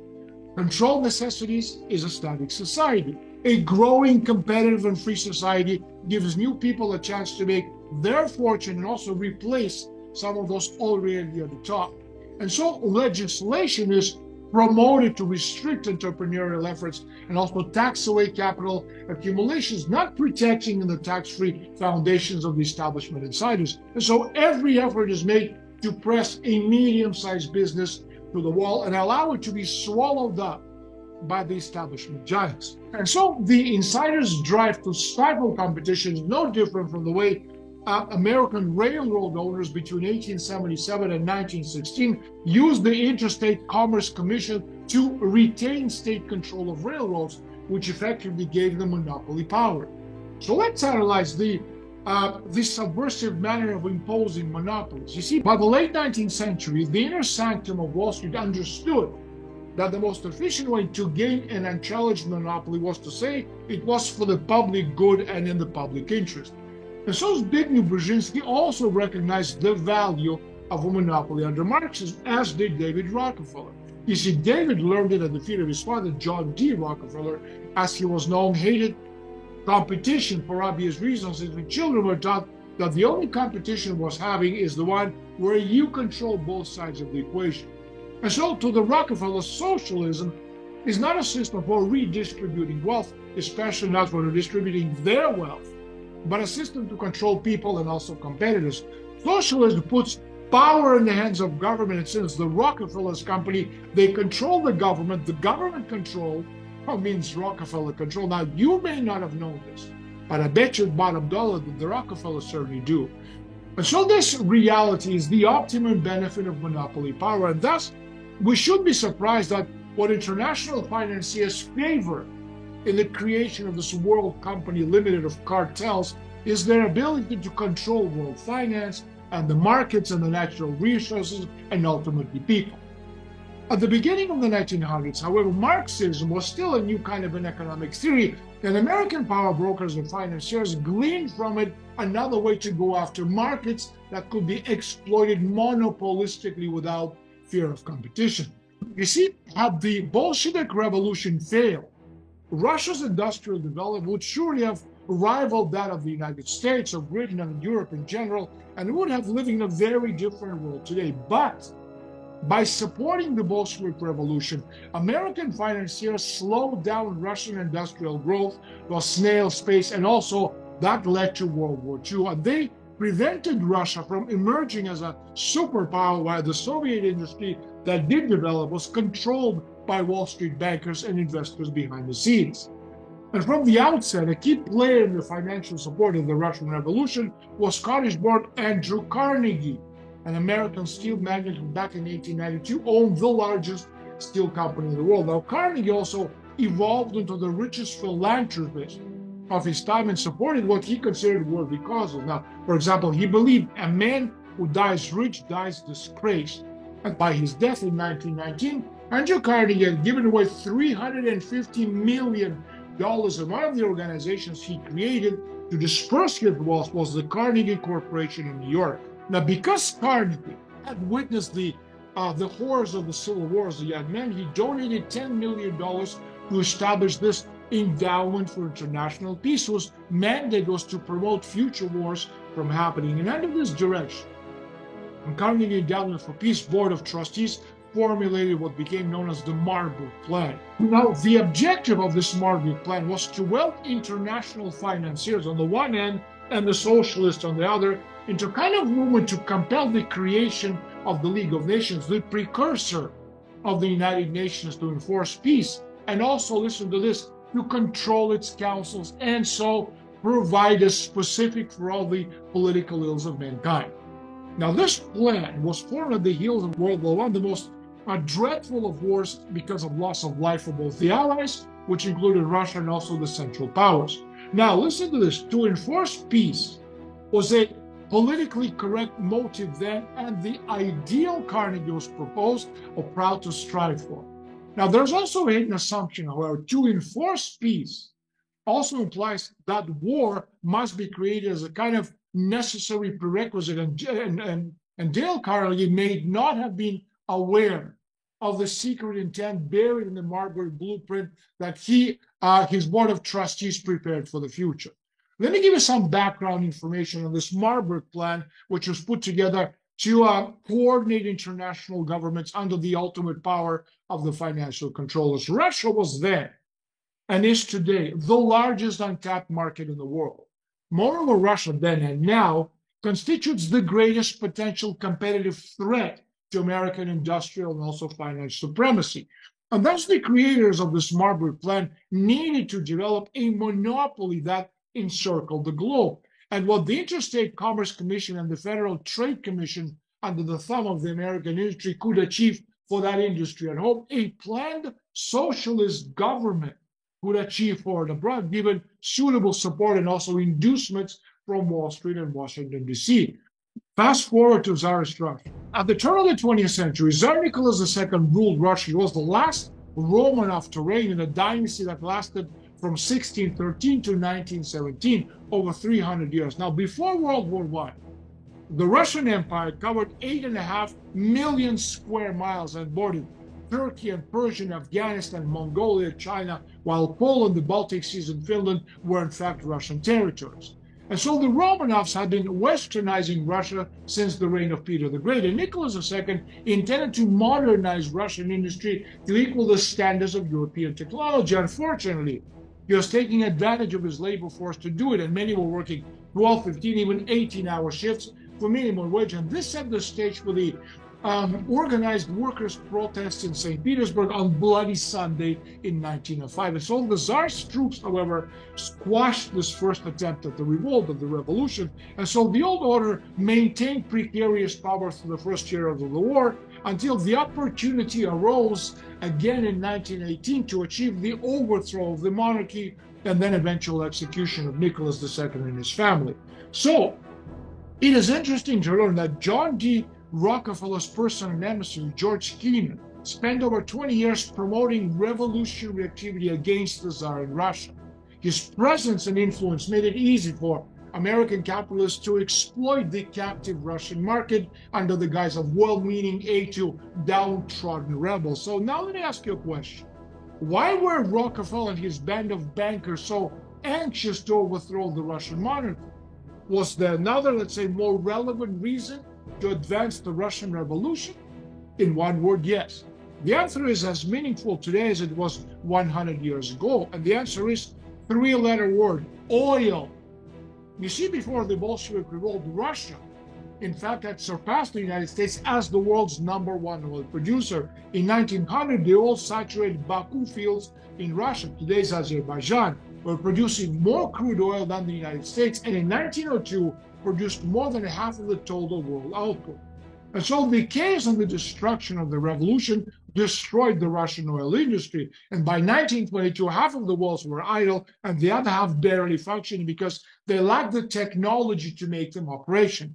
Control necessities is a static society. A growing, competitive, and free society gives new people a chance to make their fortune and also replace some of those already at the top. And so legislation is promoted to restrict entrepreneurial efforts and also tax away capital accumulations, not protecting the tax-free foundations of the establishment insiders. And so every effort is made to press a medium-sized business to the wall and allow it to be swallowed up by the establishment giants. And so the insiders' drive to stifle competition is no different from the way American railroad owners between 1877 and 1916 used the Interstate Commerce Commission to retain state control of railroads, which effectively gave them monopoly power. So let's analyze the subversive manner of imposing monopolies. You see, by the late 19th century, the inner sanctum of Wall Street understood that the most efficient way to gain an unchallenged monopoly was to say it was for the public good and in the public interest. And so Zbigniew Brzezinski also recognized the value of a monopoly under Marxism, as did David Rockefeller. You see, David learned it at the feet of his father, John D. Rockefeller, as he was known, hated competition for obvious reasons. His children were taught that the only competition was having is the one where you control both sides of the equation. And so to the Rockefeller, socialism is not a system for redistributing wealth, especially not for redistributing their wealth, but a system to control people and also competitors. Socialism puts power in the hands of government, and since the Rockefeller's company, they control the government control means Rockefeller control. Now, you may not have known this, but I bet you bottom dollar that the Rockefellers certainly do. And so this reality is the optimum benefit of monopoly power, and thus we should be surprised that what international financiers favor in the creation of this world company limited of cartels is their ability to control world finance and the markets and the natural resources and ultimately people. At the beginning of the 1900s, however, Marxism was still a new kind of an economic theory, and American power brokers and financiers gleaned from it another way to go after markets that could be exploited monopolistically without fear of competition. You see, had the Bolshevik Revolution failed, Russia's industrial development would surely have rivaled that of the United States, of Britain, and Europe in general, and would have lived in a very different world today. But by supporting the Bolshevik Revolution, American financiers slowed down Russian industrial growth to a snail's pace, and also that led to World War II. And they prevented Russia from emerging as a superpower, while the Soviet industry that did develop was controlled by Wall Street bankers and investors behind the scenes. And from the outset, a key player in the financial support of the Russian Revolution was Scottish-born Andrew Carnegie, an American steel magnate who back in 1892 owned the largest steel company in the world. Now, Carnegie also evolved into the richest philanthropist of his time and supported what he considered worthy causes. Now, for example, he believed a man who dies rich dies disgraced. And by his death in 1919, Andrew Carnegie had given away $350 million, and one of the organizations he created to disperse his wealth was the Carnegie Corporation in New York. Now, because Carnegie had witnessed the horrors of the Civil War as a young man, he donated $10 million to establish this endowment for international peace, whose mandate was to promote future wars from happening. And under this direction, the Carnegie Endowment for Peace Board of Trustees formulated what became known as the Marburg Plan. Now, the objective of this Marburg Plan was to weld international financiers on the one hand and the socialists on the other into a kind of movement to compel the creation of the League of Nations, the precursor of the United Nations, to enforce peace, and also, listen to this, to control its councils and so provide a specific for all the political ills of mankind. Now, this plan was formed at the heels of World War I, the most dreadful of wars because of loss of life for both the Allies, which included Russia, and also the Central Powers. Now, listen to this. To enforce peace was a politically correct motive then, and the ideal Carnegie was proposed or proud to strive for. Now, there's also an assumption, however, to enforce peace also implies that war must be created as a kind of necessary prerequisite, and Dale Carnegie may not have been aware of the secret intent buried in the Marburg Blueprint that his board of trustees prepared for the future. Let me give you some background information on this Marburg Plan, which was put together to coordinate international governments under the ultimate power of the financial controllers. Russia was then, and is today, the largest untapped market in the world. Moreover, Russia then and now constitutes the greatest potential competitive threat to American industrial and also financial supremacy. And thus the creators of the Smart Grid Plan needed to develop a monopoly that encircled the globe. And what the Interstate Commerce Commission and the Federal Trade Commission, under the thumb of the American industry, could achieve for that industry at home, a planned socialist government would achieve for it abroad, given suitable support and also inducements from Wall Street and Washington, D.C. Fast forward to Tsarist Russia. At the turn of the 20th century, Tsar Nicholas II ruled Russia. He was the last Romanov to reign in a dynasty that lasted from 1613 to 1917, over 300 years. Now, before World War I, the Russian Empire covered 8.5 million square miles and bordered Turkey and Persia, Afghanistan, Mongolia, China, while Poland, the Baltic Seas, and Finland were in fact Russian territories. And so the Romanovs had been westernizing Russia since the reign of Peter the Great, and Nicholas II intended to modernize Russian industry to equal the standards of European technology. Unfortunately, he was taking advantage of his labor force to do it, and many were working 12, 15, even 18-hour shifts for minimum wage. And this set the stage for the organized workers' protests in St. Petersburg on Bloody Sunday in 1905. And so the Tsar's troops, however, squashed this first attempt at the revolt, of the revolution. And so the old order maintained precarious power through the first year of the war until the opportunity arose again in 1918 to achieve the overthrow of the monarchy and then eventual execution of Nicholas II and his family. So it is interesting to learn that John D. Rockefeller's personal emissary, George Kennan, spent over 20 years promoting revolutionary activity against the Tsar in Russia. His presence and influence made it easy for American capitalists to exploit the captive Russian market under the guise of well-meaning aid to downtrodden rebels. So now let me ask you a question. Why were Rockefeller and his band of bankers so anxious to overthrow the Russian monarchy? Was there another, let's say, more relevant reason to advance the Russian Revolution? In one word, yes. The answer is as meaningful today as it was 100 years ago. And the answer is three-letter word: oil. You see, before the Bolshevik revolt, Russia, in fact, had surpassed the United States as the world's #1 oil producer. In 1900, the oil-saturated Baku fields in Russia, today's Azerbaijan, were producing more crude oil than the United States, and in 1902, produced more than half of the total world output. And so the chaos and the destruction of the revolution destroyed the Russian oil industry. And by 1922, half of the wells were idle and the other half barely functioning because they lacked the technology to make them operational.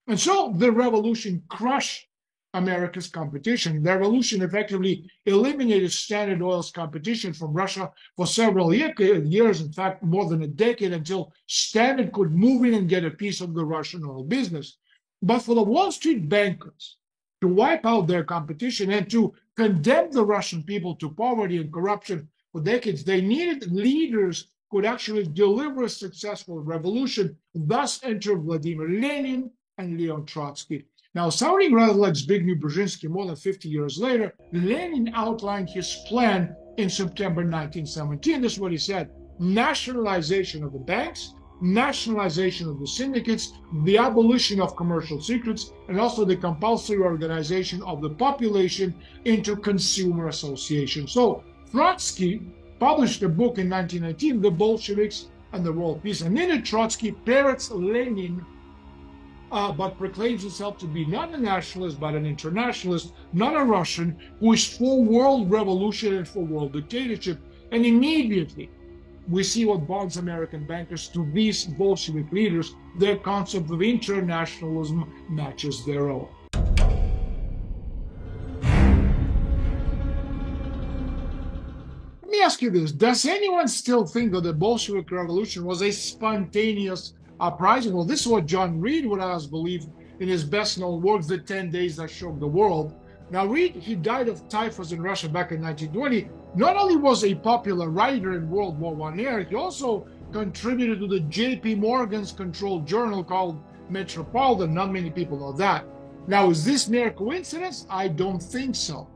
And so the revolution crushed America's competition. The revolution effectively eliminated Standard Oil's competition from Russia for several years, in fact, more than a decade, until Standard could move in and get a piece of the Russian oil business. But for the Wall Street bankers to wipe out their competition and to condemn the Russian people to poverty and corruption for decades, they needed leaders who could actually deliver a successful revolution. Thus entered Vladimir Lenin and Leon Trotsky. Now, sounding rather like Zbigniew Brzezinski more than 50 years later, Lenin outlined his plan in September 1917. This is what he said: nationalization of the banks, nationalization of the syndicates, the abolition of commercial secrets, and also the compulsory organization of the population into consumer associations. So Trotsky published a book in 1919, The Bolsheviks and the World Peace. And in it, Trotsky parrots Lenin, but proclaims himself to be not a nationalist, but an internationalist, not a Russian, who is for world revolution and for world dictatorship. And immediately, we see what bonds American bankers to these Bolshevik leaders. Their concept of internationalism matches their own. Let me ask you this. Does anyone still think that the Bolshevik Revolution was a spontaneous uprising? Well, this is what John Reed would have believed in his best-known work, The 10 Days That Shook the World. Now, Reed, he died of typhus in Russia back in 1920. Not only was a popular writer in World War I era, he also contributed to the J.P. Morgan's controlled journal called Metropolitan. Not many people know that. Now, is this mere coincidence? I don't think so.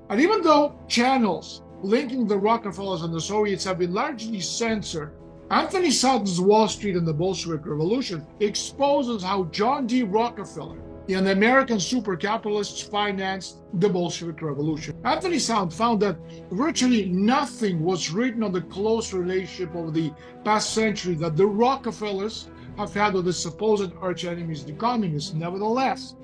And even though channels linking the Rockefellers and the Soviets have been largely censored, Anthony Sutton's Wall Street and the Bolshevik Revolution exposes how John D. Rockefeller and the American super capitalists financed the Bolshevik Revolution. Anthony Sound found that virtually nothing was written on the close relationship of the past century that the Rockefellers have had with the supposed arch enemies, the communists. Nevertheless,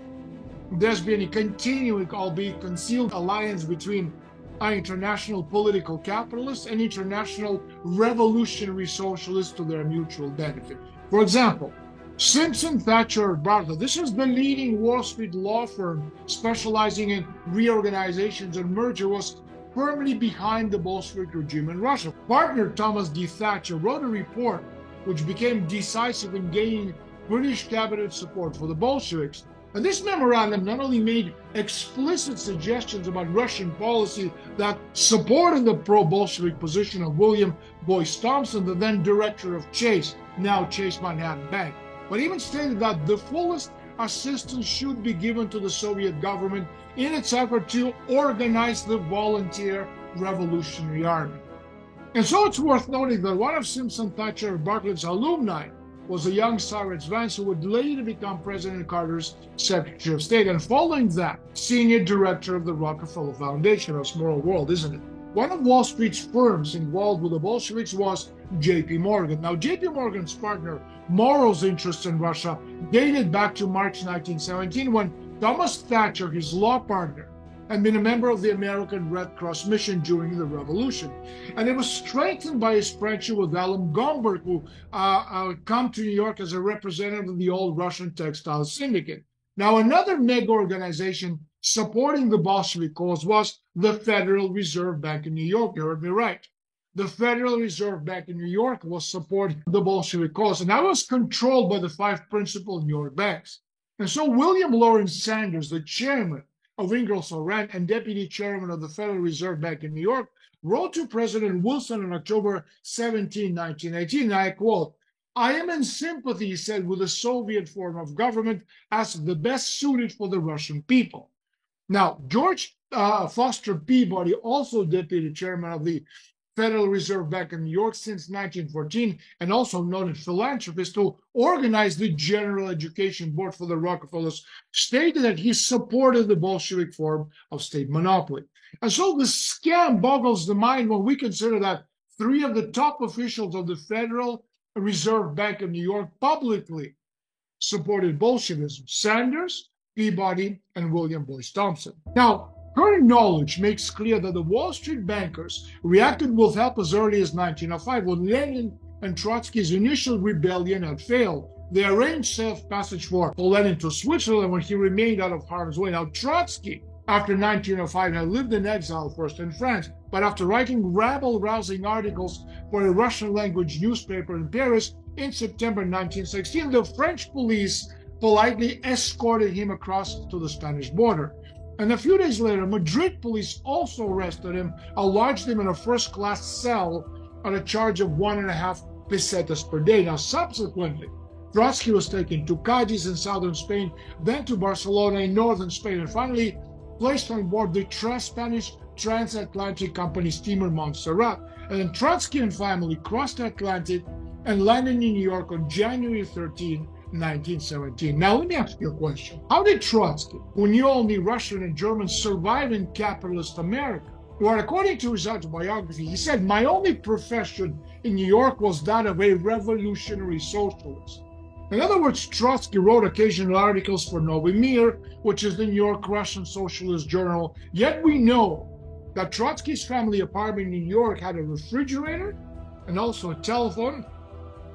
there's been a continuing, albeit concealed, alliance between international political capitalists and international revolutionary socialists to their mutual benefit. For example, Simpson Thacher Bartlett, this is the leading Wall Street law firm specializing in reorganizations and merger, was firmly behind the Bolshevik regime in Russia. Partner Thomas D. Thatcher wrote a report which became decisive in gaining British cabinet support for the Bolsheviks. And this memorandum not only made explicit suggestions about Russian policy that supported the pro-Bolshevik position of William Boyce Thompson, the then director of Chase, now Chase Manhattan Bank, but even stated that the fullest assistance should be given to the Soviet government in its effort to organize the volunteer revolutionary army. And so it's worth noting that one of Simpson Thacher Bartlett's alumni was a young Cyrus Vance, who would later become President Carter's Secretary of State, and following that, senior director of the Rockefeller Foundation. A small world, isn't it? One of Wall Street's firms involved with the Bolsheviks was J.P. Morgan. Now, J.P. Morgan's partner Morrow's interest in Russia dated back to March 1917, when Thomas Thatcher, his law partner, had been a member of the American Red Cross mission during the Revolution. And it was strengthened by his friendship with Alan Gomberg, who come to New York as a representative of the old Russian Textile Syndicate. Now, another mega organization supporting the Bolshevik cause was the Federal Reserve Bank in New York. You heard me right. The Federal Reserve Bank in New York was supporting the Bolshevik cause, and that was controlled by the five principal New York banks. And so William Lawrence Sanders, the chairman of Ingersoll Rand and deputy chairman of the Federal Reserve Bank in New York, wrote to President Wilson on October 17, 1918, and I quote, "I am in sympathy," he said, "with the Soviet form of government as the best suited for the Russian people." Now, George Foster Peabody, also deputy chairman of the Federal Reserve Bank in New York since 1914, and also noted philanthropist who organized the General Education Board for the Rockefellers, stated that he supported the Bolshevik form of state monopoly. And so the scam boggles the mind when we consider that three of the top officials of the Federal Reserve Bank of New York publicly supported Bolshevism: Sanders, Peabody, and William Boyce Thompson. Now, current knowledge makes clear that the Wall Street bankers reacted with help as early as 1905, when Lenin and Trotsky's initial rebellion had failed. They arranged safe passage for Lenin to Switzerland when he remained out of harm's way. Now, Trotsky, after 1905, had lived in exile first in France, but after writing rabble-rousing articles for a Russian-language newspaper in Paris in September 1916, the French police politely escorted him across to the Spanish border. And a few days later, Madrid police also arrested him and lodged him in a first-class cell on a charge of 1.5 pesetas per day. Now, subsequently, Trotsky was taken to Cadiz in southern Spain, then to Barcelona in northern Spain, and finally placed on board the Spanish transatlantic company steamer Montserrat. And then Trotsky and family crossed the Atlantic and landed in New York on January 13, 1917. Now, let me ask you a question. How did Trotsky, who knew only Russian and German, survive in capitalist America? Well, according to his autobiography, he said, "My only profession in New York was that of a revolutionary socialist." In other words, Trotsky wrote occasional articles for Novy Mir, which is the New York Russian Socialist journal. Yet we know that Trotsky's family apartment in New York had a refrigerator and also a telephone.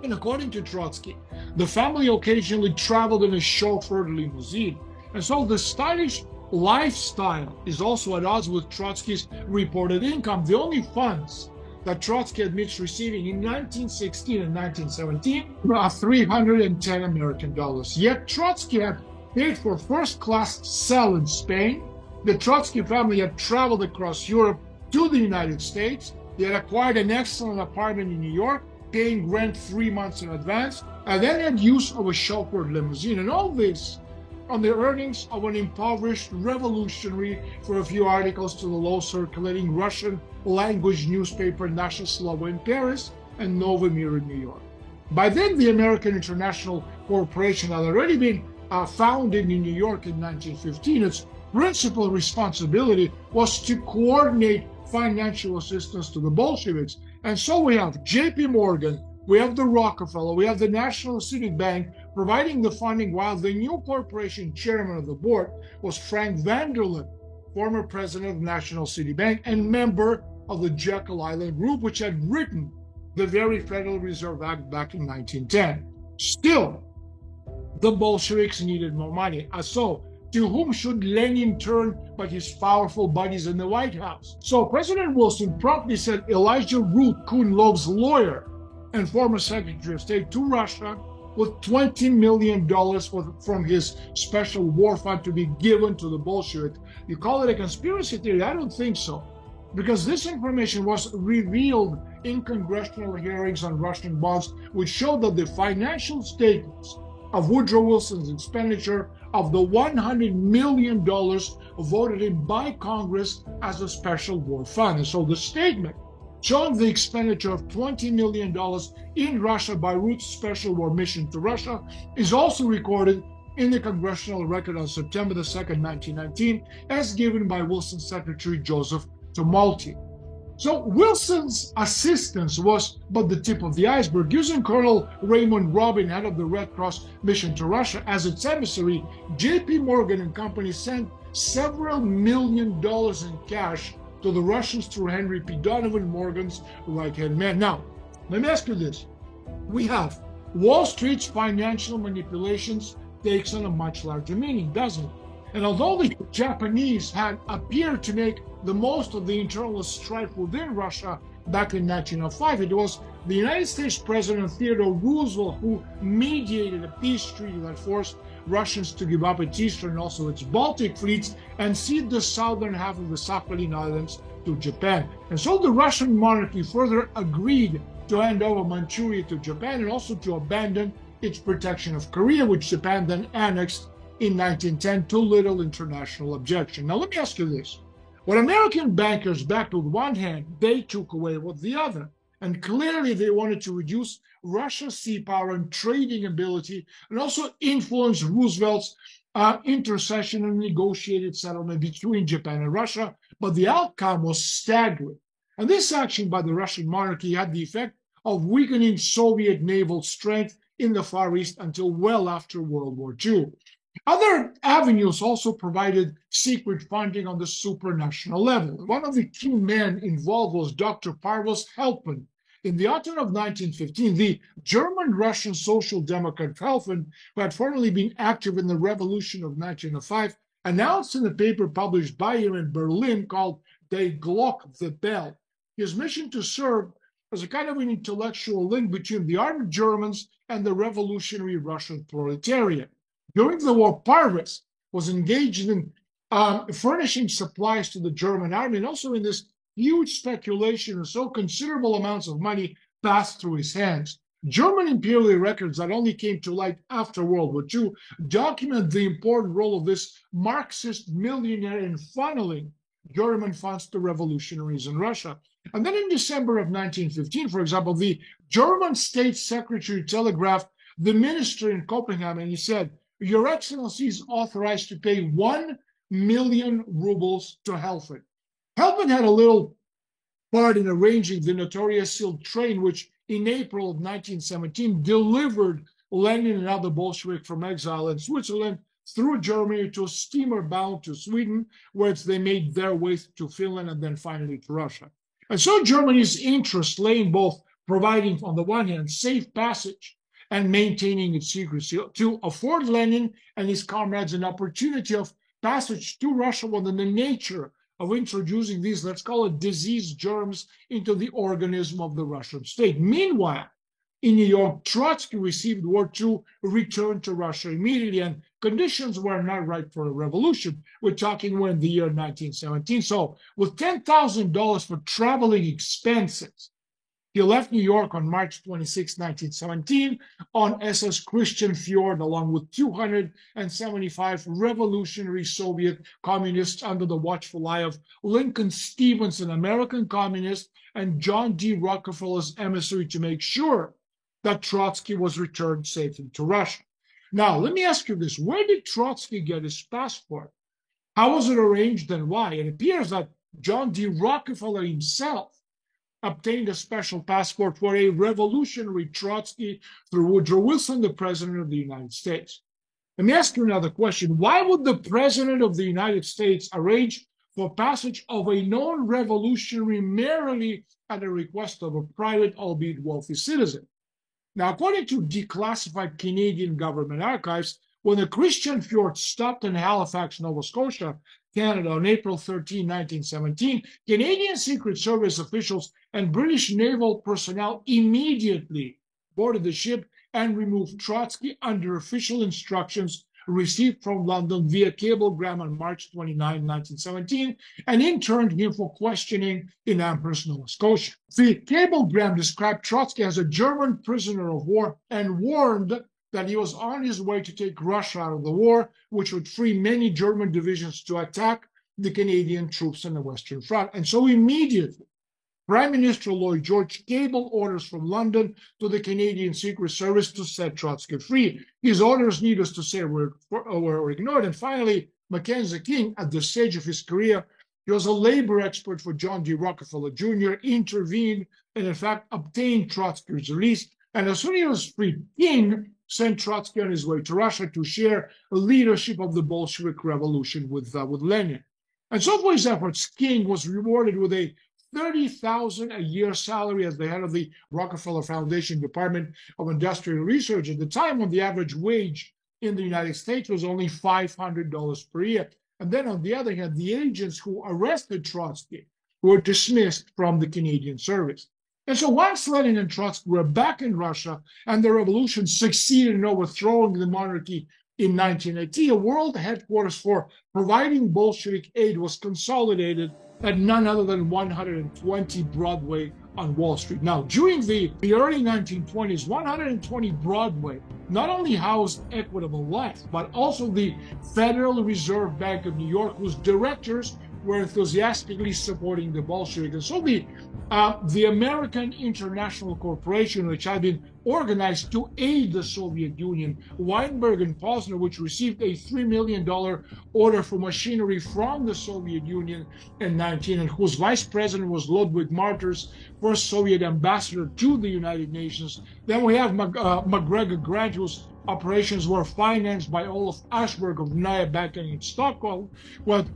And according to Trotsky, the family occasionally traveled in a chauffeured limousine. And so the stylish lifestyle is also at odds with Trotsky's reported income. The only funds that Trotsky admits receiving in 1916 and 1917 are $310 American. Yet Trotsky had paid for first-class cell in Spain. The Trotsky family had traveled across Europe to the United States. They had acquired an excellent apartment in New York, paying rent 3 months in advance, and then had use of a chauffeured limousine. And all this on the earnings of an impoverished revolutionary for a few articles to the low-circulating Russian-language newspaper Naše Slovo in Paris and Novy Mir in New York. By then, the American International Corporation had already been founded in New York in 1915, its principal responsibility was to coordinate financial assistance to the Bolsheviks. And so we have J.P. Morgan, we have the Rockefeller, we have the National City Bank providing the funding, while the new corporation chairman of the board was Frank Vanderlip, former president of National City Bank and member of the Jekyll Island Group, which had written the very Federal Reserve Act back in 1910. Still, the Bolsheviks needed more money. So, to whom should Lenin turn but his powerful buddies in the White House? So President Wilson promptly sent Elijah Root, Kunlov's lawyer and former Secretary of State, to Russia with $20 million from his special war fund to be given to the Bolsheviks. You call it a conspiracy theory? I don't think so, because this information was revealed in congressional hearings on Russian bonds, which showed that the financial statements of Woodrow Wilson's expenditure of the $100 million voted in by Congress as a special war fund. And so the statement showing the expenditure of $20 million in Russia by Root's special war mission to Russia is also recorded in the congressional record on September the 2nd, 1919, as given by Wilson's secretary Joseph Tumulty. So Wilson's assistance was but the tip of the iceberg. Using Colonel Raymond Robin, head of the Red Cross mission to Russia, as its emissary, J.P. Morgan and Company sent several $1 million in cash to the Russians through Henry P. Donovan, Morgan's right-hand man. Now, let me ask you this. We have Wall Street's financial manipulations takes on a much larger meaning, doesn't it? And although the Japanese had appeared to make the most of the internal strife within Russia back in 1905, it was the United States President Theodore Roosevelt who mediated a peace treaty that forced Russians to give up its eastern and also its Baltic fleets and cede the southern half of the Sakhalin Islands to Japan. And so the Russian monarchy further agreed to hand over Manchuria to Japan and also to abandon its protection of Korea, which Japan then annexed in 1910 to little international objection. Now let me ask you this. What American bankers backed with one hand, they took away with the other. And clearly they wanted to reduce Russia's sea power and trading ability and also influence Roosevelt's intercession and negotiated settlement between Japan and Russia. But the outcome was staggering. And this action by the Russian monarchy had the effect of weakening Soviet naval strength in the Far East until well after World War II. Other avenues also provided secret funding on the supranational level. One of the key men involved was Dr. Parvos Helfand. In the autumn of 1915, the German-Russian Social Democrat Helfand, who had formerly been active in the Revolution of 1905, announced in a paper published by him in Berlin called Die Glock, the Bell, his mission to serve as a kind of an intellectual link between the armed Germans and the revolutionary Russian proletariat. During the war, Parvos was engaged in furnishing supplies to the German army and also in this huge speculation, and so considerable amounts of money passed through his hands. German imperial records that only came to light after World War II document the important role of this Marxist millionaire in funneling German funds to revolutionaries in Russia. And then in December of 1915, for example, the German State Secretary telegraphed the minister in Copenhagen, and he said, "Your Excellency is authorized to pay 1 million rubles to Helfand." Helfand had a little part in arranging the notorious Silk Train, which in April of 1917 delivered Lenin and other Bolsheviks from exile in Switzerland through Germany to a steamer bound to Sweden, where they made their way to Finland and then finally to Russia. And so Germany's interest lay in both providing, on the one hand, safe passage and maintaining its secrecy to afford Lenin and his comrades an opportunity of passage to Russia within the nature of introducing these, let's call it, disease germs into the organism of the Russian state. Meanwhile, in New York, Trotsky received word to return to Russia immediately, and conditions were not right for a revolution. We're talking when the year 1917. So with $10,000 for traveling expenses, he left New York on March 26, 1917, on SS Christian Fjord, along with 275 revolutionary Soviet communists under the watchful eye of Lincoln Stevens, an American communist, and John D. Rockefeller's emissary, to make sure that Trotsky was returned safely to Russia. Now, let me ask you this. Where did Trotsky get his passport? How was it arranged and why? It appears that John D. Rockefeller himself obtained a special passport for a revolutionary Trotsky through Woodrow Wilson, the President of the United States. Let me ask you another question. Why would the President of the United States arrange for passage of a known revolutionary merely at the request of a private, albeit wealthy citizen? Now, according to declassified Canadian government archives, when the Christian Fjord stopped in Halifax, Nova Scotia, Canada on April 13, 1917, Canadian Secret Service officials and British naval personnel immediately boarded the ship and removed Trotsky under official instructions received from London via cablegram on March 29, 1917, and interned him for questioning in Amherst, Nova Scotia. The cablegram described Trotsky as a German prisoner of war and warned that he was on his way to take Russia out of the war, which would free many German divisions to attack the Canadian troops on the Western Front. And so immediately, Prime Minister Lloyd George cabled orders from London to the Canadian Secret Service to set Trotsky free. His orders, needless to say, were ignored. And finally, Mackenzie King, at the stage of his career, he was a labor expert for John D. Rockefeller Jr., intervened and, in fact, obtained Trotsky's release. And as soon as he was freed, King sent Trotsky on his way to Russia to share leadership of the Bolshevik Revolution with Lenin. And so for his efforts, King was rewarded with a $30,000 a year salary as the head of the Rockefeller Foundation Department of Industrial Research at the time when the average wage in the United States was only $500 per year. And then on the other hand, the agents who arrested Trotsky were dismissed from the Canadian service. And so once Lenin and Trotsky were back in Russia and the revolution succeeded in overthrowing the monarchy in 1980, a world headquarters for providing Bolshevik aid was consolidated at none other than 120 Broadway on Wall Street. Now, during the early 1920s, 120 Broadway not only housed Equitable Life, but also the Federal Reserve Bank of New York, whose directors were enthusiastically supporting the Bolsheviks. And so the American International Corporation, which had been organized to aid the Soviet Union, Weinberg and Posner, which received a $3 million order for machinery from the Soviet Union in 19, and whose vice president was Ludwig Marters, first Soviet ambassador to the United Nations. Then we have MacGregor Grant, whose operations were financed by Olof Ashberg of Nya Banking in Stockholm, what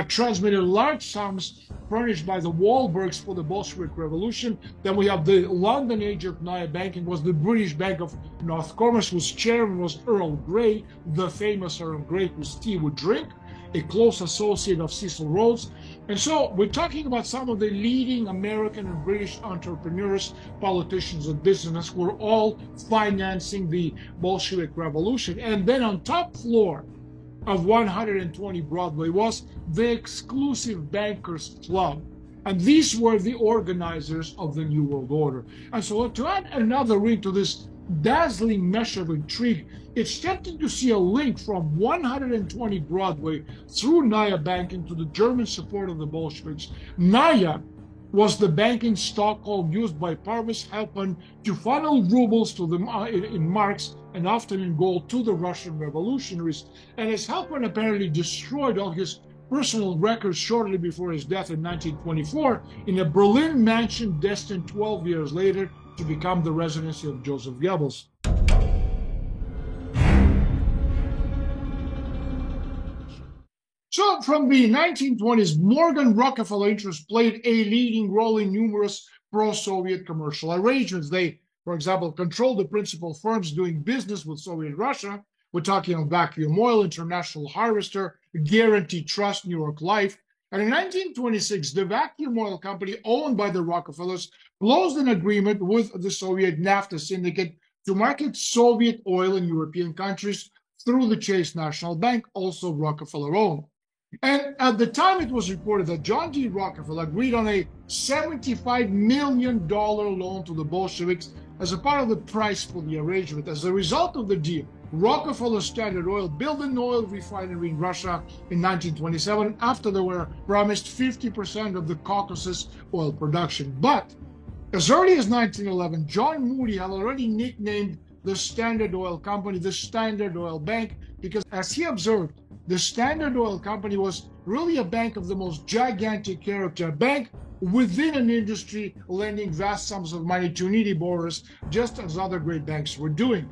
transmitted large sums furnished by the Wahlbergs for the Bolshevik Revolution. Then we have the London agent of Nya Banking was the British Bank of North Commerce, whose chairman was Earl Grey, the famous Earl Grey, whose tea would drink, a close associate of Cecil Rhodes. And so we're talking about some of the leading American and British entrepreneurs, politicians, and business who were all financing the Bolshevik Revolution. And then on top floor of 120 Broadway was the exclusive Bankers Club. And these were the organizers of the New World Order. And so to add another ring to this dazzling mesh of intrigue, it's tempting to see a link from 120 Broadway through Nya Banking to the German support of the Bolsheviks. Nya was the bank in Stockholm used by Parvis Helpman to funnel rubles to them in marks and often in gold to the Russian revolutionaries. And as Helpman apparently destroyed all his personal records shortly before his death in 1924 in a Berlin mansion destined 12 years later to become the residency of Joseph Goebbels. So from the 1920s, Morgan Rockefeller interests played a leading role in numerous pro-Soviet commercial arrangements. They, for example, controlled the principal firms doing business with Soviet Russia. We're talking about Vacuum Oil, International Harvester, Guarantee Trust, New York Life. And in 1926, the Vacuum Oil Company, owned by the Rockefellers, closed an agreement with the Soviet NAFTA syndicate to market Soviet oil in European countries through the Chase National Bank, also Rockefeller-owned. And at the time, it was reported that John D. Rockefeller agreed on a $75 million loan to the Bolsheviks as a part of the price for the arrangement. As a result of the deal, Rockefeller Standard Oil built an oil refinery in Russia in 1927 after they were promised 50% of the Caucasus oil production. But as early as 1911, John Moody had already nicknamed the Standard Oil Company, the Standard Oil Bank, because as he observed, the Standard Oil Company was really a bank of the most gigantic character, a bank within an industry lending vast sums of money to needy borrowers, just as other great banks were doing.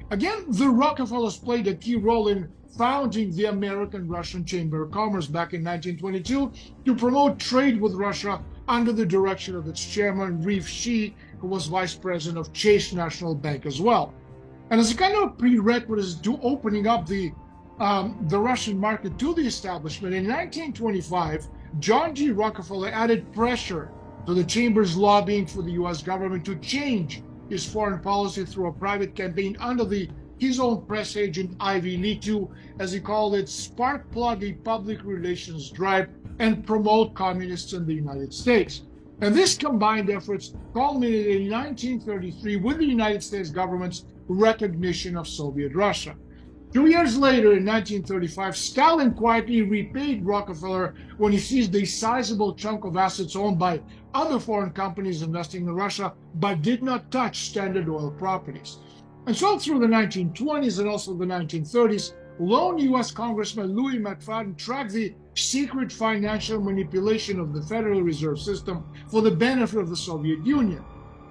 Again, the Rockefellers played a key role in founding the American-Russian Chamber of Commerce back in 1922 to promote trade with Russia under the direction of its chairman, Reef Shih, who was vice president of Chase National Bank as well. And as a kind of prerequisite to opening up the Russian market to the establishment, in 1925, John D. Rockefeller added pressure to the Chamber's lobbying for the U.S. government to change his foreign policy through a private campaign under his own press agent, Ivy Lee, to, as he called it, spark plug a public relations drive and promote communists in the United States. And this combined efforts culminated in 1933 with the United States government's recognition of Soviet Russia. 2 years later, in 1935, Stalin quietly repaid Rockefeller when he seized a sizable chunk of assets owned by other foreign companies investing in Russia, but did not touch Standard Oil properties. And so through the 1920s and also the 1930s, lone U.S. Congressman Louis McFadden tracked the secret financial manipulation of the Federal Reserve System for the benefit of the Soviet Union.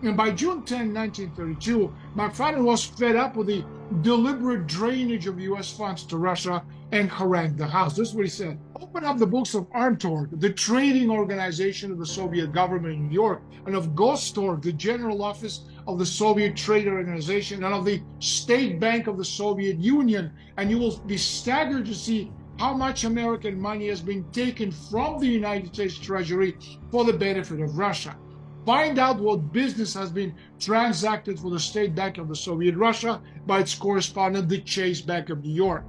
And by June 10, 1932, McFadden was fed up with the deliberate drainage of U.S. funds to Russia and harangued the House. This is what he said: open up the books of Armtorg, the trading organization of the Soviet government in New York, and of Gostorg, the general office of the Soviet Trade Organization, and of the State Bank of the Soviet Union, and you will be staggered to see how much American money has been taken from the United States Treasury for the benefit of Russia. Find out what business has been transacted for the State Bank of the Soviet Russia by its correspondent, the Chase Bank of New York.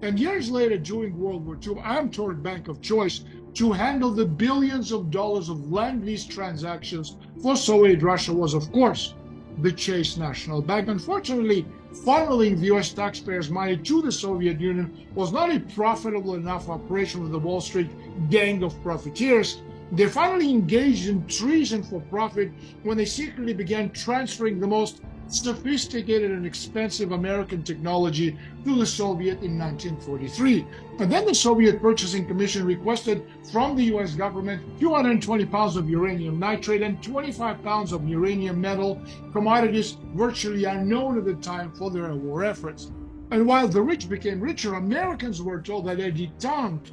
And years later, during World War II, Armtorg Bank of choice to handle the billions of dollars of land-lease transactions for Soviet Russia was, of course, the Chase National Bank. Unfortunately, funneling the U.S. taxpayers' money to the Soviet Union was not a profitable enough operation for the Wall Street gang of profiteers. They finally engaged in treason for profit when they secretly began transferring the most sophisticated and expensive American technology to the Soviet in 1943. And then the Soviet Purchasing Commission requested from the U.S. government 220 pounds of uranium nitrate and 25 pounds of uranium metal, commodities virtually unknown at the time for their war efforts. And while the rich became richer, Americans were told that a detente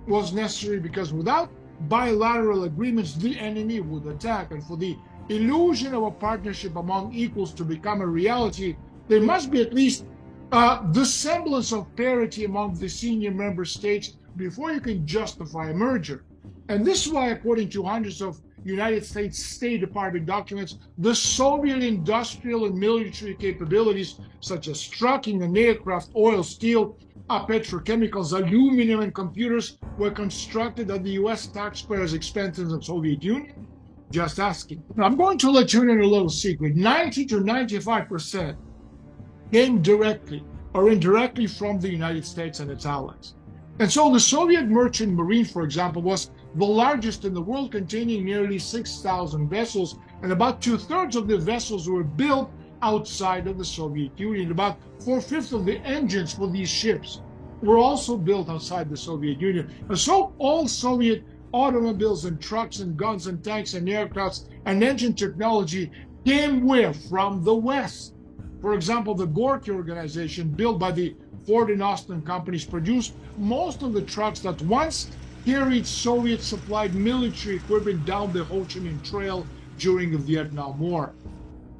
was necessary because without bilateral agreements, the enemy would attack. And for the illusion of a partnership among equals to become a reality, there must be at least the semblance of parity among the senior member states before you can justify a merger. And this is why, according to hundreds of United States State Department documents, the Soviet industrial and military capabilities, such as trucking and aircraft, oil, steel, petrochemicals, aluminum, and computers, were constructed at the U.S. taxpayers' expense in the Soviet Union? Just asking. Now, I'm going to let you in a little secret. 90 to 95% came directly or indirectly from the United States and its allies. And so the Soviet Merchant Marine, for example, was the largest in the world, containing nearly 6,000 vessels, and about 2/3 of the vessels were built outside of the Soviet Union. About 4/5 of the engines for these ships were also built outside the Soviet Union. And so all Soviet automobiles and trucks and guns and tanks and aircrafts and engine technology came where? From the West. For example, the Gorky organization, built by the Ford and Austin companies, produced most of the trucks that once carried Soviet-supplied military equipment down the Ho Chi Minh Trail during the Vietnam War.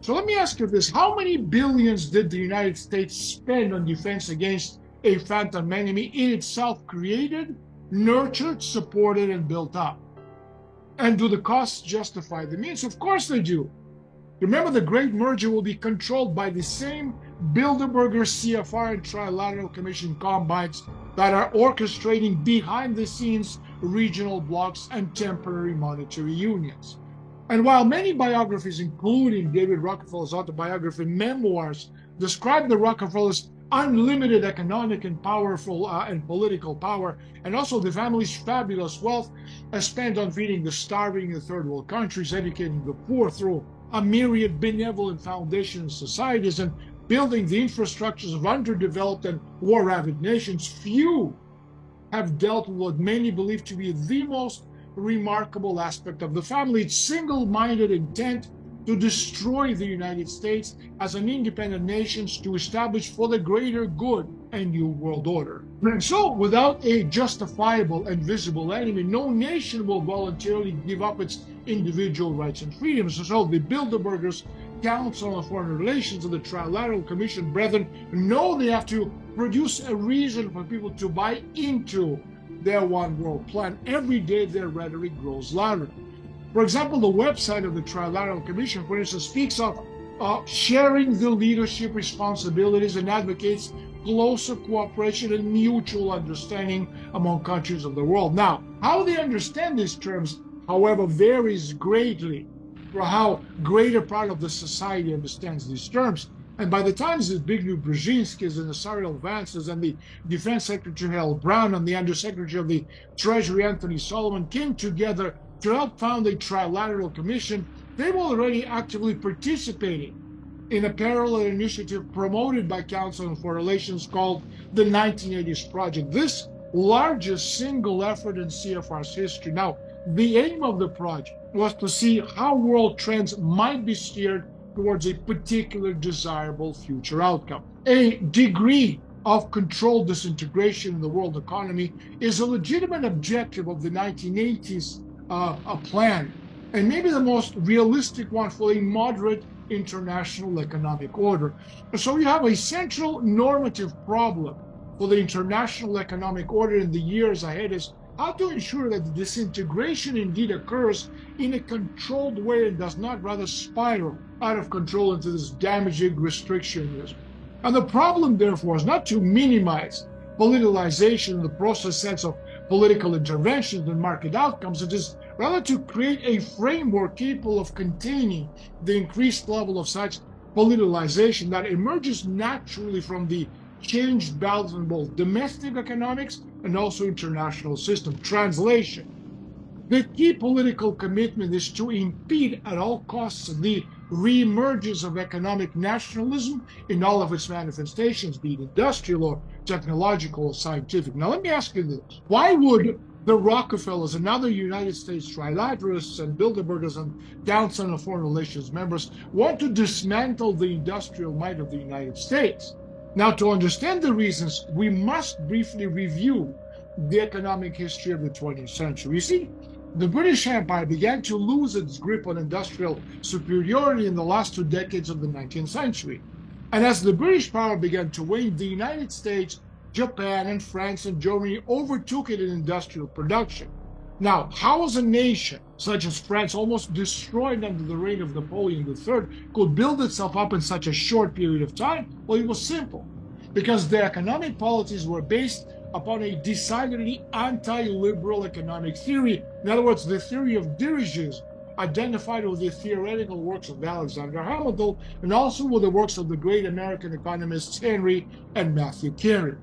So let me ask you this: how many billions did the United States spend on defense against a phantom enemy it itself created, nurtured, supported, and built up? And do the costs justify the means? Of course they do. Remember, the great merger will be controlled by the same Bilderberger, CFR, and Trilateral Commission combines that are orchestrating behind-the-scenes regional blocs and temporary monetary unions. And while many biographies, including David Rockefeller's autobiography, Memoirs, describe the Rockefellers' unlimited economic and powerful and political power, and also the family's fabulous wealth spent on feeding the starving in the third world countries, educating the poor through a myriad benevolent foundations, societies, and building the infrastructures of underdeveloped and war-ravaged nations, few have dealt with what many believe to be the most remarkable aspect of the family: its single-minded intent to destroy the United States as an independent nation to establish for the greater good a new world order. And so, without a justifiable and visible enemy, no nation will voluntarily give up its individual rights and freedoms. So the Bilderbergers, Council on Foreign Relations, and the Trilateral Commission brethren know they have to produce a reason for people to buy into their one world plan. Every day their rhetoric grows louder. For example, the website of the Trilateral Commission, for instance, speaks of sharing the leadership responsibilities and advocates closer cooperation and mutual understanding among countries of the world. Now, how they understand these terms, however, varies greatly for how greater part of the society understands these terms. And by the time Zbigniew Brzezinski and the Cyril Vances and the Defense Secretary Harold Brown and the Undersecretary of the Treasury Anthony Solomon came together to help found a trilateral commission, they were already actively participating in a parallel initiative promoted by Council on Foreign Relations called the 1980s Project, this largest single effort in CFR's history. Now, the aim of the project was to see how world trends might be steered towards a particular desirable future outcome. A degree of controlled disintegration in the world economy is a legitimate objective of the 1980s plan, and maybe the most realistic one for a moderate international economic order. So you have a central normative problem for the international economic order in the years ahead is how to ensure that the disintegration indeed occurs in a controlled way and does not rather spiral out of control into this damaging restrictionism. And the problem, therefore, is not to minimize politicalization in the process sense of political interventions and market outcomes. It is rather to create a framework capable of containing the increased level of such politicalization that emerges naturally from the changed balance in both domestic economics and also international system. Translation: the key political commitment is to impede at all costs the reemergence of economic nationalism in all of its manifestations, be it industrial or technological or scientific. Now, let me ask you this. Why would the Rockefellers and other United States trilateralists and Bilderbergers and Council on Foreign Relations members want to dismantle the industrial might of the United States? Now, to understand the reasons, we must briefly review the economic history of the 20th century. You see, the British Empire began to lose its grip on industrial superiority in the last 2 decades of the 19th century. And as the British power began to wane, the United States, Japan, and France and Germany overtook it in industrial production. Now, how was a nation such as France, almost destroyed under the reign of Napoleon III, could build itself up in such a short period of time? Well, it was simple. Because their economic policies were based upon a decidedly anti-liberal economic theory. In other words, the theory of dirigism, identified with the theoretical works of Alexander Hamilton and also with the works of the great American economists Henry and Matthew Carey.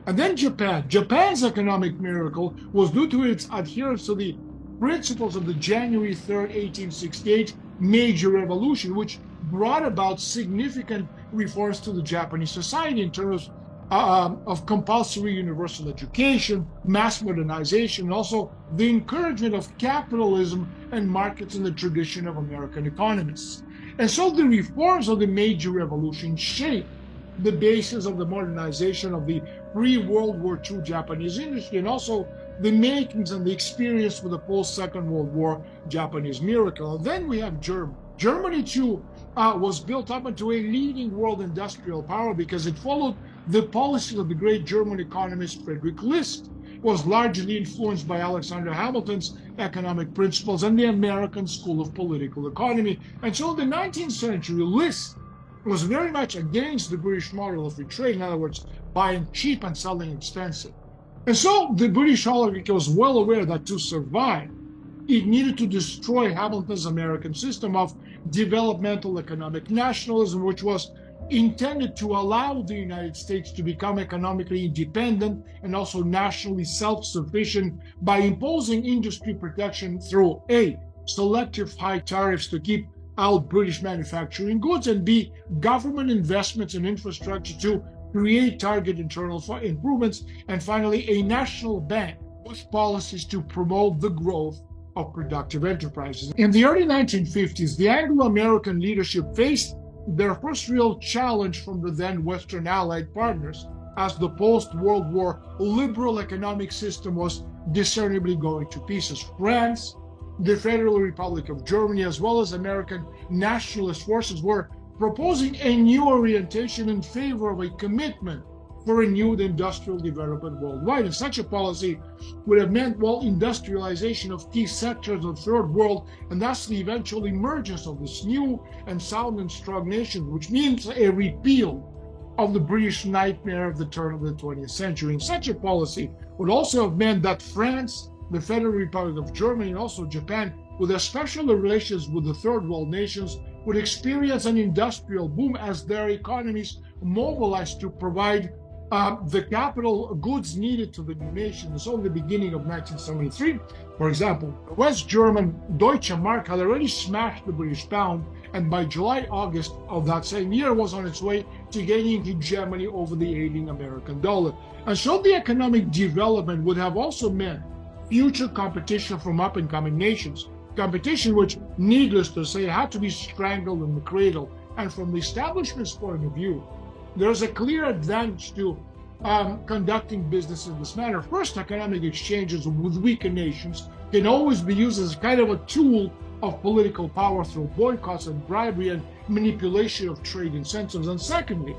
And then Japan. Japan's economic miracle was due to its adherence to the principles of the January 3rd, 1868 Major Revolution, which brought about significant reforms to the Japanese society in terms of compulsory universal education, mass modernization, and also the encouragement of capitalism and markets in the tradition of American economists. And so the reforms of the Major Revolution shaped the basis of the modernization of the pre-World War II Japanese industry, and also the makings and the experience for the post-Second World War Japanese miracle. And then we have Germany. Germany, too, was built up into a leading world industrial power because it followed the policies of the great German economist Friedrich List, was largely influenced by Alexander Hamilton's economic principles and the American School of Political Economy. And so in the 19th century, List was very much against the British model of free trade, in other words, buying cheap and selling expensive. And so the British oligarchy was well aware that to survive, it needed to destroy Hamilton's American system of developmental economic nationalism, which was intended to allow the United States to become economically independent and also nationally self-sufficient by imposing industry protection through A, selective high tariffs to keep out British manufacturing goods, and B, government investments in infrastructure to create target internal improvements, and finally, a national bank with policies to promote the growth of productive enterprises. In the early 1950s, the Anglo-American leadership faced their first real challenge from the then Western Allied partners, as the post-World War liberal economic system was discernibly going to pieces. France, the Federal Republic of Germany, as well as American nationalist forces were proposing a new orientation in favor of a commitment for renewed industrial development worldwide. And such a policy would have meant, well, industrialization of key sectors of the third world, and thus the eventual emergence of this new and sound and strong nation, which means a repeal of the British nightmare of the turn of the 20th century. And such a policy would also have meant that France, the Federal Republic of Germany, and also Japan, with their special relations with the third world nations, would experience an industrial boom as their economies mobilized to provide the capital goods needed to the new nation. So in the beginning of 1973, for example, the West German Deutsche Mark had already smashed the British pound, and by July, August of that same year was on its way to gaining hegemony over the ailing American dollar. And so the economic development would have also meant future competition from up-and-coming nations, competition which, needless to say, had to be strangled in the cradle. And from the establishment's point of view, there's a clear advantage to conducting business in this manner. First, economic exchanges with weaker nations can always be used as kind of a tool of political power through boycotts and bribery and manipulation of trade incentives. And secondly,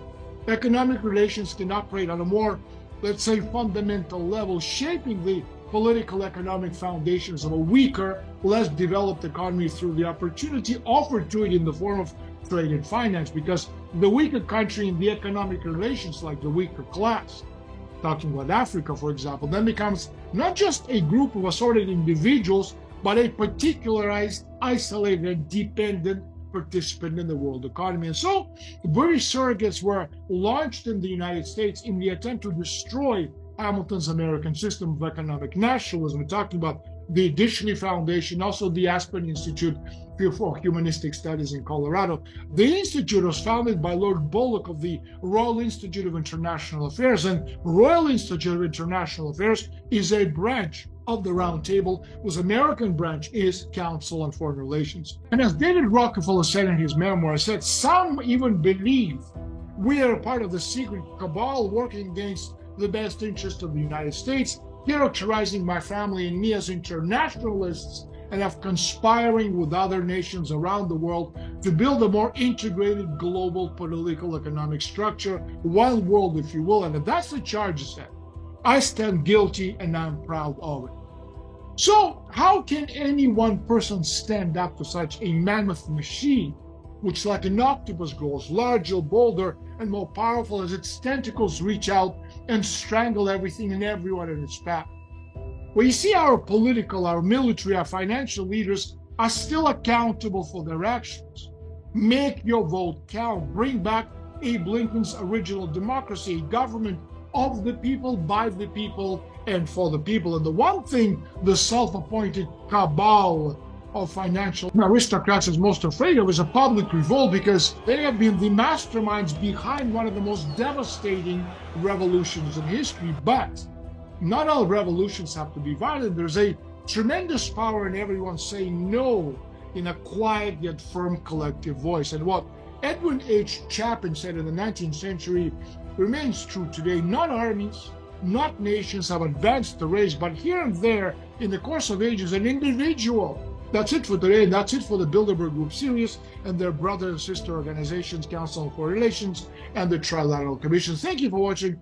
economic relations can operate on a more, let's say, fundamental level, shaping the political economic foundations of a weaker, less developed economy through the opportunity offered to it in the form of trade and finance, because the weaker country in the economic relations, like the weaker class, talking about Africa, for example, then becomes not just a group of assorted individuals, but a particularized, isolated, and dependent participant in the world economy. And so British surrogates were launched in the United States in the attempt to destroy Hamilton's American system of economic nationalism. We're talking about the Dishley Foundation, also the Aspen Institute for Humanistic Studies in Colorado. The institute was founded by Lord Bullock of the Royal Institute of International Affairs, and Royal Institute of International Affairs is a branch of the Round Table, whose American branch is Council on Foreign Relations. And as David Rockefeller said in his memoir, said, some even believe we are part of the secret cabal working against the best interest of the United States, characterizing my family and me as internationalists and of conspiring with other nations around the world to build a more integrated global political economic structure, one world, if you will. And if that's the charge set, I stand guilty and I'm proud of it. So how can any one person stand up to such a mammoth machine, which like an octopus grows larger, bolder, and more powerful as its tentacles reach out and strangle everything and everyone in its path? Well, you see, our political, our military, our financial leaders are still accountable for their actions. Make your vote count. Bring back Abe Lincoln's original democracy, a government of the people, by the people, and for the people. And the one thing the self-appointed cabal of financial aristocrats is most afraid of is a public revolt, because they have been the masterminds behind one of the most devastating revolutions in history. But not all revolutions have to be violent. There's a tremendous power in everyone saying no in a quiet yet firm collective voice. And what Edwin H. Chapin said in the 19th century remains true today. Not armies, not nations have advanced the race, but here and there in the course of ages, an individual. That's it for today, and that's it for the Bilderberg Group series and their brother and sister organizations, Council on Foreign Relations and the Trilateral Commission. Thank you for watching.